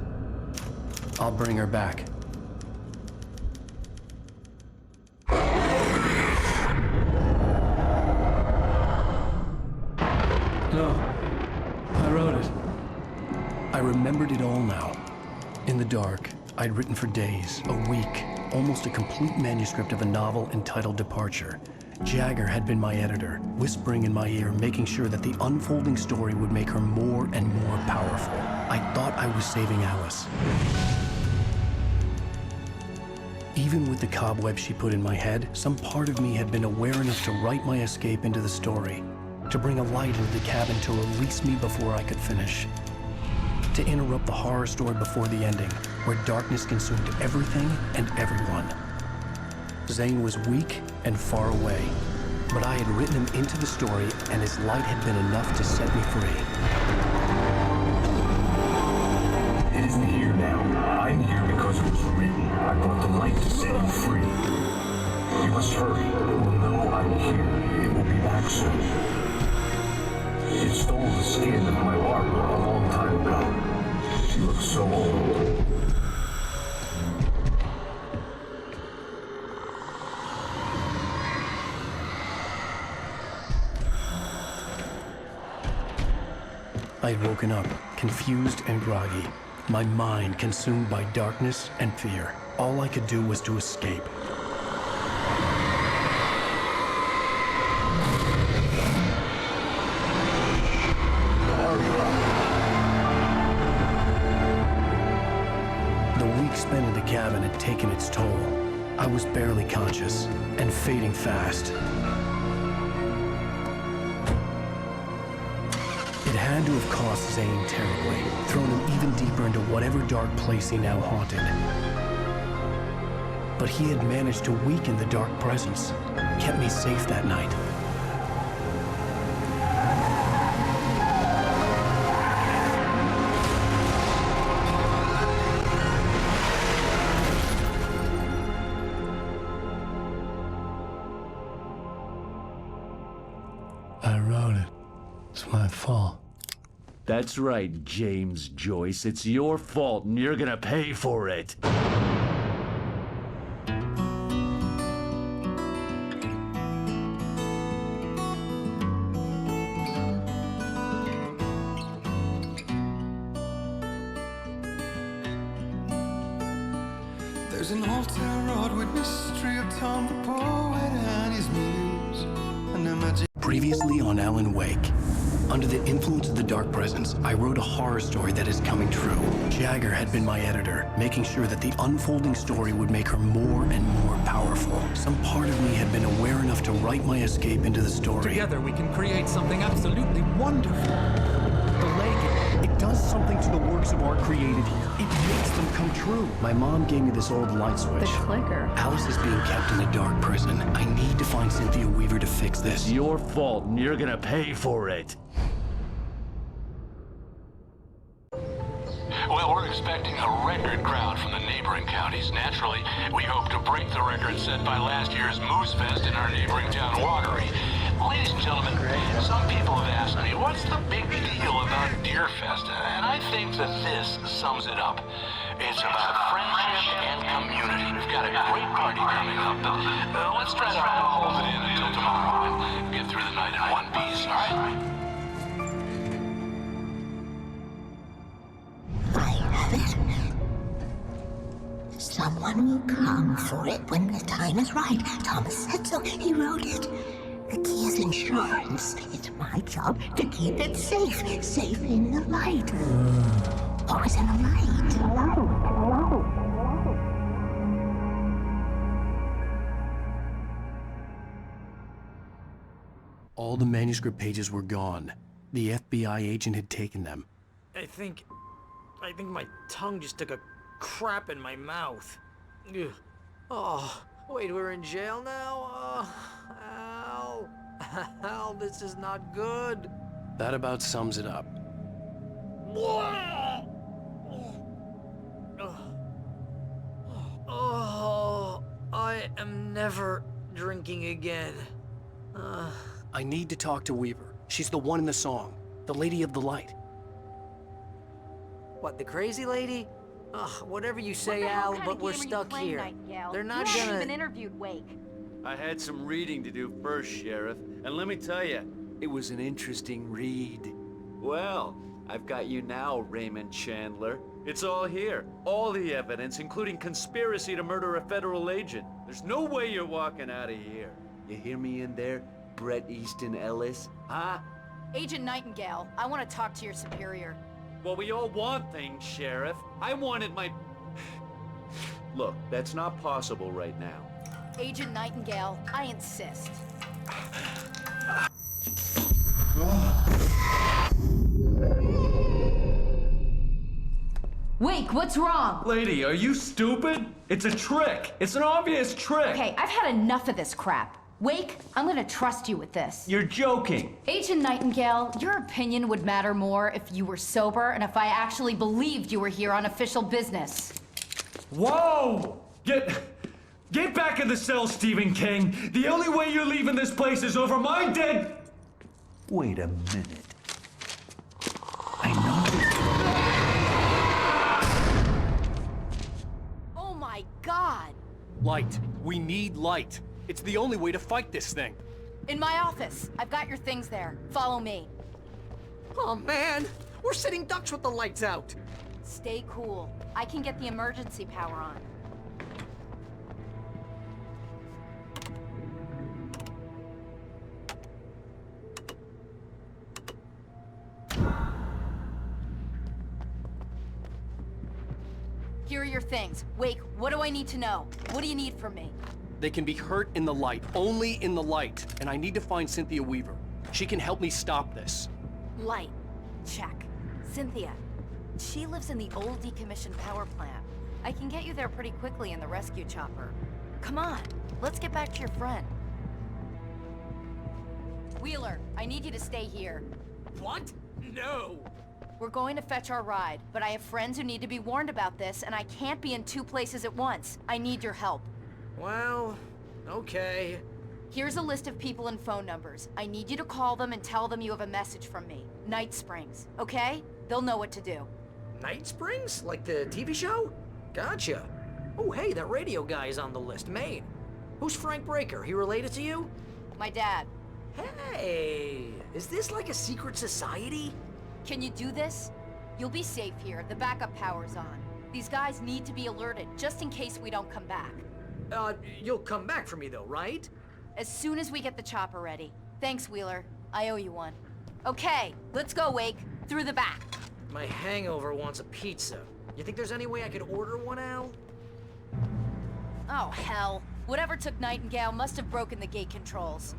I'll bring her back. No. I wrote it. I remembered it all now. In the dark, I'd written for days, a week, almost a complete manuscript of a novel entitled Departure. Jagger had been my editor, whispering in my ear, making sure that the unfolding story would make her more and more powerful. I thought I was saving Alice. Even with the cobweb she put in my head, some part of me had been aware enough to write my escape into the story, to bring a light into the cabin to release me before I could finish, to interrupt the horror story before the ending, where darkness consumed everything and everyone. Zane was weak and far away, but I had written him into the story, and his light had been enough to set me free. It isn't here now. I'm here because it was written. I brought the light to set you free. You must hurry. It will know I'm here. It will be back soon. It stole the skin of my Barbara a long time ago. She looks so old. I had woken up, confused and groggy, my mind consumed by darkness and fear. All I could do was to escape. The week spent in the cabin had taken its toll. I was barely conscious, and fading fast. It had to have cost Zane terribly, thrown him even deeper into whatever dark place he now haunted. But he had managed to weaken the dark presence, kept me safe that night. I wrote it. It's my fault. That's right, James Joyce. It's your fault, and you're gonna pay for it. There's an old town road with mystery of Tom the poet and his muse. And a magic. Previously on Alan Wake. Under the influence of the Dark Presence, I wrote a horror story that is coming true. Jagger had been my editor, making sure that the unfolding story would make her more and more powerful. Some part of me had been aware enough to write my escape into the story. Together we can create something absolutely wonderful. The lake, it does something to the works of art created here. It makes them come true. My mom gave me this old light switch. The clicker. Alice is being kept in a dark prison. I need to find Cynthia Weaver to fix this. It's your fault, and you're gonna pay for it. Well, we're expecting a record crowd from the neighboring counties. Naturally, we hope to break the record set by last year's Moose Fest in our neighboring town, Watery. Ladies and gentlemen, some people have asked me, what's the big deal about Deer Fest? And I think that this sums it up. It's about friendship and community. We've got a great party coming up. Let's try to hold it in until tomorrow and get through the night in one piece, all right? Someone will come for it when the time is right. Thomas said so. He wrote it. The key is insurance. It's my job to keep it safe. Safe in the light. Always in the light. All the manuscript pages were gone. The FBI agent had taken them. I think my tongue just took a crap in my mouth. Ugh. Oh, wait, we're in jail now? Al. Al, this is not good. That about sums it up. Oh, I am never drinking again. I need to talk to Weaver. She's the one in the song. The Lady of the Light. What, the crazy lady? Ugh, whatever you say, Al, but we're stuck here. They're not you gonna... haven't even interviewed Wake. I had some reading to do first, Sheriff, and let me tell you, it was an interesting read. Well, I've got you now, Raymond Chandler. It's all here. All the evidence, including conspiracy to murder a federal agent. There's no way you're walking out of here. You hear me in there, Bret Easton Ellis? Huh? Agent Nightingale, I want to talk to your superior. Well, we all want things, Sheriff. I wanted my... Look, that's not possible right now. Agent Nightingale, I insist. Wake, what's wrong? Lady, are you stupid? It's a trick. It's an obvious trick. Okay, I've had enough of this crap. Wake, I'm gonna trust you with this. You're joking. Agent Nightingale, your opinion would matter more if you were sober and if I actually believed you were here on official business. Whoa! Get back in the cell, Stephen King. The only way you're leaving this place is over my dead... Wait a minute. I know. Oh my God! Light. We need light. It's the only way to fight this thing. In my office. I've got your things there. Follow me. Oh man, we're sitting ducks with the lights out. Stay cool. I can get the emergency power on. Here are your things. Wake, what do I need to know? What do you need from me? They can be hurt in the light, only in the light. And I need to find Cynthia Weaver. She can help me stop this. Light. Check. Cynthia. She lives in the old decommissioned power plant. I can get you there pretty quickly in the rescue chopper. Come on, let's get back to your friend. Wheeler, I need you to stay here. What? No! We're going to fetch our ride, but I have friends who need to be warned about this, and I can't be in 2 places at once. I need your help. Well, okay. Here's a list of people and phone numbers. I need you to call them and tell them you have a message from me. Night Springs, okay? They'll know what to do. Night Springs? Like the TV show? Gotcha. Oh, hey, that radio guy is on the list, Maine. Who's Frank Breaker? He related to you? My dad. Hey, is this like a secret society? Can you do this? You'll be safe here. The backup power's on. These guys need to be alerted, just in case we don't come back. You'll come back for me though, right? As soon as we get the chopper ready. Thanks, Wheeler. I owe you one. Okay, let's go, Wake. Through the back. My hangover wants a pizza. You think there's any way I could order one, Al? Oh, hell. Whatever took Nightingale must have broken the gate controls.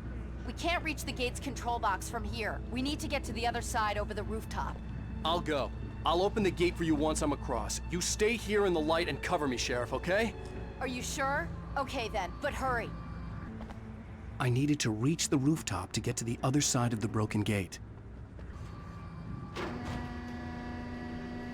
We can't reach the gate's control box from here. We need to get to the other side over the rooftop. I'll go. I'll open the gate for you once I'm across. You stay here in the light and cover me, Sheriff, okay? Are you sure? Okay then, but hurry. I needed to reach the rooftop to get to the other side of the broken gate.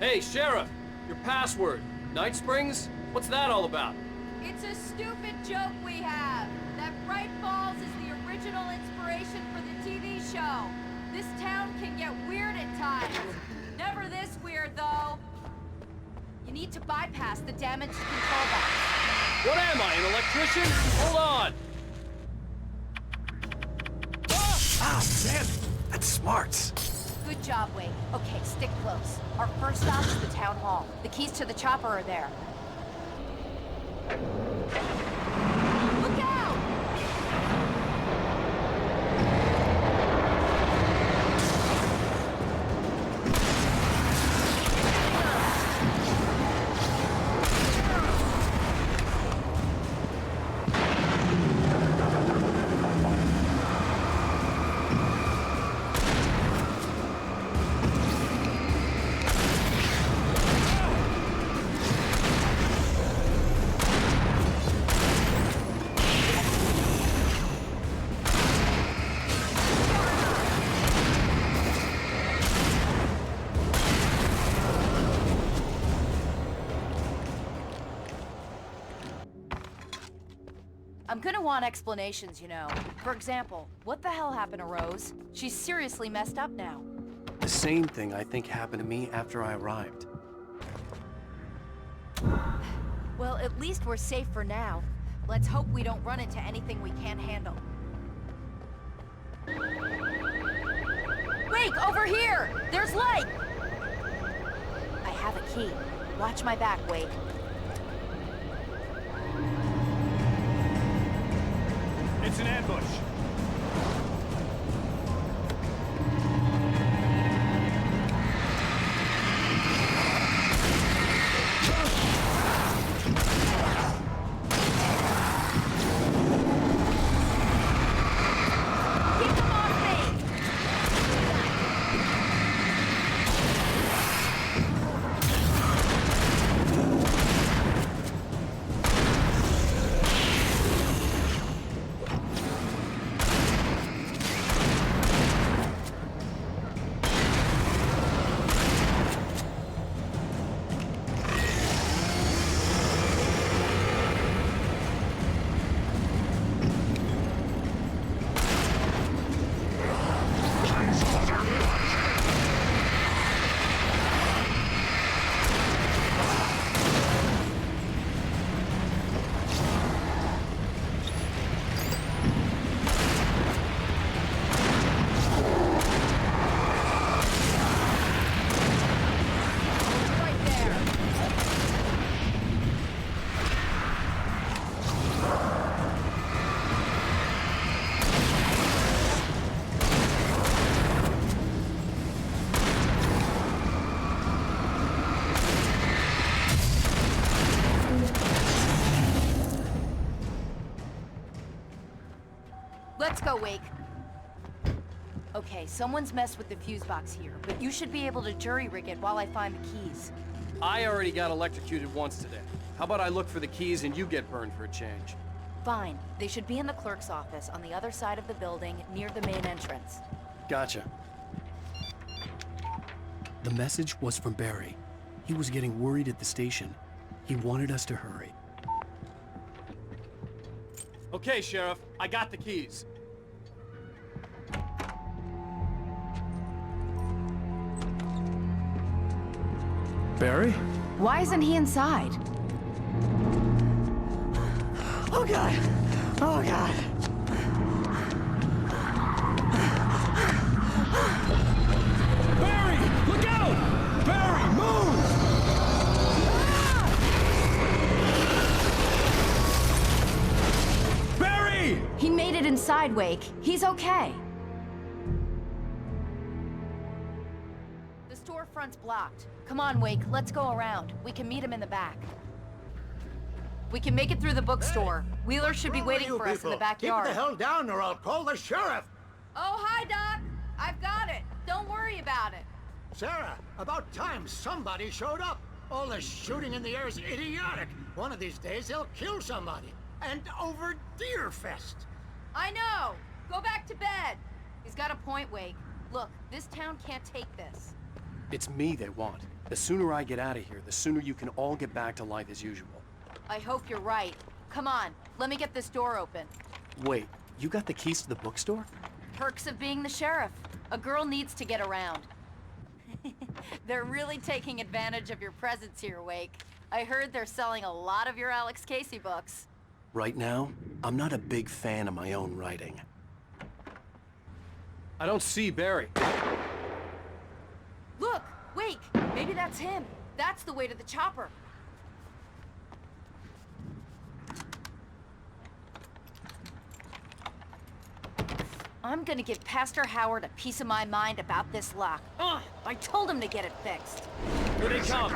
Hey, Sheriff! Your password. Night Springs? What's that all about? It's a stupid joke we have. That Bright Falls is the original inspiration for the TV show. This town can get weird at times. Never this weird, though. You need to bypass the damaged control box. What am I, an electrician? Hold on! Ah, damn it! That's smart. Good job, Wake. Okay, stick close. Our first stop is the town hall. The keys to the chopper are there. Look out! I'm gonna want explanations, you know. For example, what the hell happened to Rose? She's seriously messed up now. The same thing I think happened to me after I arrived. Well, at least we're safe for now. Let's hope we don't run into anything we can't handle. Wake, over here! There's light! I have a key. Watch my back, Wake. It's an ambush. Let's go, Wake. Okay, someone's messed with the fuse box here, but you should be able to jury-rig it while I find the keys. I already got electrocuted once today. How about I look for the keys and you get burned for a change? Fine. They should be in the clerk's office on the other side of the building, near the main entrance. Gotcha. The message was from Barry. He was getting worried at the station. He wanted us to hurry. Okay, Sheriff. I got the keys. Barry? Why isn't he inside? Oh, God. Oh, God. Barry! Look out! Barry, move! inside, Wake. He's okay. The storefront's blocked. Come on, Wake, let's go around. We can meet him in the back. We can make it through the bookstore. Wheeler should be waiting for us in the backyard. Keep the hell down or I'll call the sheriff! Oh, hi, Doc! I've got it. Don't worry about it. Sarah, about time somebody showed up. All this shooting in the air is idiotic. One of these days they'll kill somebody. And over Deerfest. I know! Go back to bed! He's got a point, Wake. Look, this town can't take this. It's me they want. The sooner I get out of here, the sooner you can all get back to life as usual. I hope you're right. Come on, let me get this door open. Wait, you got the keys to the bookstore? Perks of being the sheriff. A girl needs to get around. They're really taking advantage of your presence here, Wake. I heard they're selling a lot of your Alex Casey books. Right now, I'm not a big fan of my own writing. I don't see Barry. Look, Wake, maybe that's him. That's the way to the chopper. I'm gonna give Pastor Howard a piece of my mind about this lock. Ugh, I told him to get it fixed. Here they come.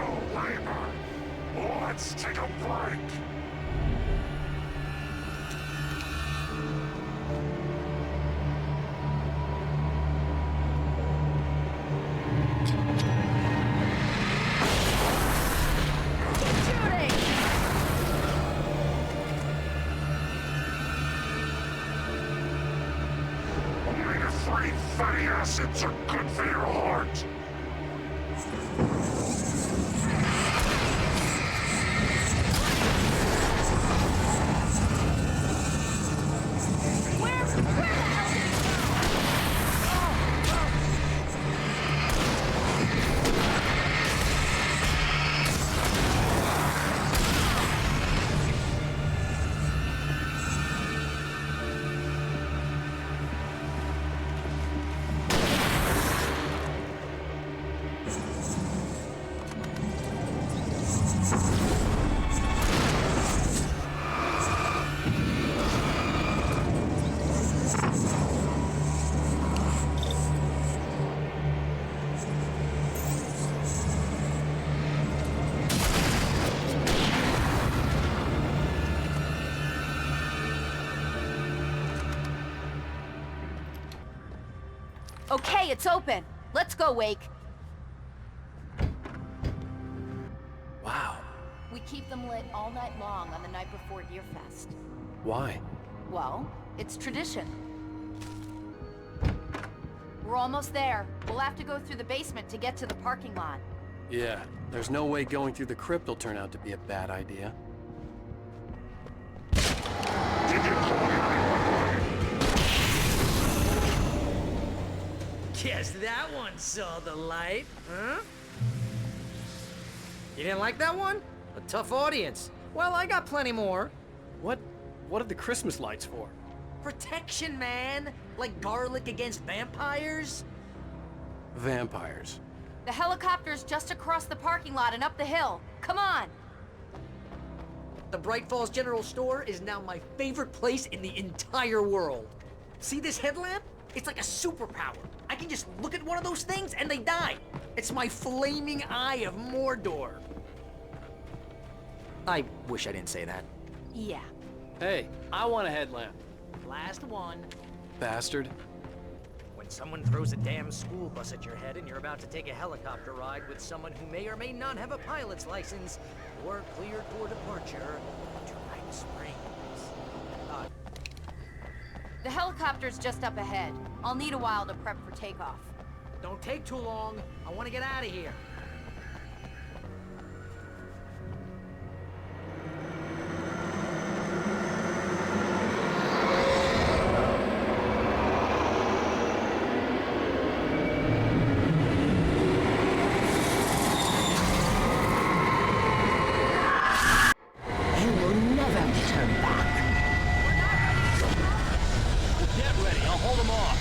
Let's take a break. Omega-3 fatty acids are good for your heart. Okay, it's open. Let's go, Wake. Wow. We keep them lit all night long on the night before Deerfest. Why? Well, it's tradition. We're almost there. We'll have to go through the basement to get to the parking lot. Yeah, there's no way going through the crypt will turn out to be a bad idea. Guess that one saw the light, huh? You didn't like that one? A tough audience. Well, I got plenty more. What are the Christmas lights for? Protection, man. Like garlic against vampires. Vampires. The helicopter's just across the parking lot and up the hill. Come on! The Bright Falls General Store is now my favorite place in the entire world. See this headlamp? It's like a superpower. I can just look at one of those things and they die. It's my flaming eye of Mordor. I wish I didn't say that. Yeah. Hey, I want a headlamp. Last one. Bastard. When someone throws a damn school bus at your head and you're about to take a helicopter ride with someone who may or may not have a pilot's license, you're cleared for departure to Night Springs. The helicopter's just up ahead. I'll need a while to prep for takeoff. Don't take too long. I want to get out of here. You will never turn back. Get ready, I'll hold them off.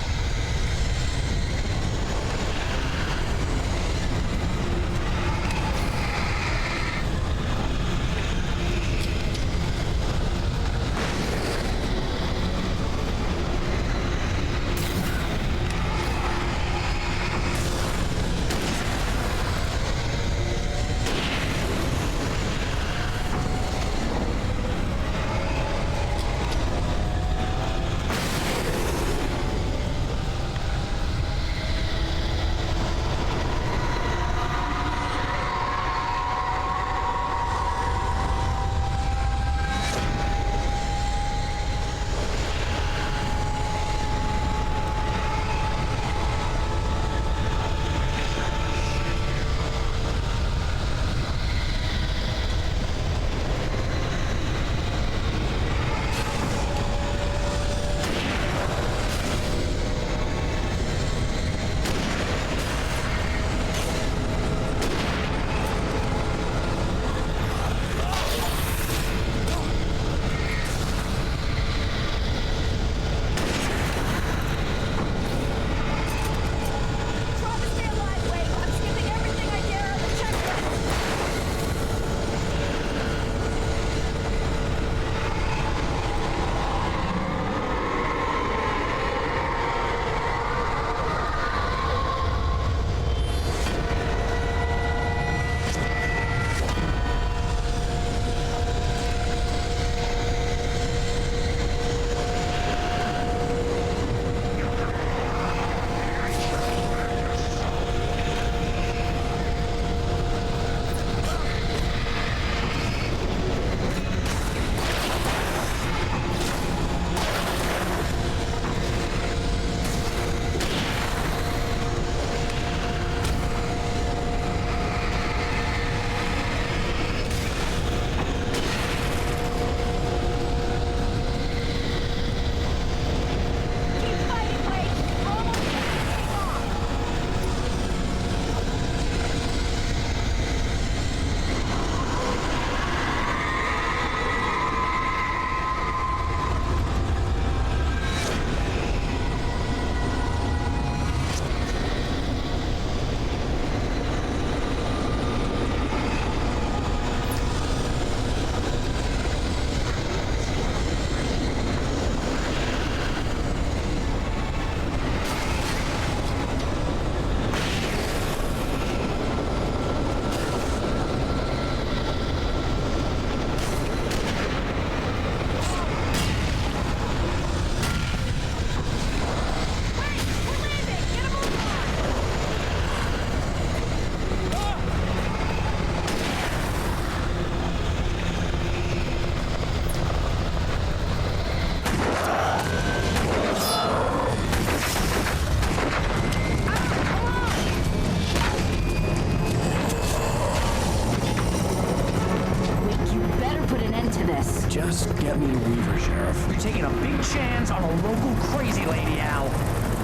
taking a big chance on a local crazy lady, Al.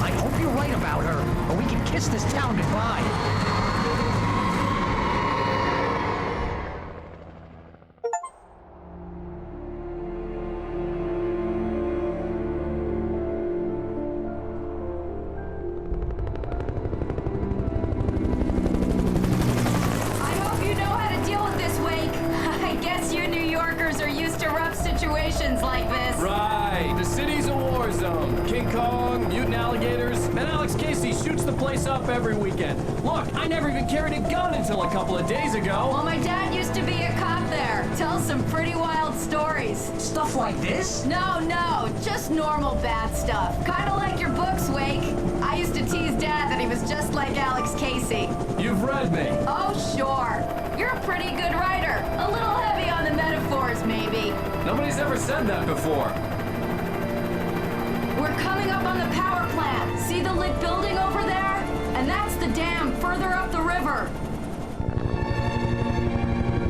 I hope you're right about her, or we can kiss this town goodbye. Like this. Right, the city's a war zone. King Kong, mutant alligators, and Alex Casey shoots the place up every weekend. Look, I never even carried a gun until a couple of days ago. Well, my dad used to be a cop there. Tells some pretty wild stories. Stuff like this? No, just normal bad stuff. Kinda like your books, Wake. I used to tease Dad that he was just like Alex Casey. You've read me. Oh, sure. You're a pretty good writer. A little heavy on the metaphors, maybe. Nobody's ever said that before. We're coming up on the power plant. See the lit building over there? And that's the dam further up the river.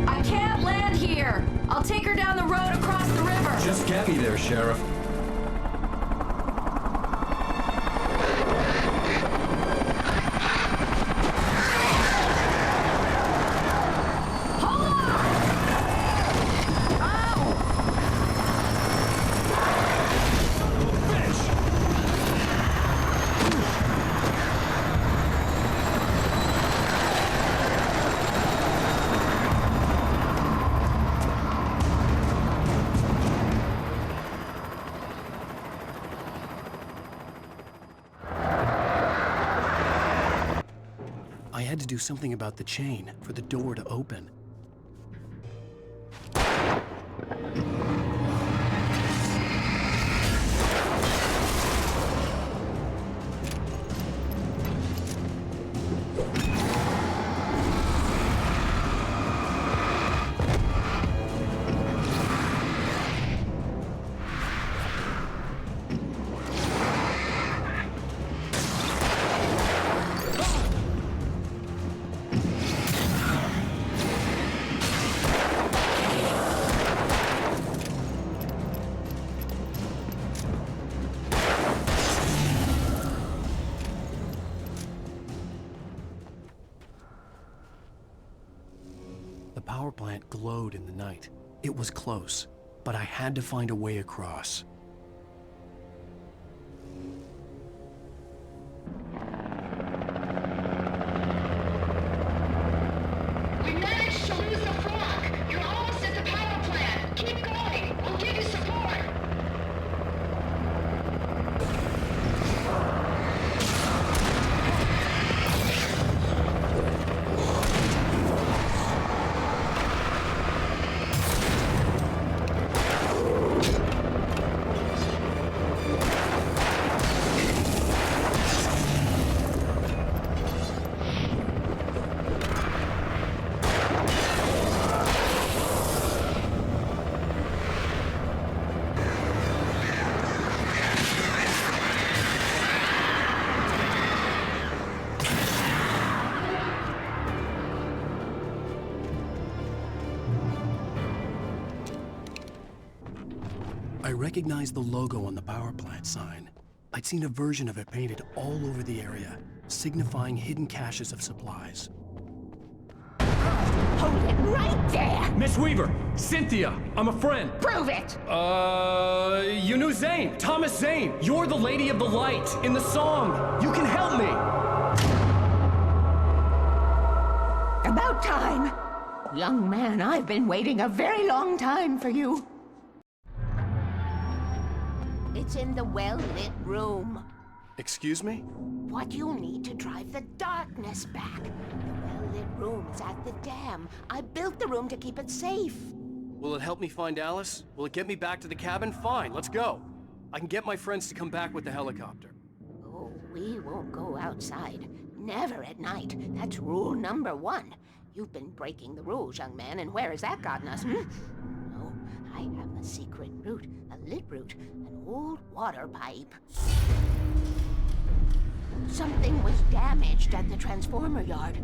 I can't land here. I'll take her down the road across the river. Just get me there, Sheriff. I had to do something about the chain for the door to open. The power plant glowed in the night. It was close, but I had to find a way across. We managed to lose the frog. You're almost at the power plant. Keep going. We'll give you support. I recognized the logo on the power plant sign. I'd seen a version of it painted all over the area, signifying hidden caches of supplies. Hold it right there! Miss Weaver! Cynthia! I'm a friend! Prove it! You knew Zane! Thomas Zane! You're the Lady of the Light in the song! You can help me! About time! Young man, I've been waiting a very long time for you. It's in the well-lit room. Excuse me? What you'll need to drive the darkness back. The well-lit room is at the dam. I built the room to keep it safe. Will it help me find Alice? Will it get me back to the cabin? Fine, let's go. I can get my friends to come back with the helicopter. Oh, we won't go outside. Never at night. That's rule number 1. You've been breaking the rules, young man, and where has that gotten us, No, I have a secret route, a lit route, an old water pipe. Something was damaged at the transformer yard.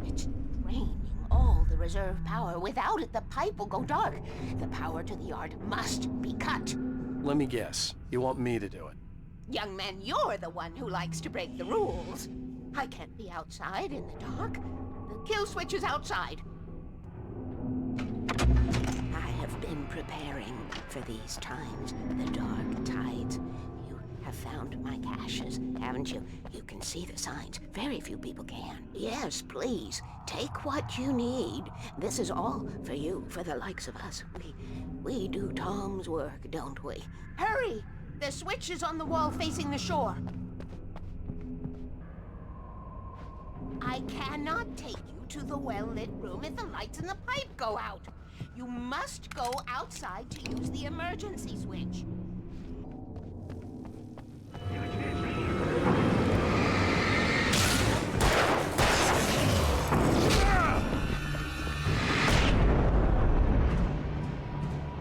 It's draining all the reserve power. Without it, the pipe will go dark. The power to the yard must be cut. Let me guess. You want me to do it? Young man, you're the one who likes to break the rules. I can't be outside in the dark. The kill switch is outside. I have been preparing for these times, the dark tides. You have found my caches, haven't you? You can see the signs. Very few people can. Yes, please, take what you need. This is all for you, for the likes of us. We do Tom's work, don't we? Hurry! The switch is on the wall facing the shore. I cannot take you to the well-lit room if the lights in the pipe go out. You must go outside to use the emergency switch.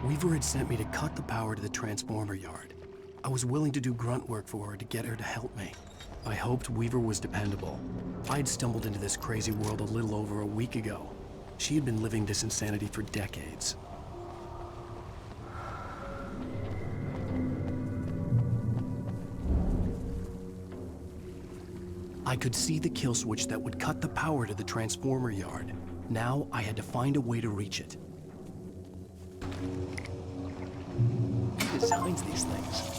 Weaver had sent me to cut the power to the transformer yard. I was willing to do grunt work for her to get her to help me. I hoped Weaver was dependable. I'd stumbled into this crazy world a little over a week ago. She had been living this insanity for decades. I could see the kill switch that would cut the power to the transformer yard. Now I had to find a way to reach it. Who designs these things?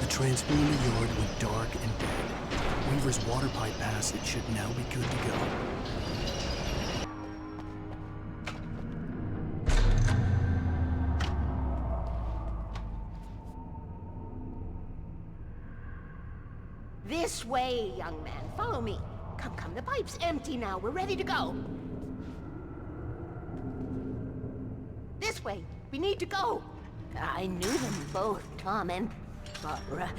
The transformer yard went dark and dead. Weaver's water pipe passage should now be good to go. This way, young man. Follow me. Come, the pipe's empty now. We're ready to go. This way. We need to go. I knew them both, Tom and Barbara.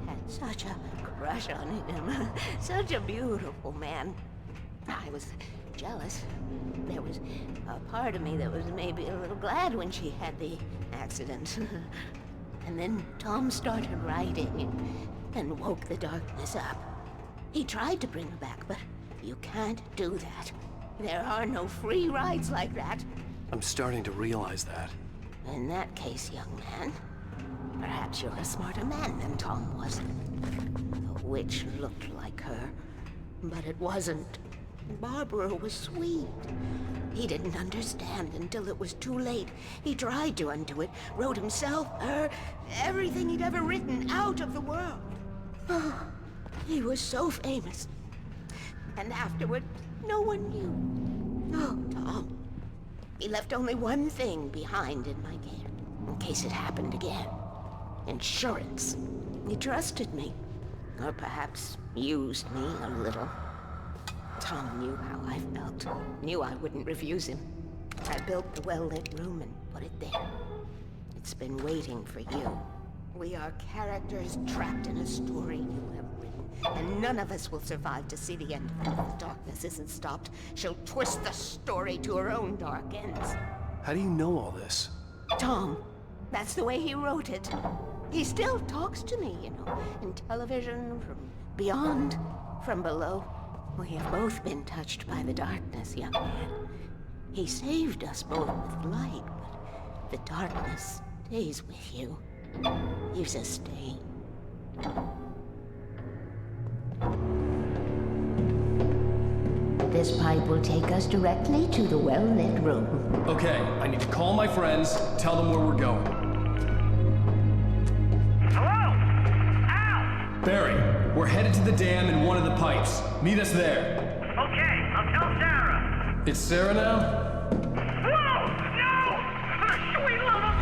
I had such a crush on him. Such a beautiful man. I was jealous. There was a part of me that was maybe a little glad when she had the accident. And then Tom started writing and woke the darkness up. He tried to bring her back, but you can't do that. There are no free rides like that. I'm starting to realize that. In that case, young man, perhaps you're a smarter man than Tom was. The witch looked like her, but it wasn't. Barbara was sweet. He didn't understand until it was too late. He tried to undo it, wrote himself, her, everything he'd ever written out of the world. Oh, he was so famous. And afterward, no one knew. Oh, Tom. He left only one thing behind in my care, in case it happened again. Insurance. He trusted me. Or perhaps used me a little. Tom knew how I felt. Knew I wouldn't refuse him. I built the well-lit room and put it there. It's been waiting for you. We are characters trapped in a story you have written, and none of us will survive to see the end of it if the darkness isn't stopped. She'll twist the story to her own dark ends. How do you know all this? Tom, that's the way he wrote it. He still talks to me, you know, in television, from beyond, from below. We have both been touched by the darkness, young man. He saved us both with light, but the darkness stays with you. Leaves a stain. This pipe will take us directly to the well-lit room. Okay, I need to call my friends, tell them where we're going. Hello? Al! Barry, we're headed to the dam in one of the pipes. Meet us there. Okay, I'll tell Sarah. It's Sarah now? Whoa! No! Sweet love!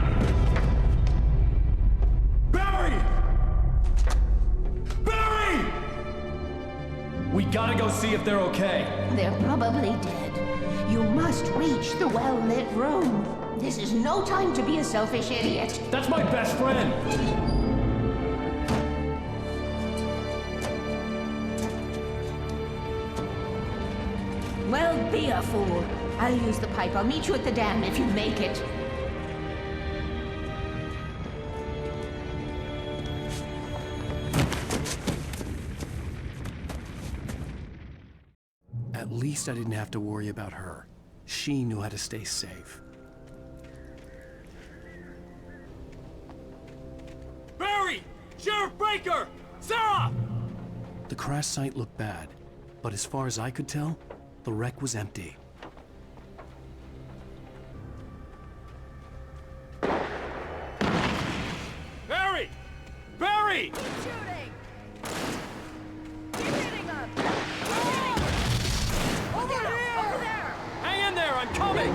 Barry! Barry! We gotta go see if they're okay. They're probably dead. You must reach the well-lit room. This is no time to be a selfish idiot. That's my best friend! Well, be a fool. I'll use the pipe. I'll meet you at the dam if you make it. least I didn't have to worry about her. She knew how to stay safe. Barry! Sheriff Baker! Sarah! The crash site looked bad, but as far as I could tell, the wreck was empty. Barry! Barry! Keep shooting! Keep hitting them! Over here! Over there! Hang in there, I'm coming!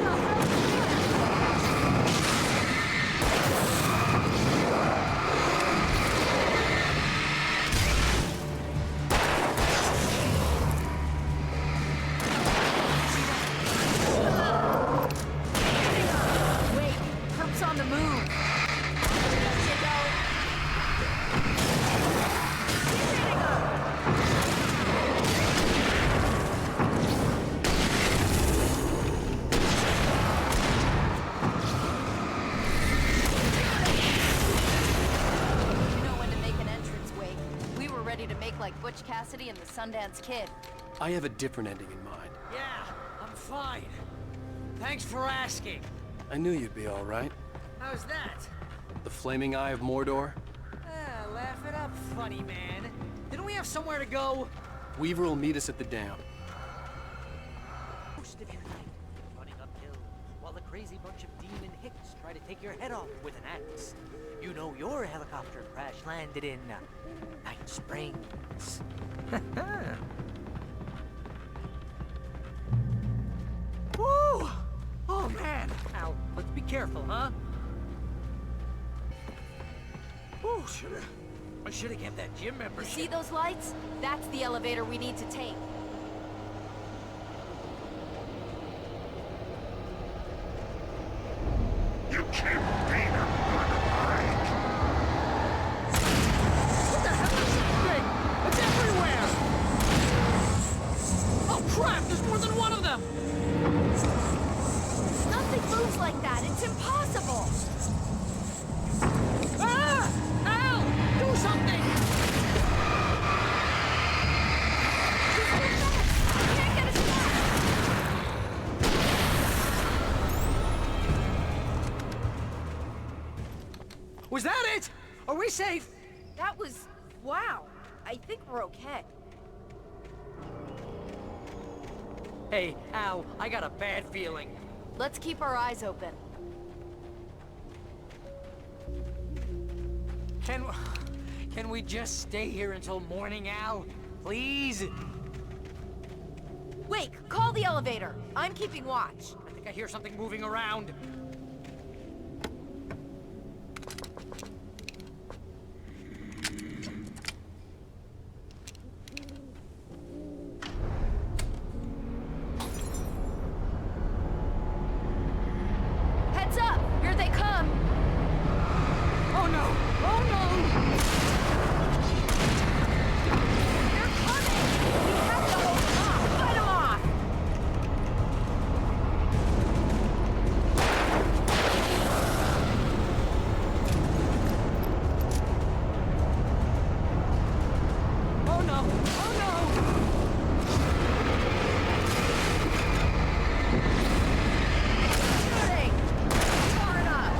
Wait, Herc's on the move. There you go. Keep hitting them! You know when to make an entrance, Wake. We were ready to make like Butch Cassidy and the Sundance Kid. I have a different ending in mind. Yeah, I'm fine. Thanks for asking. I knew you'd be all right. How's that? The flaming eye of Mordor? Ah, laugh it up, funny man. Didn't we have somewhere to go? Weaver will meet us at the dam. Most of your night running uphill while a crazy bunch of demon hicks try to take your head off with an axe. You know your helicopter crash landed in Night Springs. Woo! Oh man! Al, let's be careful, huh? Whew, I should have kept that gym You membership. see those lights? That's the elevator we need to take. You can't beat him. What the hell is this thing? It's everywhere! Oh crap, there's more than one of them! Nothing moves like that. It's impossible. Ah! Al! Do something! I can't get us back. Was that it? Are we safe? That was... wow. I think we're okay. Hey, Al, I got a bad feeling. Let's keep our eyes open. Can we just stay here until morning, Al? Please? Wake, call the elevator. I'm keeping watch. I think I hear something moving around. Heads up! Here they come! Oh no! Oh no! They're coming! We have to hold them off! Fight them off! Oh no! Oh no! Shooting! Far enough!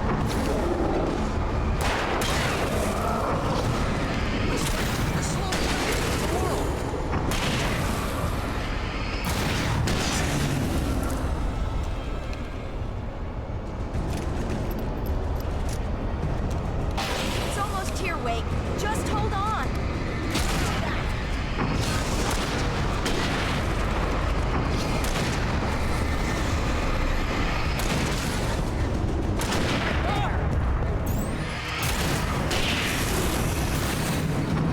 It's almost here, Wake. Just hold on.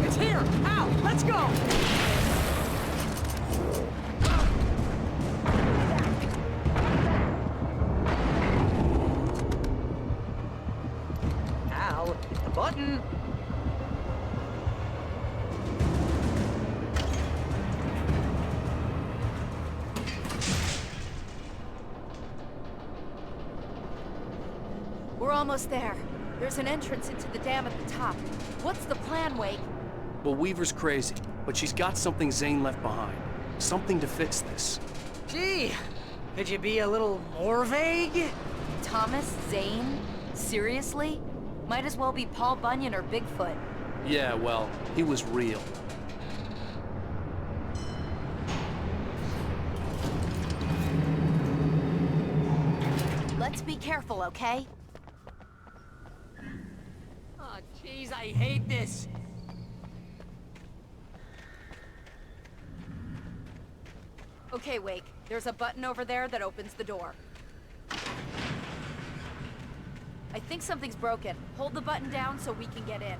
It's here! Al, let's go! Al, hit the button! We're almost there. There's an entrance into the dam at the top. What's the plan, Wake? Well, Weaver's crazy, but she's got something Zane left behind. Something to fix this. Gee, could you be a little more vague? Thomas Zane? Seriously? Might as well be Paul Bunyan or Bigfoot. Yeah, well, he was real. Let's be careful, okay? Oh, jeez, I hate this. Okay, Wake. There's a button over there that opens the door. I think something's broken. Hold the button down so we can get in.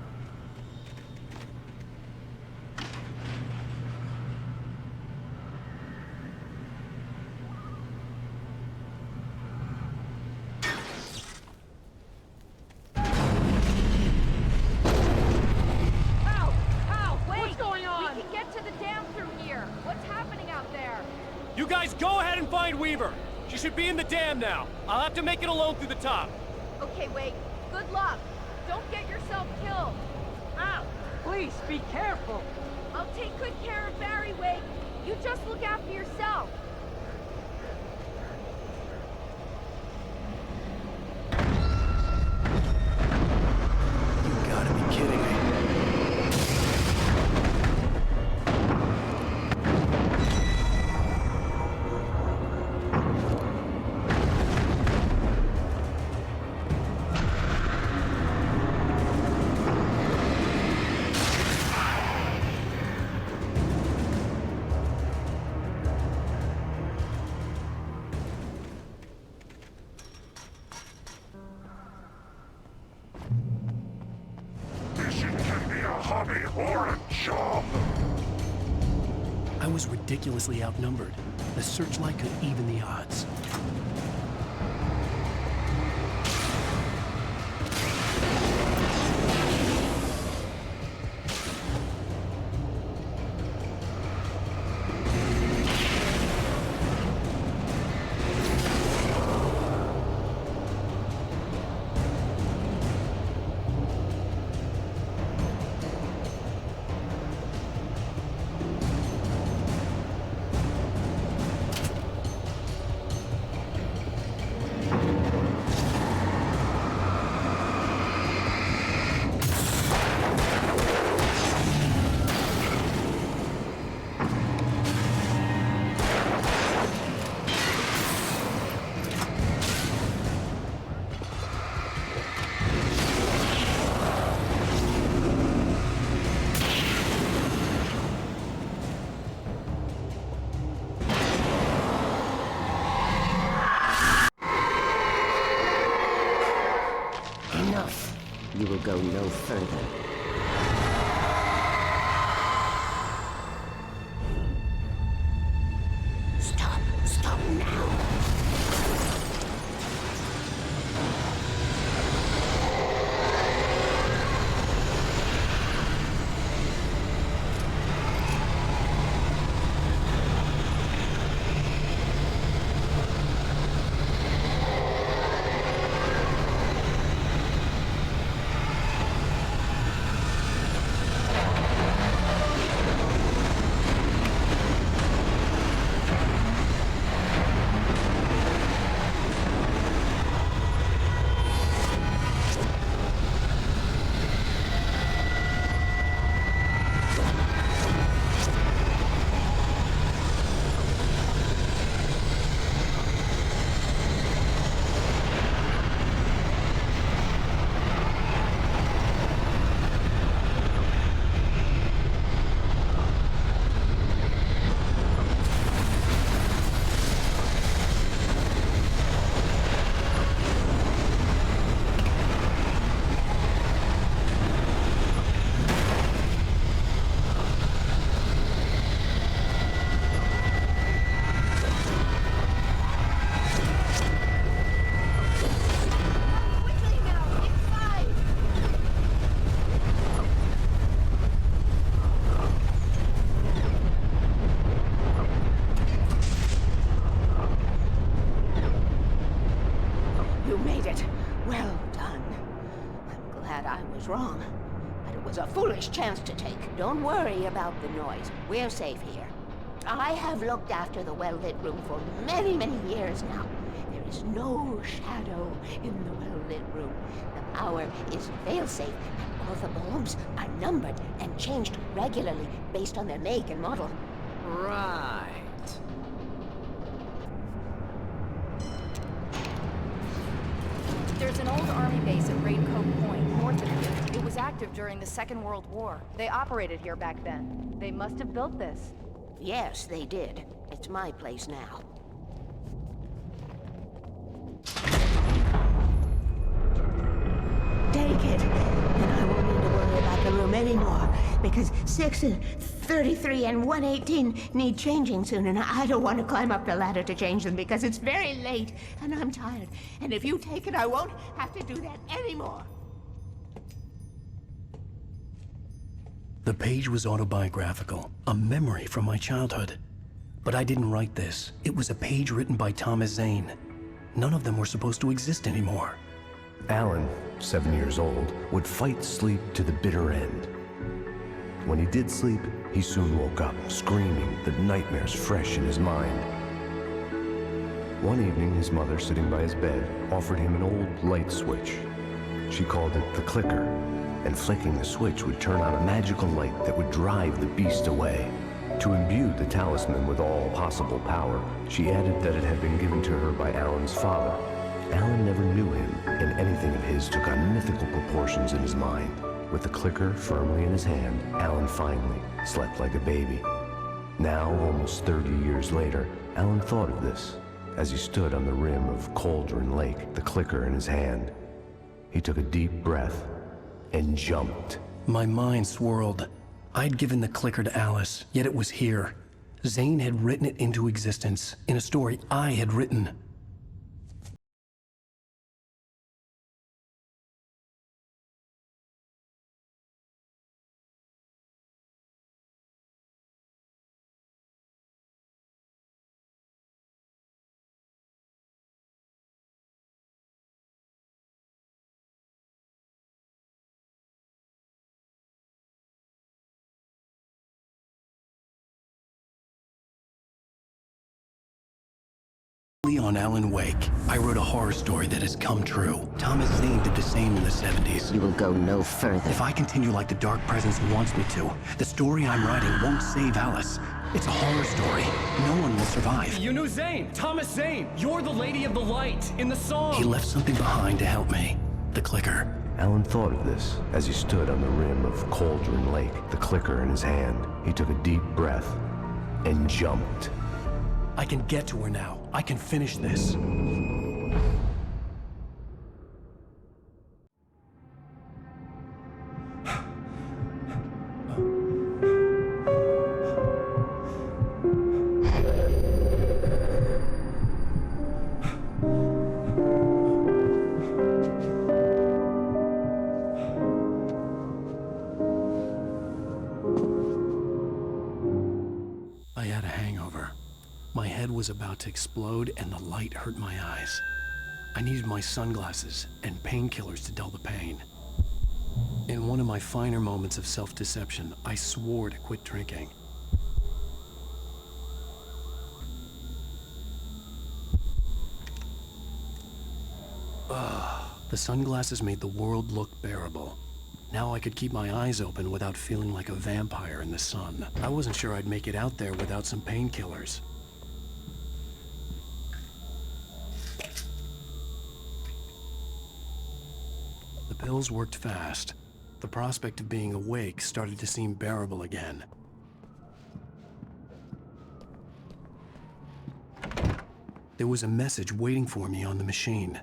You guys go ahead and find Weaver. She should be in the dam now. I'll have to make it alone through the top. Okay, Wake. Good luck. Don't get yourself killed. Ow! Please, be careful. I'll take good care of Barry, Wake. You just look after yourself. You gotta be kidding me. I was ridiculously outnumbered. The searchlight could even the odds. Enough. You will go no further. Stop. Stop now. Wrong, but it was a foolish chance to take. Don't worry about the noise. We're safe here. I have looked after the well-lit room for many, many years now. There is no shadow in the well-lit room. The power is fail-safe, and all the bulbs are numbered and changed regularly based on their make and model. Right. There's an old army base at Raincoat Point, north of here. It was active during the Second World War. They operated here back then. They must have built this. Yes, they did. It's my place now. Take it, and I won't need to worry about the room anymore, because 6 and 33 and 118 need changing soon, and I don't want to climb up the ladder to change them because it's very late, and I'm tired. And if you take it, I won't have to do that anymore. The page was autobiographical, a memory from my childhood. But I didn't write this. It was a page written by Thomas Zane. None of them were supposed to exist anymore. Alan, 7 years old, would fight sleep to the bitter end. When he did sleep, he soon woke up, screaming, the nightmares fresh in his mind. One evening, his mother, sitting by his bed, offered him an old light switch. She called it the clicker, and flicking the switch would turn on a magical light that would drive the beast away. To imbue the talisman with all possible power, she added that it had been given to her by Alan's father. Alan never knew him, and anything of his took on mythical proportions in his mind. With the clicker firmly in his hand, Alan finally slept like a baby. Now, almost 30 years later, Alan thought of this as he stood on the rim of Cauldron Lake, the clicker in his hand. He took a deep breath and jumped. My mind swirled. I'd given the clicker to Alice, yet it was here. Zane had written it into existence in a story I had written. On Alan Wake, I wrote a horror story that has come true. Thomas Zane did the same in the 70s. You will go no further. If I continue like the Dark Presence wants me to, the story I'm writing won't save Alice. It's a horror story. No one will survive. You knew Zane! Thomas Zane! You're the Lady of the Light in the song! He left something behind to help me. The clicker. Alan thought of this as he stood on the rim of Cauldron Lake, the clicker in his hand. He took a deep breath and jumped. I can get to her now. I can finish this. I had a hangover. My head was about to explode and the light hurt my eyes. I needed my sunglasses and painkillers to dull the pain. In one of my finer moments of self-deception, I swore to quit drinking. The sunglasses made the world look bearable. Now I could keep my eyes open without feeling like a vampire in the sun. I wasn't sure I'd make it out there without some painkillers. The pills worked fast. The prospect of being awake started to seem bearable again. There was a message waiting for me on the machine.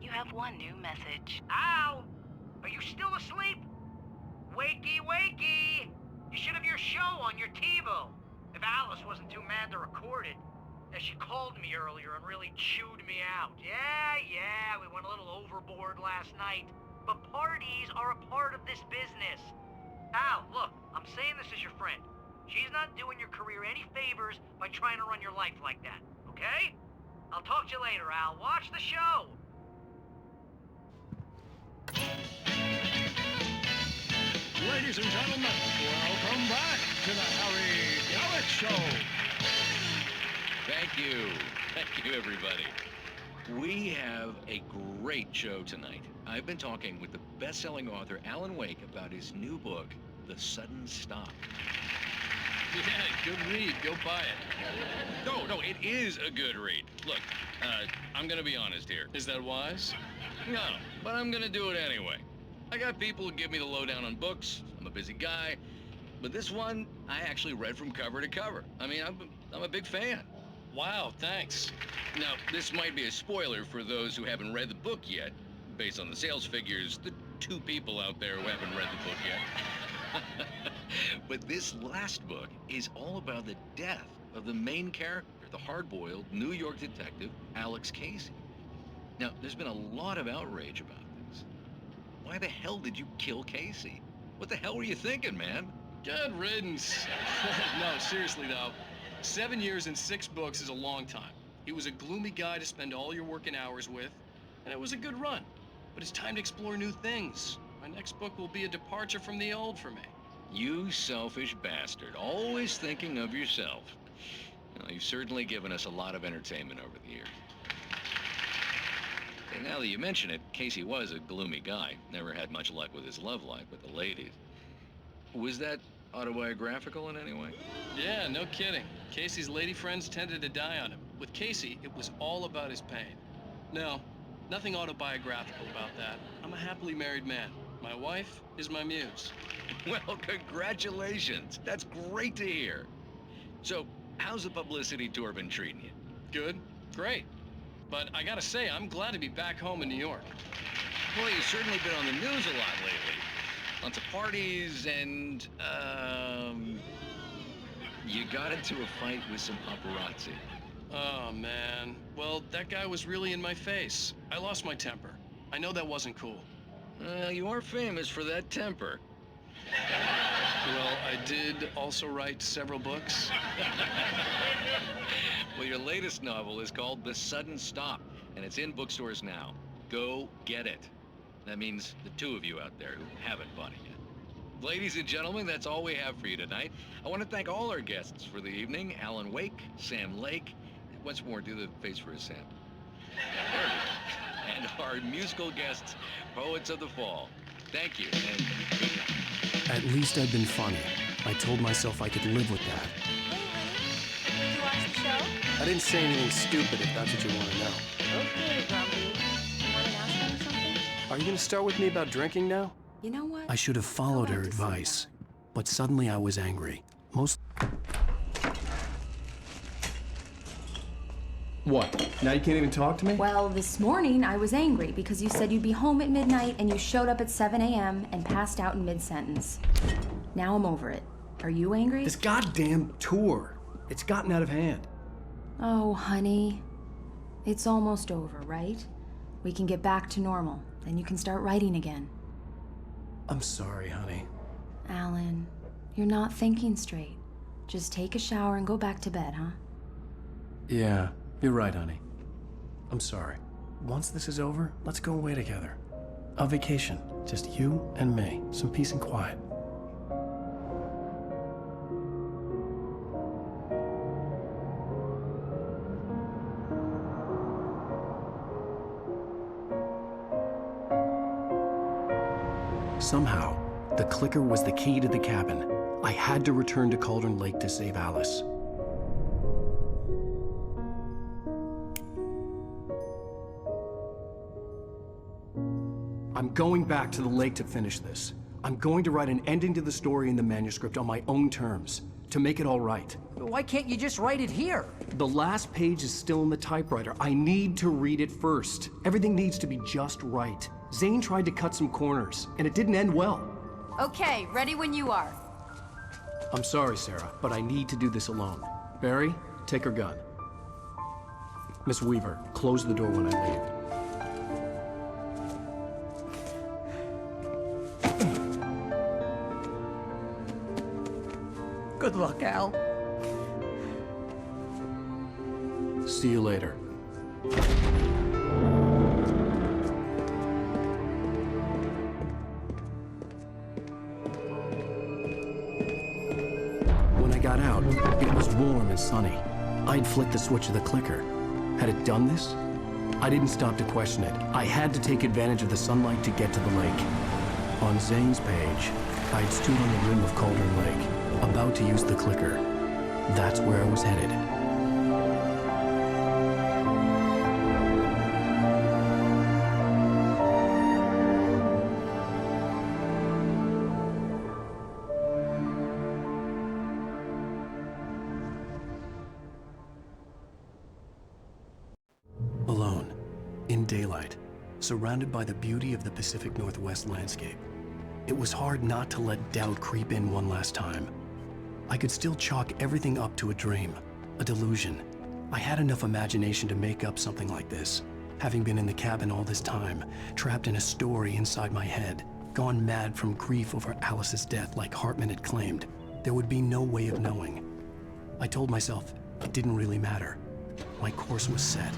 You have one new message. Al! Are you still asleep? Wakey, wakey! You should have your show on your TiVo. If Alice wasn't too mad to record it. She called me earlier and really chewed me out. Yeah, we went a little overboard last night. But parties are a part of this business. Al, look, I'm saying this as your friend. She's not doing your career any favors by trying to run your life like that, okay? I'll talk to you later, Al. Watch the show! Ladies and gentlemen, welcome back. to the Harry Gallic Show. Thank you. Thank you, everybody. We have a great show tonight. I've been talking with the best-selling author Alan Wake about his new book, The Sudden Stop. Yeah, good read. Go buy it. No, it is a good read. Look, I'm gonna be honest here. Is that wise? No, but I'm gonna do it anyway. I got people who give me the lowdown on books. I'm a busy guy. But this one, I actually read from cover to cover. I mean, I'm a big fan. Wow, thanks. Now, this might be a spoiler for those who haven't read the book yet. Based on the sales figures, the 2 people out there who haven't read the book yet. But this last book is all about the death of the main character, the hard-boiled New York detective, Alex Casey. Now, there's been a lot of outrage about this. Why the hell did you kill Casey? What the hell were you thinking, man? Good riddance. No, seriously though, 7 years and 6 books is a long time. He was a gloomy guy to spend all your working hours with, and it was a good run. But it's time to explore new things. My next book will be a departure from the old for me. You selfish bastard, always thinking of yourself. Well, you've certainly given us a lot of entertainment over the years. And now that you mention it, Casey was a gloomy guy. Never had much luck with his love life with the ladies. Was that autobiographical in any way? Yeah, no kidding. Casey's lady friends tended to die on him. With Casey, it was all about his pain. No, nothing autobiographical about that. I'm a happily married man. My wife is my muse. Well, congratulations. That's great to hear. So, how's the publicity tour been treating you? Good, great. But I gotta say, I'm glad to be back home in New York. Well, you've certainly been on the news a lot lately. Lots of parties and, you got into a fight with some paparazzi. Oh, man. Well, that guy was really in my face. I lost my temper. I know that wasn't cool. You are famous for that temper. Well, I did also write several books. Well, your latest novel is called The Sudden Stop, and it's in bookstores now. Go get it. That means the 2 of you out there who haven't bought it yet. Ladies and gentlemen, that's all we have for you tonight. I want to thank all our guests for the evening. Alan Wake, Sam Lake. Once more, do the face for a Sam. There it is. And our musical guests, Poets of the Fall. Thank you, and good night. At least I'd been funny. I told myself I could live with that. Did you watch the show? I didn't say anything stupid if that's what you want to know. Okay, Grumpy. You want to ask me something? Are you going to start with me about drinking now? You know what? I should have followed her advice, but suddenly I was angry. What? Now you can't even talk to me? Well, this morning I was angry because you said you'd be home at midnight and you showed up at 7 a.m. and passed out in mid-sentence. Now I'm over it. Are you angry? This goddamn tour. It's gotten out of hand. Oh, honey. It's almost over, right? We can get back to normal. Then you can start writing again. I'm sorry, honey. Alan, you're not thinking straight. Just take a shower and go back to bed, huh? Yeah, you're right, honey. I'm sorry. Once this is over, let's go away together. A vacation. Just you and me. Some peace and quiet. Somehow, the clicker was the key to the cabin. I had to return to Cauldron Lake to save Alice. I'm going back to the lake to finish this. I'm going to write an ending to the story in the manuscript on my own terms, to make it all right. Why can't you just write it here? The last page is still in the typewriter. I need to read it first. Everything needs to be just right. Zane tried to cut some corners, and it didn't end well. Okay, ready when you are. I'm sorry, Sarah, but I need to do this alone. Barry, take her gun. Miss Weaver, close the door when I leave. Good luck, Al. See you later. It was warm and sunny. I'd flicked the switch of the clicker. Had it done this? I didn't stop to question it. I had to take advantage of the sunlight to get to the lake. On Zane's page, I'd stood on the rim of Cauldron Lake, about to use the clicker. That's where I was headed. Alone, in daylight, surrounded by the beauty of the Pacific Northwest landscape, it was hard not to let doubt creep in one last time. I could still chalk everything up to a dream, a delusion. I had enough imagination to make up something like this, having been in the cabin all this time, trapped in a story inside my head, gone mad from grief over Alice's death like Hartman had claimed. There would be no way of knowing. I told myself it didn't really matter. My course was set.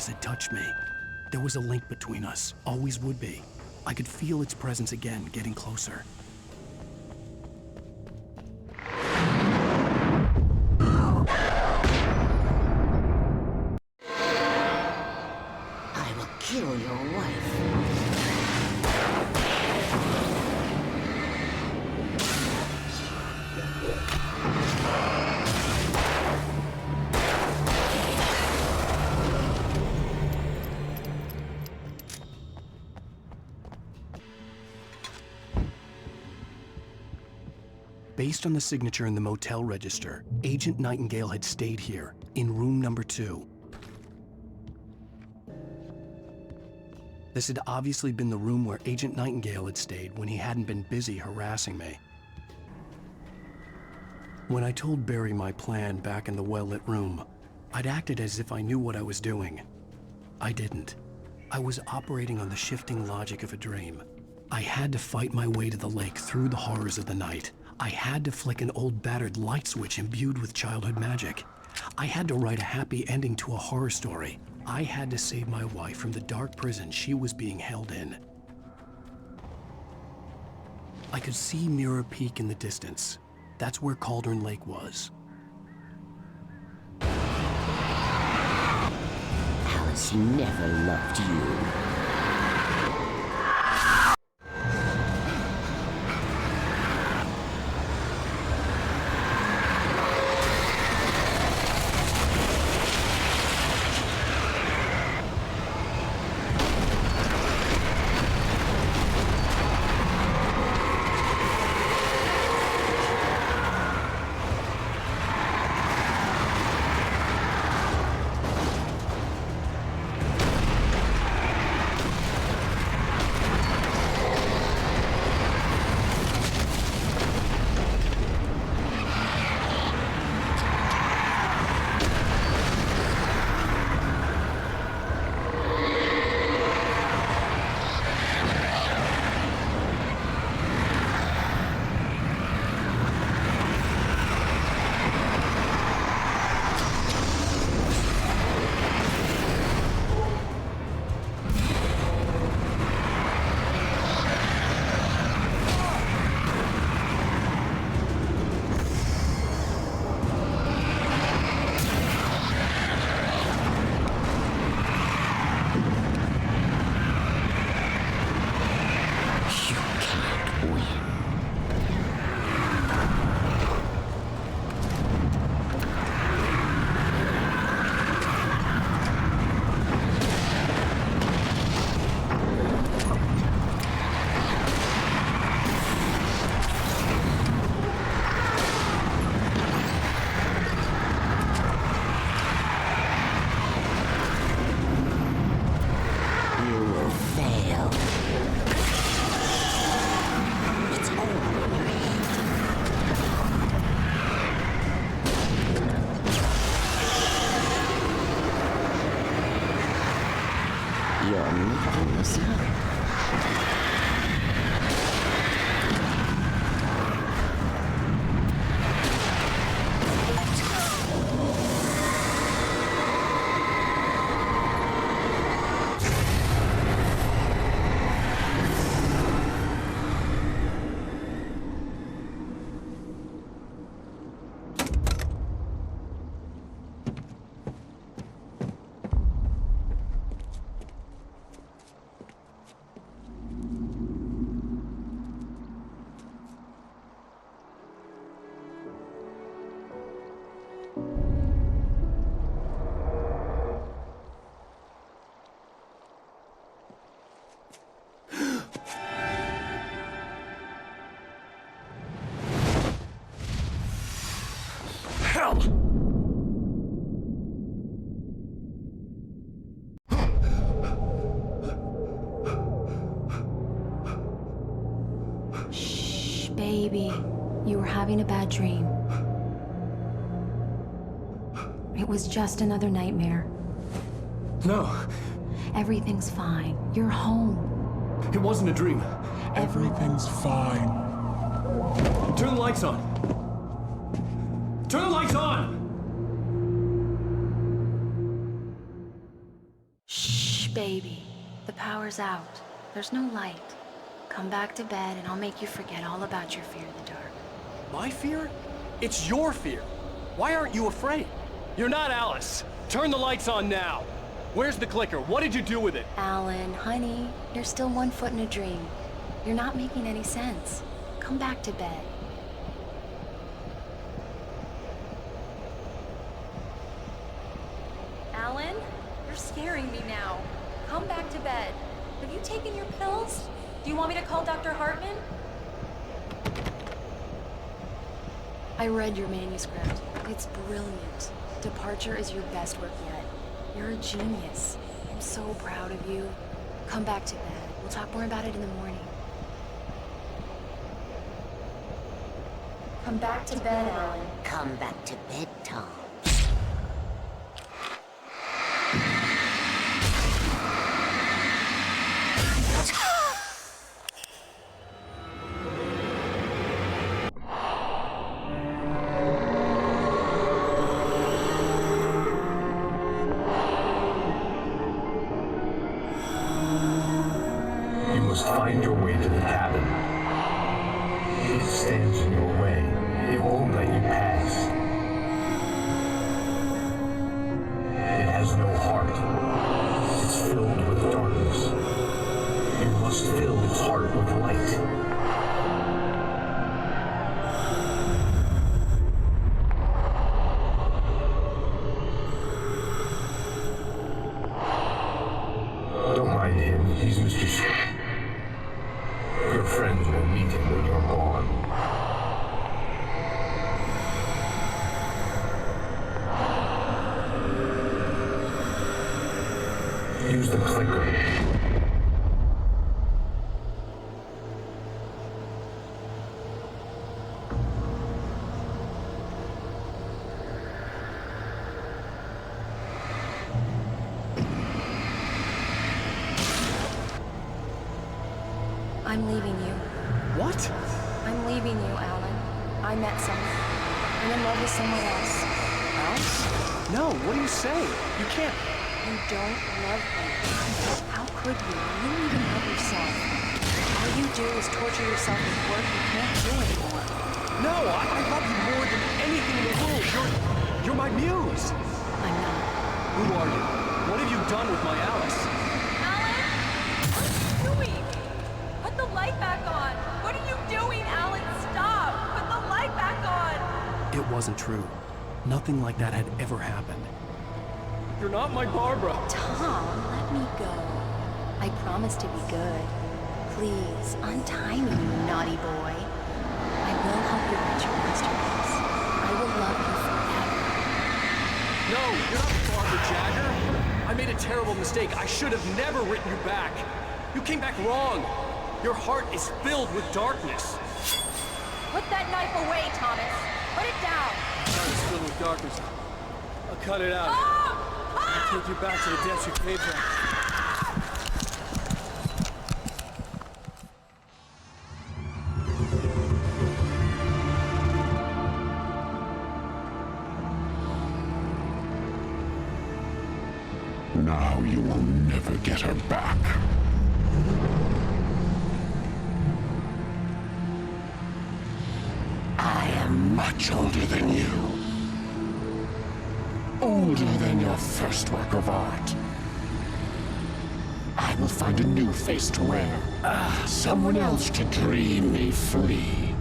Had touched me. There was a link between us, always would be. I could feel its presence again, getting closer. I will kill your wife. Based on the signature in the motel register, Agent Nightingale had stayed here, in room number 2. This had obviously been the room where Agent Nightingale had stayed when he hadn't been busy harassing me. When I told Barry my plan back in the well-lit room, I'd acted as if I knew what I was doing. I didn't. I was operating on the shifting logic of a dream. I had to fight my way to the lake through the horrors of the night. I had to flick an old battered light switch imbued with childhood magic. I had to write a happy ending to a horror story. I had to save my wife from the dark prison she was being held in. I could see Mirror Peak in the distance. That's where Cauldron Lake was. Alice never loved you. hell? Shh, baby. You were having a bad dream. It was just another nightmare. No. Everything's fine. You're home. It wasn't a dream. Everything's fine. Turn the lights on. Turn the lights on! Shh, baby. The power's out. There's no light. Come back to bed and I'll make you forget all about your fear of the dark. My fear? It's your fear. Why aren't you afraid? You're not Alice. Turn the lights on now. Where's the clicker? What did you do with it? Alan, honey, you're still 1 foot in a dream. You're not making any sense. Come back to bed. Alan, you're scaring me now. Come back to bed. Have you taken your pills? Do you want me to call Dr. Hartman? I read your manuscript. It's brilliant. Departure is your best work yet. You're a genius. I'm so proud of you. Come back to bed. We'll talk more about it in the morning. Come back to bed, Alan. Come back to bed, Tom. You must find your way to the cabin. It stands in your way. It won't let you pass. It has no heart. It's filled with darkness. You must fill its heart with light. Don't mind him. He's Mr. Your friends will meet him when you're gone. Use the clicker. I'm leaving you. What? I'm leaving you, Alan. I met someone. I'm in love with someone else. Alice? No, what do you say? You can't. You don't love me. How could you? You don't even love yourself. All you do is torture yourself with work you can't do anymore. No, I love you more than anything in the world. You're my muse. I'm not. Who are you? What have you done with my Alice? Alan? What are you doing? Put the light back on. What are you doing, Alan? Stop. Put the light back on. It wasn't true. Nothing like that had ever happened. You're not my Barbara. Tom, let me go. I promise to be good. Please, untie me, you naughty boy. I will help you write your masterpiece. I will love you forever. No, you're not Barbara Jagger. I made a terrible mistake. I should have never written you back. You came back wrong. Your heart is filled with darkness. Put that knife away, Thomas. Put it down. My heart is filled with darkness. I'll cut it out. I'll take you back to the depths you came from. Now you will never get her back. I am much older than you. Older than your first work of art. I will find a new face to wear. Someone else to dream me free.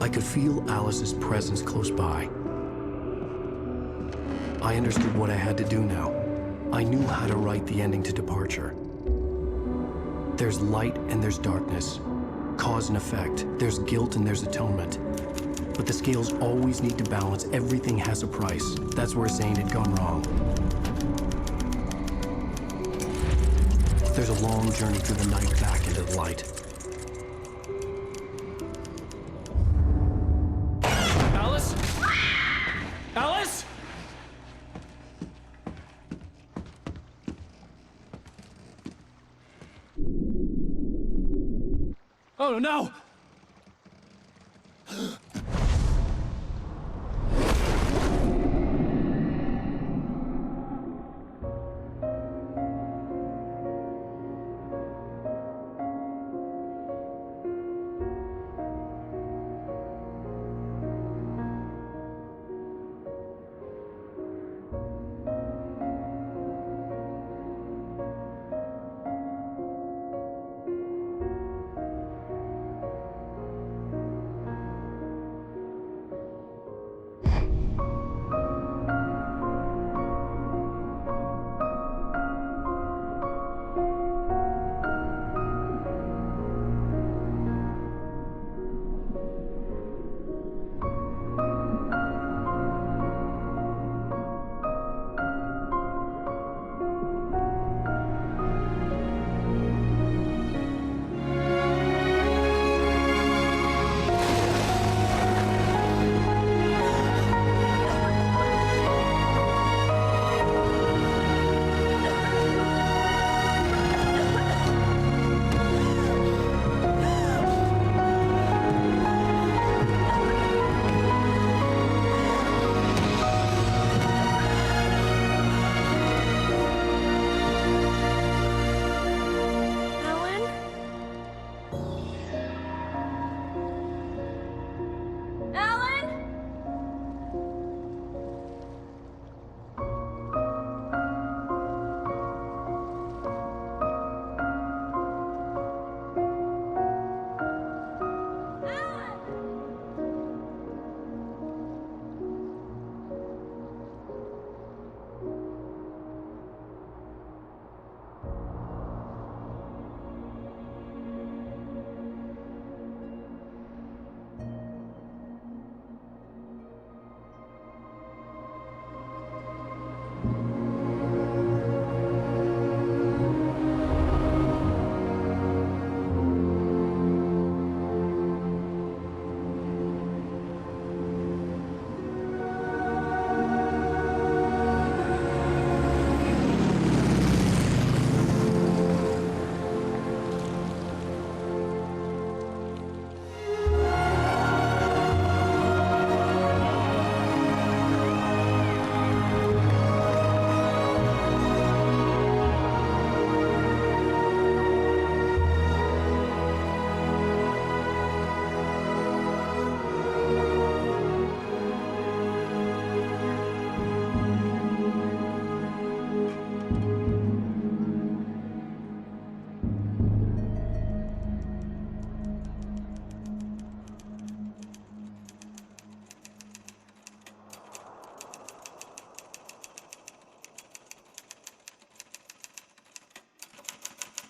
I could feel Alice's presence close by. I understood what I had to do now. I knew how to write the ending to Departure. There's light and there's darkness. Cause and effect. There's guilt and there's atonement. But the scales always need to balance. Everything has a price. That's where Zane had gone wrong. There's a long journey through the night back into the light. Alice? Alice? Oh no!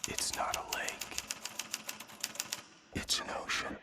It's not a lake. It's an ocean.